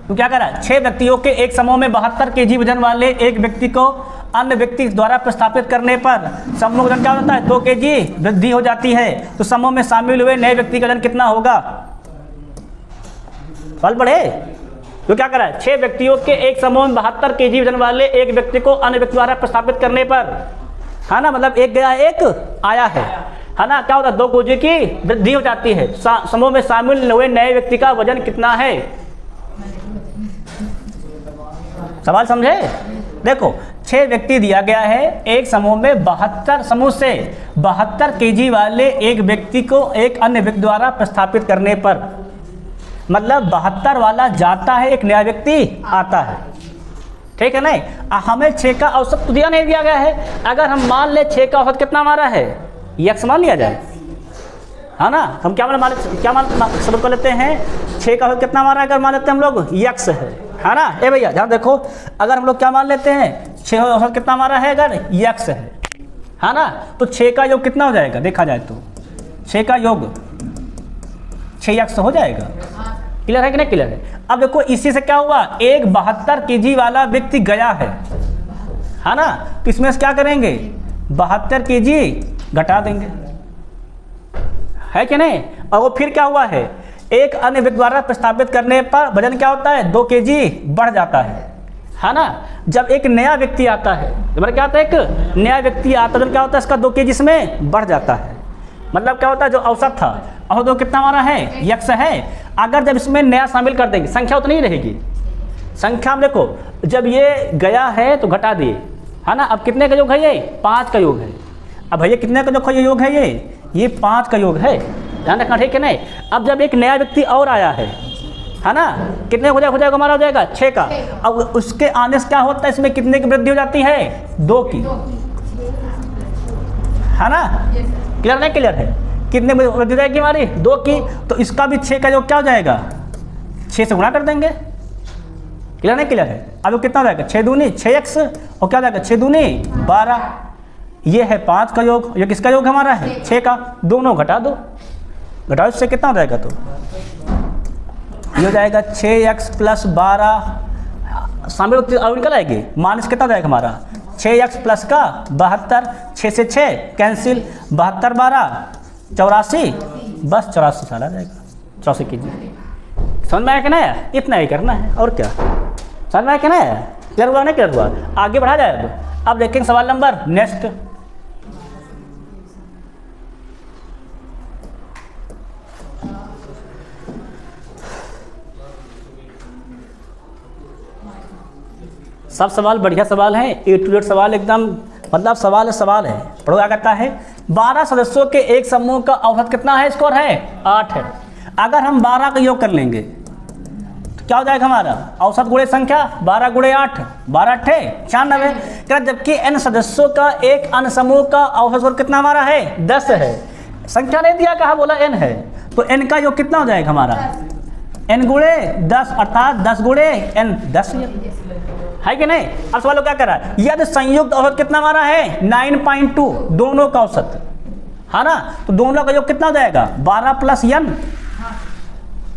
तो क्या करा, 6 व्यक्तियों के एक समूह में 72 kg वजन वाले एक व्यक्ति को अन्य व्यक्ति द्वारा प्रस्थापित करने पर समूह वजन क्या होता है 2 kg वृद्धि हो जाती है, तो समूह में शामिल हुए नए व्यक्ति का वजन कितना होगा। सवाल पढ़े तो क्या करा, 6 व्यक्तियों के एक समूह में 72 kg वजन वाले एक व्यक्ति को अन्य व्यक्ति द्वारा प्रस्थापित करने पर, है ना, मतलब एक गया एक आया है ना, क्या होता है 2 kg की वृद्धि हो जाती है, समूह में शामिल हुए नए व्यक्ति का वजन कितना है। सवाल समझे, देखो 6 व्यक्ति दिया गया है, एक समूह में 72 समूह से 72 kg वाले एक व्यक्ति को एक अन्य व्यक्ति द्वारा प्रस्थापित करने पर, मतलब 72 वाला जाता है, एक नया व्यक्ति आता है, ठीक है नहीं। हमें 6 का औसत तो दिया नहीं दिया गया है, अगर हम मान ले 6 का औसत कितना हमारा है, यक्स मान लिया जाए, है ना, हम क्या मान शुरू कर लेते हैं, 6 का औसत कितना हमारा, अगर मान लेते हैं हम लोग यक्स है ना। ए भैया ध्यान देखो, अगर हम लोग क्या मान लेते हैं 6 औसत कितना हमारा है, अगर यक्स है ना, तो 6 का योग कितना हो जाएगा, देखा जाए तो 6 का योग 6 यक्स हो जाएगा। क्लियर है कि नहीं क्लियर है। अब देखो इसी से क्या हुआ, एक 72 kg वाला व्यक्ति गया है ना, तो इसमें से क्या करेंगे 72 kg घटा देंगे, है कि नहीं। और वो फिर क्या हुआ है, एक अन्य व्यक्ति द्वारा प्रस्थापित करने पर वजन क्या होता है 2 kg बढ़ जाता है ना। जब एक नया व्यक्ति आता है, मतलब क्या होता है, एक नया व्यक्ति आता है तो क्या होता है, इसका 2 kg इसमें बढ़ जाता है, मतलब क्या होता है जो औसत था और 2 कितना हमारा है यक्स है। अगर जब इसमें नया शामिल कर देंगे संख्या उतनी ही रहेगी, संख्या में देखो जब ये गया है तो घटा दिए, है ना। अब कितने का योग है, ये 5 का योग है। अब भैया कितने का जो योग है, ये 5 का योग है, ध्यान रखना, ठीक है नहीं। अब जब एक नया व्यक्ति और आया है ना, कितने हो जाएगा हमारा, हो जाएगा 6 का। अब उसके आने से क्या होता है, इसमें कितने की वृद्धि हो जाती है 2 की, है ना। क्लियर नहीं क्लियर है, कितने में वृद्धि हो जाएगी हमारी 2 की, तो इसका भी 6 का योग क्या हो जाएगा 6 से गुणा कर देंगे। क्लियर नहीं क्लियर है। अब कितना हो जाएगा 6 दूनी 6x और क्या हो जाएगा 6 दूनी 12, ये है 5 का योग, ये किसका योग हमारा है 6 का, दोनों घटा दो, घटाओ इससे कितना हो जाएगा, तो ये हो जाएगा 6x + 12 शामिल और निकल आएगी, माइनस कितना हो जाएगा हमारा 6x प्लस का 72, 6 से 6 कैंसिल, 72 12 84, बस 84 साल आ जाएगा। 84 कीजिए। समझ में आया कि नहीं? इतना ही करना है और क्या। समझ में आया कि नहीं? क्लियर हुआ नहीं क्लियर हुआ? आगे बढ़ा जाए। अब देखेंगे सवाल नंबर नेक्स्ट। सब सवाल बढ़िया सवाल है, ए टू जेड सवाल एकदम, मतलब सवाल है। पढ़ो क्या कहता है। 12 सदस्यों के एक समूह का औसत कितना है? स्कोर है 8 है। अगर हम 12 का योग कर लेंगे तो क्या हो जाएगा हमारा? औसत गुणे संख्या 12 गुणे 8, 12 8 96। क्या? जबकि n सदस्यों का एक अन्य समूह का औसत स्कोर कितना हमारा है? 10 है। संख्या नहीं दिया, कहा बोला n है, तो n का योग कितना हो जाएगा हमारा? n गुणे 10 अर्थात 10 गुणे n 10 है कि नहीं? अब सवाल क्या कर रहा है? यदि संयुक्त औसत कितना हमारा है? 9.2, दोनों का औसत है ना, तो दोनों का योग कितना हो जाएगा? 12 प्लस n,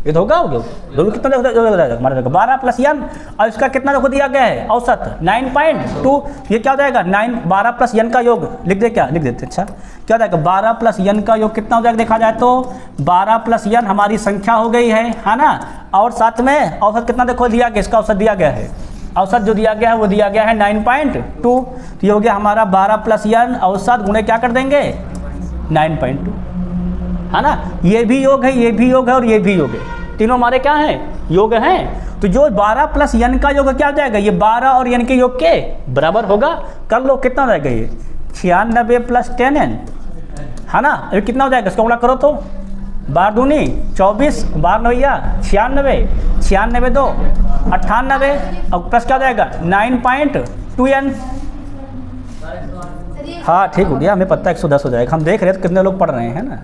ये तो होगा दोनों कितना हो जाएगा हमारा? 12 प्लस n, और इसका कितना देखो दिया गया है औसत 9.2, ये क्या हो जाएगा? 12 प्लस n का योग लिख दे, क्या लिख देते? अच्छा क्या हो जाएगा? 12 प्लस n का योग कितना हो जाएगा देखा जाए तो 12 प्लस n हमारी संख्या हो गई है ना, और साथ में औसत कितना देखो दिया गया, इसका औसत दिया गया है, औसत जो दिया गया है वो दिया गया है 9.2, तो ये हो गया हमारा 12 प्लस n औसत गुणे क्या कर देंगे? 9.2, है ना। ये भी योग है, ये भी योग है और ये भी योग है, तीनों हमारे क्या हैं? योग हैं। तो जो 12 प्लस n का योग क्या हो जाएगा? ये 12 और n के योग के बराबर होगा। कर लो कितना हो जाएगा? ये 96 प्लस 10n, है ना। अभी कितना हो जाएगा? इसका गुणा करो तो 12 दूनी 24, 12 नवैया 96, 96 2 98, और प्लस क्या हो जाएगा? 9.2n। हाँ ठीक हो गया, हमें पता है 110 हो जाएगा। हम देख रहे थे कितने लोग पढ़ रहे हैं ना,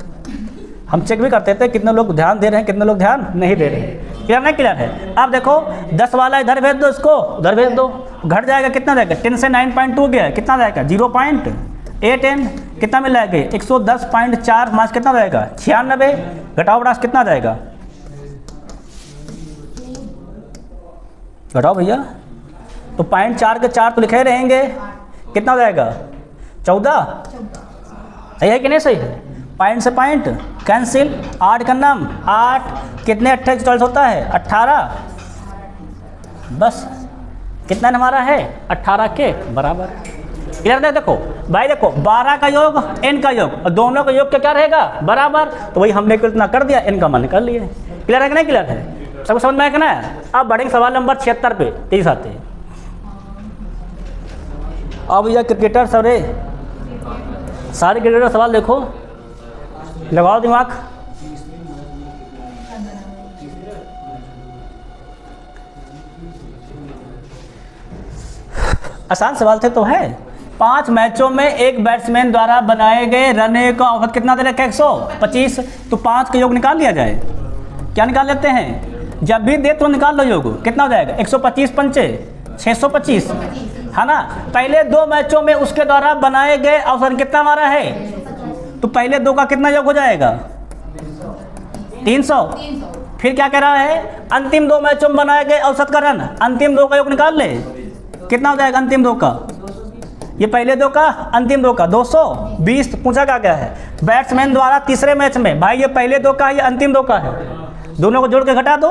हम चेक भी करते थे कितने लोग ध्यान दे रहे हैं, कितने लोग ध्यान नहीं दे रहे हैं। क्लियर नहीं क्लियर है? अब देखो 10 वाला इधर भेज दो, इसको उधर भेज दो, घट जाएगा कितना जाएगा? 10 से 9.2 गया, कितना जाएगा? 0.8n, कितना मिल जाएगा? 110.4 मार्क्स कितना जाएगा? 96, घटाओ बढ़ा कितना जाएगा? घटाओ भैया, तो 0.4 के 4 तो लिखे रहेंगे, कितना हो जाएगा? 14। सही है कि नहीं? सही है। पॉइंट से पॉइंट कैंसिल, 8 का नाम 8, कितने 28 40 होता है? 18, बस कितना हमारा है? 18 के बराबर। क्लियर है? देखो भाई, देखो 12 का योग n का योग और दोनों का योग क्या रहेगा? बराबर। तो वही हमने कितना कर दिया, n का मान कर लिए। क्लियर है कि नहीं? क्लियर है? सबको समझ में आया कि ना? अब बढ़ेंगे सवाल नंबर 76 पे, 30 आते हैं। अब भैया क्रिकेटर सारे क्रिकेटर सवाल देखो, लगाओ दिमाग। आसान सवाल थे तो है। 5 मैचों में एक बैट्समैन द्वारा बनाए गए रन का औसत कितना दे रखा है? 125। तो 5 का योग निकाल लिया जाए। क्या निकाल लेते हैं? जब भी दे तो निकाल लो योग, कितना हो जाएगा? 125 पंचे 625, है ना। पहले 2 मैचों में उसके द्वारा बनाए गए औसत कितना हमारा है? तो पहले 2 का कितना योग हो जाएगा? 300। फिर क्या कह रहा है? अंतिम 2 मैचों में बनाए गए औसत का रन, अंतिम 2 का योग निकाल ले, कितना हो जाएगा अंतिम 2 का? ये पहले 2 का, अंतिम 2 का 220। पूछा क्या है? बैट्समैन द्वारा तीसरे मैच में, भाई ये पहले 2 का है, ये अंतिम 2 का है, दोनों को जोड़ के घटा दो,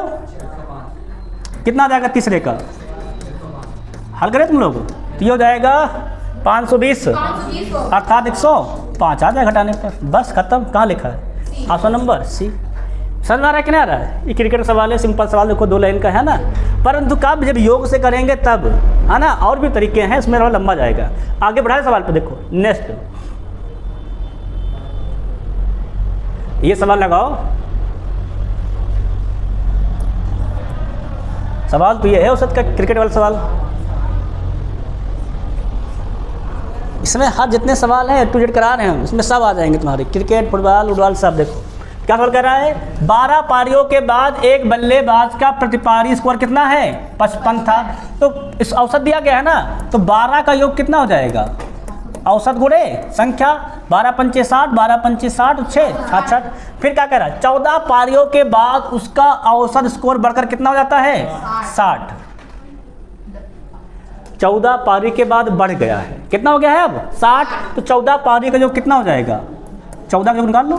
कितना आ जाएगा तीसरे का? हल करें तुम लोग, तो ये हो जाएगा 520 अर्थात 105 आ जाएगा घटाने पर, बस खत्म। कहाँ लिखा है? Option number C. समझ आ रहा है कि नहीं आ रहा है? ये क्रिकेट सवाल है, सिंपल सवाल, देखो 2 लाइन का है ना, परंतु कब? जब योग से करेंगे तब, है ना। और भी तरीके हैं, इसमें थोड़ा लंबा जाएगा। आगे बढ़ाए सवाल पे, देखो नेक्स्ट ये सवाल लगाओ। सवाल तो ये है औसत का, क्रिकेट वाला सवाल। इसमें हर जितने सवाल हैं टू जेड करा रहे हैं, इसमें सब आ जाएंगे तुम्हारे, क्रिकेट फुटबॉल उटबॉल सब। देखो क्या सवाल कर रहा है? 12 पारियों के बाद एक बल्लेबाज का प्रतिपारी स्कोर कितना है? 55 था। तो इस औसत दिया गया है ना, तो 12 का योग कितना हो जाएगा? औसत गुणे संख्या, 12 पंचे 60, 12 पंचे 60, 6 66। फिर क्या कह रहा है? 14 पारियों के बाद उसका औसत स्कोर बढ़कर कितना हो जाता है? 60। 14 पारी के बाद बढ़ गया है, कितना हो गया है अब 60, तो 14 पारी का जो कितना हो जाएगा, 14 का जो निकाल लो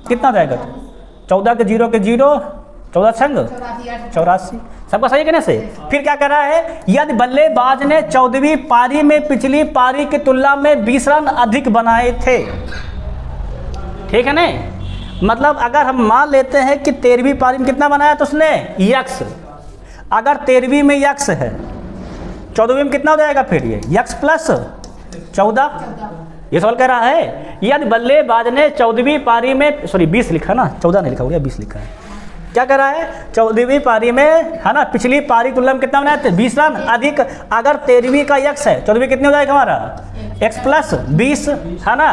कितना हो जाएगा, तो 14 के 0 के 0, 14 संग 84, सबका सही कहने से। फिर क्या कर रहा है, यदि बल्लेबाज ने 14वीं पारी में पिछली पारी की तुलना में 20 रन अधिक बनाए थे, ठीक है ना, मतलब अगर हम मान लेते हैं कि 13वीं पारी में कितना बनाया तो उसने यक्स, अगर 13वीं में यक्स है 14वीं में कितना हो जाएगा, फिर ये यक्स प्लस 14, ये सवाल कह रहा है यदि बल्लेबाज ने 14वीं पारी में, सॉरी 20 लिखा ना, 14 नहीं लिखा हो गया, 20 लिखा है, क्या कर रहा है 14वीं पारी में है ना, पिछली पारी तुलना में कितना बनाए थे 20 रन अधिक, अगर 13वीं का यक्स है 14वीं कितनी हो जाएगा हमारा एक्स प्लस 20, है ना,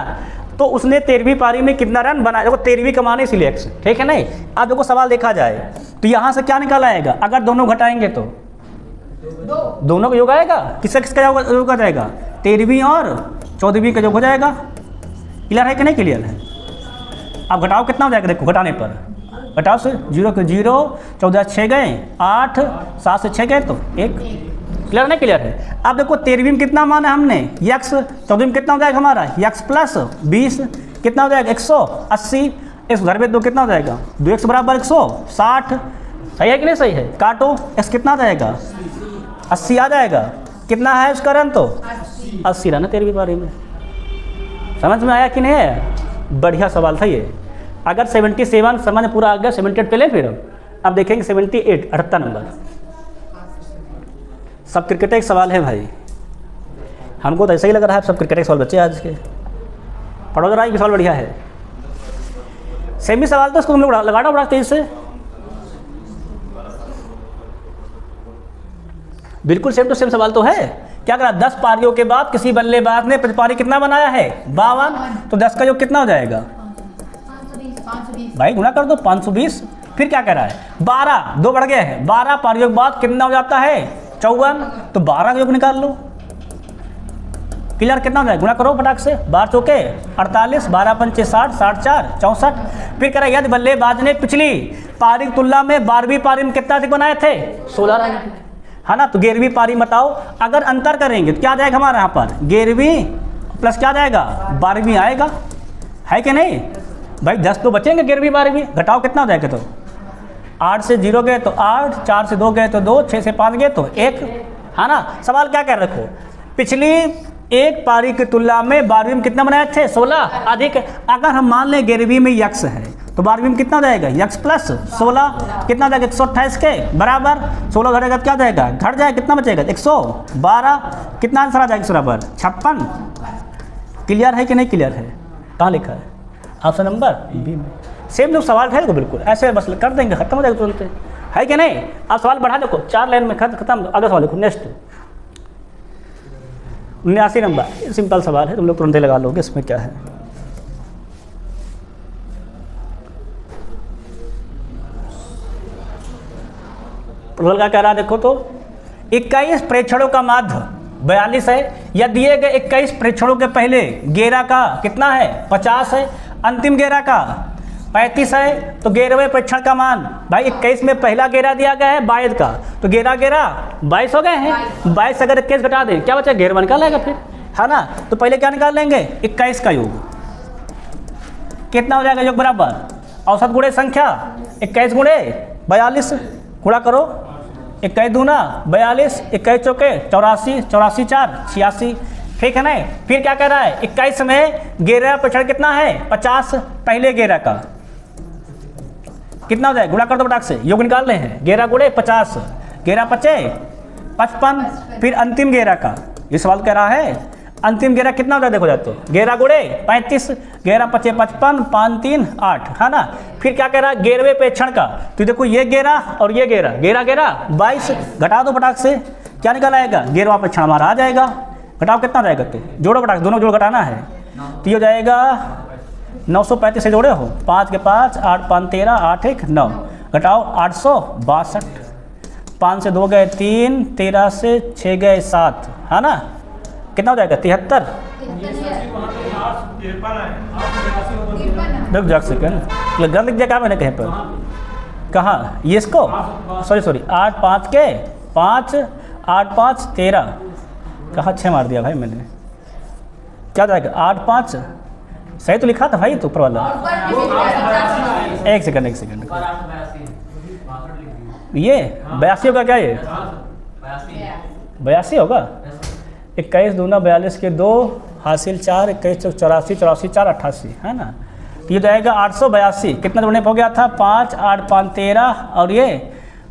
तो उसने 13वीं पारी में कितना रन बनाया, देखो 13वीं कमाने इसलिए एक्स, ठीक है नहीं। अब देखो सवाल देखा जाए तो यहाँ से क्या निकाल आएगा, अगर दोनों घटाएंगे तो दोनों का योग आएगा, किसका किसका योग आ जाएगा, 13वीं और 14वीं का योग हो जाएगा। क्लियर है कि नहीं क्लियर है। अब घटाओ कितना हो जाएगा, देखो घटाने पर घटाओ से 0 के 0, 14 6 गए 8, 7 से 6 गए तो 1, क्लियर नहीं क्लियर है। अब देखो 13वीं में कितना माना हमने यक्स, 14वीं में कितना हो जाएगा हमारा यक्स प्लस 20, कितना हो जाएगा 180, इस घर में 2 कितना हो जाएगा 2x बराबर 160, सही है कि नहीं सही है, काटो x कितना आ जाएगा 80 आ जाएगा, कितना है उसका रन तो 80 रन है 13वीं पारी में। समझ में आया कि नहीं है, बढ़िया सवाल था ये। अगर 77 समझ पूरा आ गया, 78 पे ले, फिर अब देखेंगे 78 78 नंबर, सब क्रिकेट एक सवाल है भाई, हमको तो ऐसा ही लग रहा है सब क्रिकेट एक सवाल बच्चे आज के, पढ़ो जरा ये सवाल बढ़िया है। सेमी सवाल तो इसको तुम लोग लगाना बड़ा तेज से, बिल्कुल सेम टू सेम सवाल तो है। क्या करा 10 पारियों के बाद किसी बल्लेबाज ने पारी कितना बनाया है 52, तो 10 का योग कितना हो जाएगा 520 भाई गुना कर दो 520। फिर क्या कह रहा है 12, 2 बढ़ गया है, 12 पारियों के बाद कितना हो जाता है 54, तो 12 का योग निकाल लो। क्लियर, कितना हो जाएगा गुना करो फटाक से, 12 चौके 48, 12 पंचे 60, 60 4 64। फिर कह रहा है यदि बल्लेबाज ने पिछली पारी की तुलना में 12वीं पारी में कितना अधिक बनाए थे 16 रन, है ना, तो 11वीं पारी बताओ, अगर अंतर करेंगे तो क्या आ जाएगा हमारे यहाँ पर 11वीं प्लस क्या आ जाएगा 12वीं आएगा, है कि नहीं भाई। 10 तो बचेंगे 11वीं 12वीं, घटाओ कितना हो जाएगा, तो 8 से 0 गए तो 8, 4 से 2 गए तो 2, 6 से 5 गए तो 1, है ना। सवाल क्या कर रखो, पिछली एक पारी की तुलना में 12वीं में कितना बनाए थे 16 अधिक, अगर हम मान लें 11वीं में यक्स है तो 12वीं में कितना हो जाएगा यक्स प्लस 16, कितना हो जाएगा 128 के बराबर, 16 घटेगा तो क्या हो जाएगा घट जाएगा, कितना बचेगा 112, कितना आंसर आ जाएगा बराबर 56। क्लियर है कि नहीं क्लियर है, कहाँ लिखा है ऑप्शन नंबर बी में। सेम जो सवाल है तो बिल्कुल ऐसे बस कर देंगे, खत्म हो जाएगा तुरंत, है कि नहीं। अब सवाल बढ़ा देखो 4 लाइन में खत्म, अगला सवाल देखो नेक्स्ट 79 नंबर, सिंपल सवाल है, तुम लोग तुरंत लगा लोगे, इसमें क्या है। प्रबल का कह रहा है देखो तो 21 प्रेक्षणों का माध्य 42 है, या दिए गए 21 प्रेक्षणों के पहले गेरा का कितना है 50 है, अंतिम गेरा का 35 है, तो 11वें प्रेक्षण का मान भाई 21 में पहला गेरा दिया गया है 22 का, तो गेरा 22 हो गए हैं, 22 अगर 21 घटा दें क्या बचा 11 निकाल आएगा फिर, है ना। तो पहले क्या निकाल लेंगे 21 का योग, कितना हो जाएगा योग बराबर औसत गुणे संख्या 21 गुणे 42, गुणा करो 21 दूना 42, 21 चौके 84, 84 4 86, ठीक है ना। फिर क्या कह रहा है 21 में गेरा प्रेक्षण कितना है 50, पहले गेरा का कितना हो जाए गुणा कर दो फटाक से, योग निकाल रहे हैं, गेरा गुणे 50, गेरा 55, 55, फिर अंतिम गेरा का, ये सवाल कह रहा है अंतिम गेरा कितना होता है देखो जाए तो गेरा गुणे 35, गेरा 55 55, 5 3 8, है ना। फिर क्या कह रहा है 11वें प्रेक्षण का, तो देखो ये गेरा और ये गेरा, गेरा 22, घटा दो फटाक से, क्या निकल आएगा 11वां प्रेक्षण हमारा आ जाएगा, घटाओ कितना जाएगा, तो जोड़ो फटाक, दोनों जोड़ घटाना है, तो ये हो जाएगा 935 से जोड़े हो, 5 के 5, 8 5 13, 8 1 9, घटाओ 862, 5 से 2 गए 3, 13 से 6 गए 7, है ना, कितना हो जाएगा 73। रुक जा सेकंड, गलत लिख दिया क्या मैंने कहीं पर, कहाँ ये इसको, सॉरी 8 5 के 5 8 5 13, कहाँ 6 मार दिया भाई मैंने, क्या जाएगा 8 5, सही तो लिखा था भाई तो ऊपर वाला। एक सेकंड ये 82 होगा क्या, ये 82 होगा। 21 दूना 42 के 2 हासिल 4, 21 चौक 84, 84 4 88, है ना। तो ये जाएगा 882। कितना जोड़ने पर हो गया था, 5 8 5 13 और ये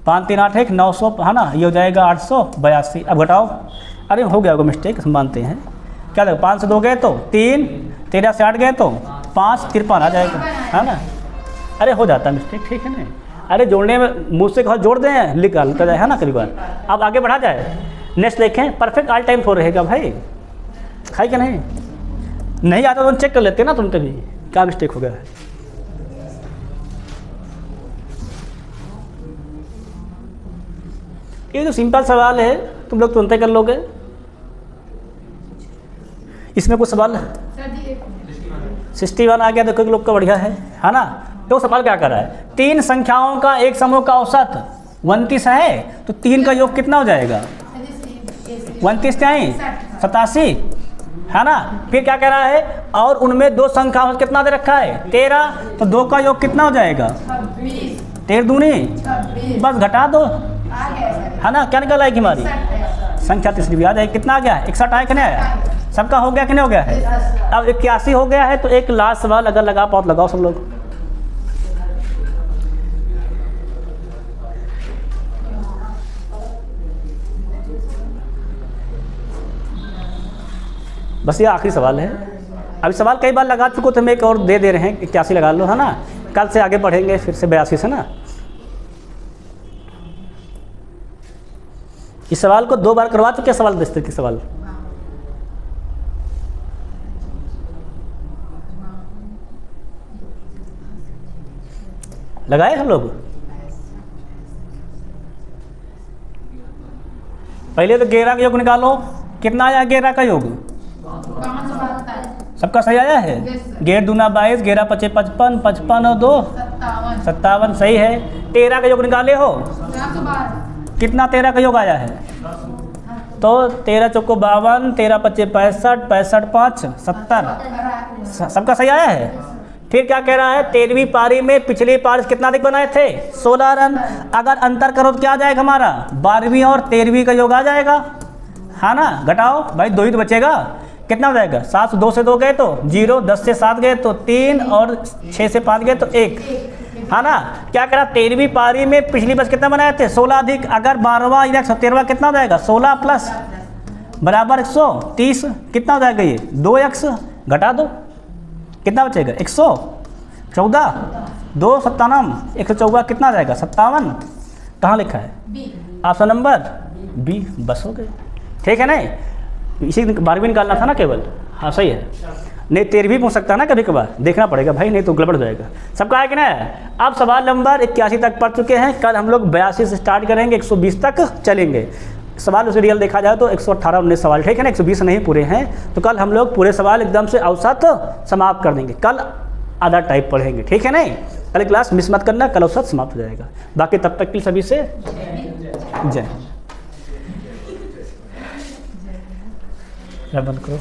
5 3 8 1 900, है ना। ये हो जाएगा 882। अब घटाओ, अरे हो गया होगा मिस्टेक, हम मानते हैं। क्या देखो 5 से 2 गए तो 3, 13 से 8 गए तो 5 53 आ जाएगा, है ना। अरे हो जाता है मिस्टेक, ठीक है ना। अरे जोड़ने में मुँह से कहा जोड़ दें, लिख लेता जाए, है ना कभी बार। अब आगे बढ़ा जाए, नेक्स्ट देखें। परफेक्ट ऑल टाइम 4 रहेगा भाई, है क्या नहीं आता तो चेक कर लेते ना तुम कभी क्या मिस्टेक हो गया है। ये तो सिंपल सवाल है, तुम लोग तुरंत कर लोगे। इसमें कुछ सवाल 61 आ गया, देखो लोग का बढ़िया है ना। तो सवाल क्या कर रहा है, 3 संख्याओं का एक समूह का औसत 29 है, तो 3 का योग कितना हो जाएगा, 29 क्या है 87, है ना। फिर क्या कह रहा है, और उनमें 2 संख्या कितना दे रखा है 13, तो 2 का योग कितना हो जाएगा 13 दूनी, बस घटा दो, है ना। क्या निकल आएगी हमारी संख्या तीसरी भी आ जाएगी। कितना आ गया, 61 आया कि नहीं आया, सबका हो गया कि नहीं हो गया है। अब 81 हो गया है, तो एक लास्ट सवाल अगर लगा पाओ तो लगाओ सब लोग। बस ये आखिरी सवाल है। अभी सवाल कई बार लगा चुको, तो हम एक और दे रहे हैं, 81 लगा लो, है ना। कल से आगे बढ़ेंगे फिर से 82 से ना। इस सवाल को 2 बार करवा चुके, सवाल दस्ते के सवाल लगाए हम लोग। पहले तो 11 का योग निकालो, कितना आया 11 का योग, सबका सही आया है। 11 दूना 22, 11 5 55, 55 और 2 57, सही है। 13 का योग निकाले हो, कितना 13 का योग आया है, तो 13 चौको 52, 13 5 65, 65 5 70, सबका सही आया है। फिर क्या कह रहा है, 13वीं पारी में पिछली पारी कितना अधिक बनाए थे 16 रन, अगर अंतर करो तो क्या आ जाएगा हमारा 12वीं और 13वीं का योग आ जाएगा, है ना। घटाओ भाई, 2 ही तो बचेगा, कितना हो जाएगा 7 से 2 से 2 गए तो 0, 10 से 7 गए तो 3 और 6 से 5 गए तो 1, है ना। क्या कह रहा, 13वीं पारी में पिछली बस कितना बनाए थे 16 अधिक, अगर 12वां या 13वां कितना हो जाएगा 16 प्लस बराबर 130, कितना हो जाएगा ये 2x, घटा दो कितना बचेगा 114, 2 57, 114 कितना आ जाएगा 57, कहाँ लिखा है ऑप्शन नंबर बी, बस हो गए, ठीक है नहीं। इसी 12वीं निकालना था ना केवल, हाँ सही है। नहीं 13वीं पूछ सकता है ना कभी कभार, देखना पड़ेगा भाई, नहीं तो गड़बड़ हो जाएगा। सबका है कि ना। अब सवाल नंबर 81 तक पढ़ चुके हैं, कल हम लोग 82 से स्टार्ट करेंगे, 120 तक चलेंगे। सवाल उसे रियल देखा जाए तो 118-19 सवाल, ठीक है ना, 120 नहीं पूरे हैं, तो कल हम लोग पूरे सवाल एकदम से औसत समाप्त कर देंगे। कल आधा टाइप पढ़ेंगे, ठीक है नहीं। कल क्लास मिस मत करना, कल औसत समाप्त हो जाएगा। बाकी तब तक के सभी से जय। बंद करो।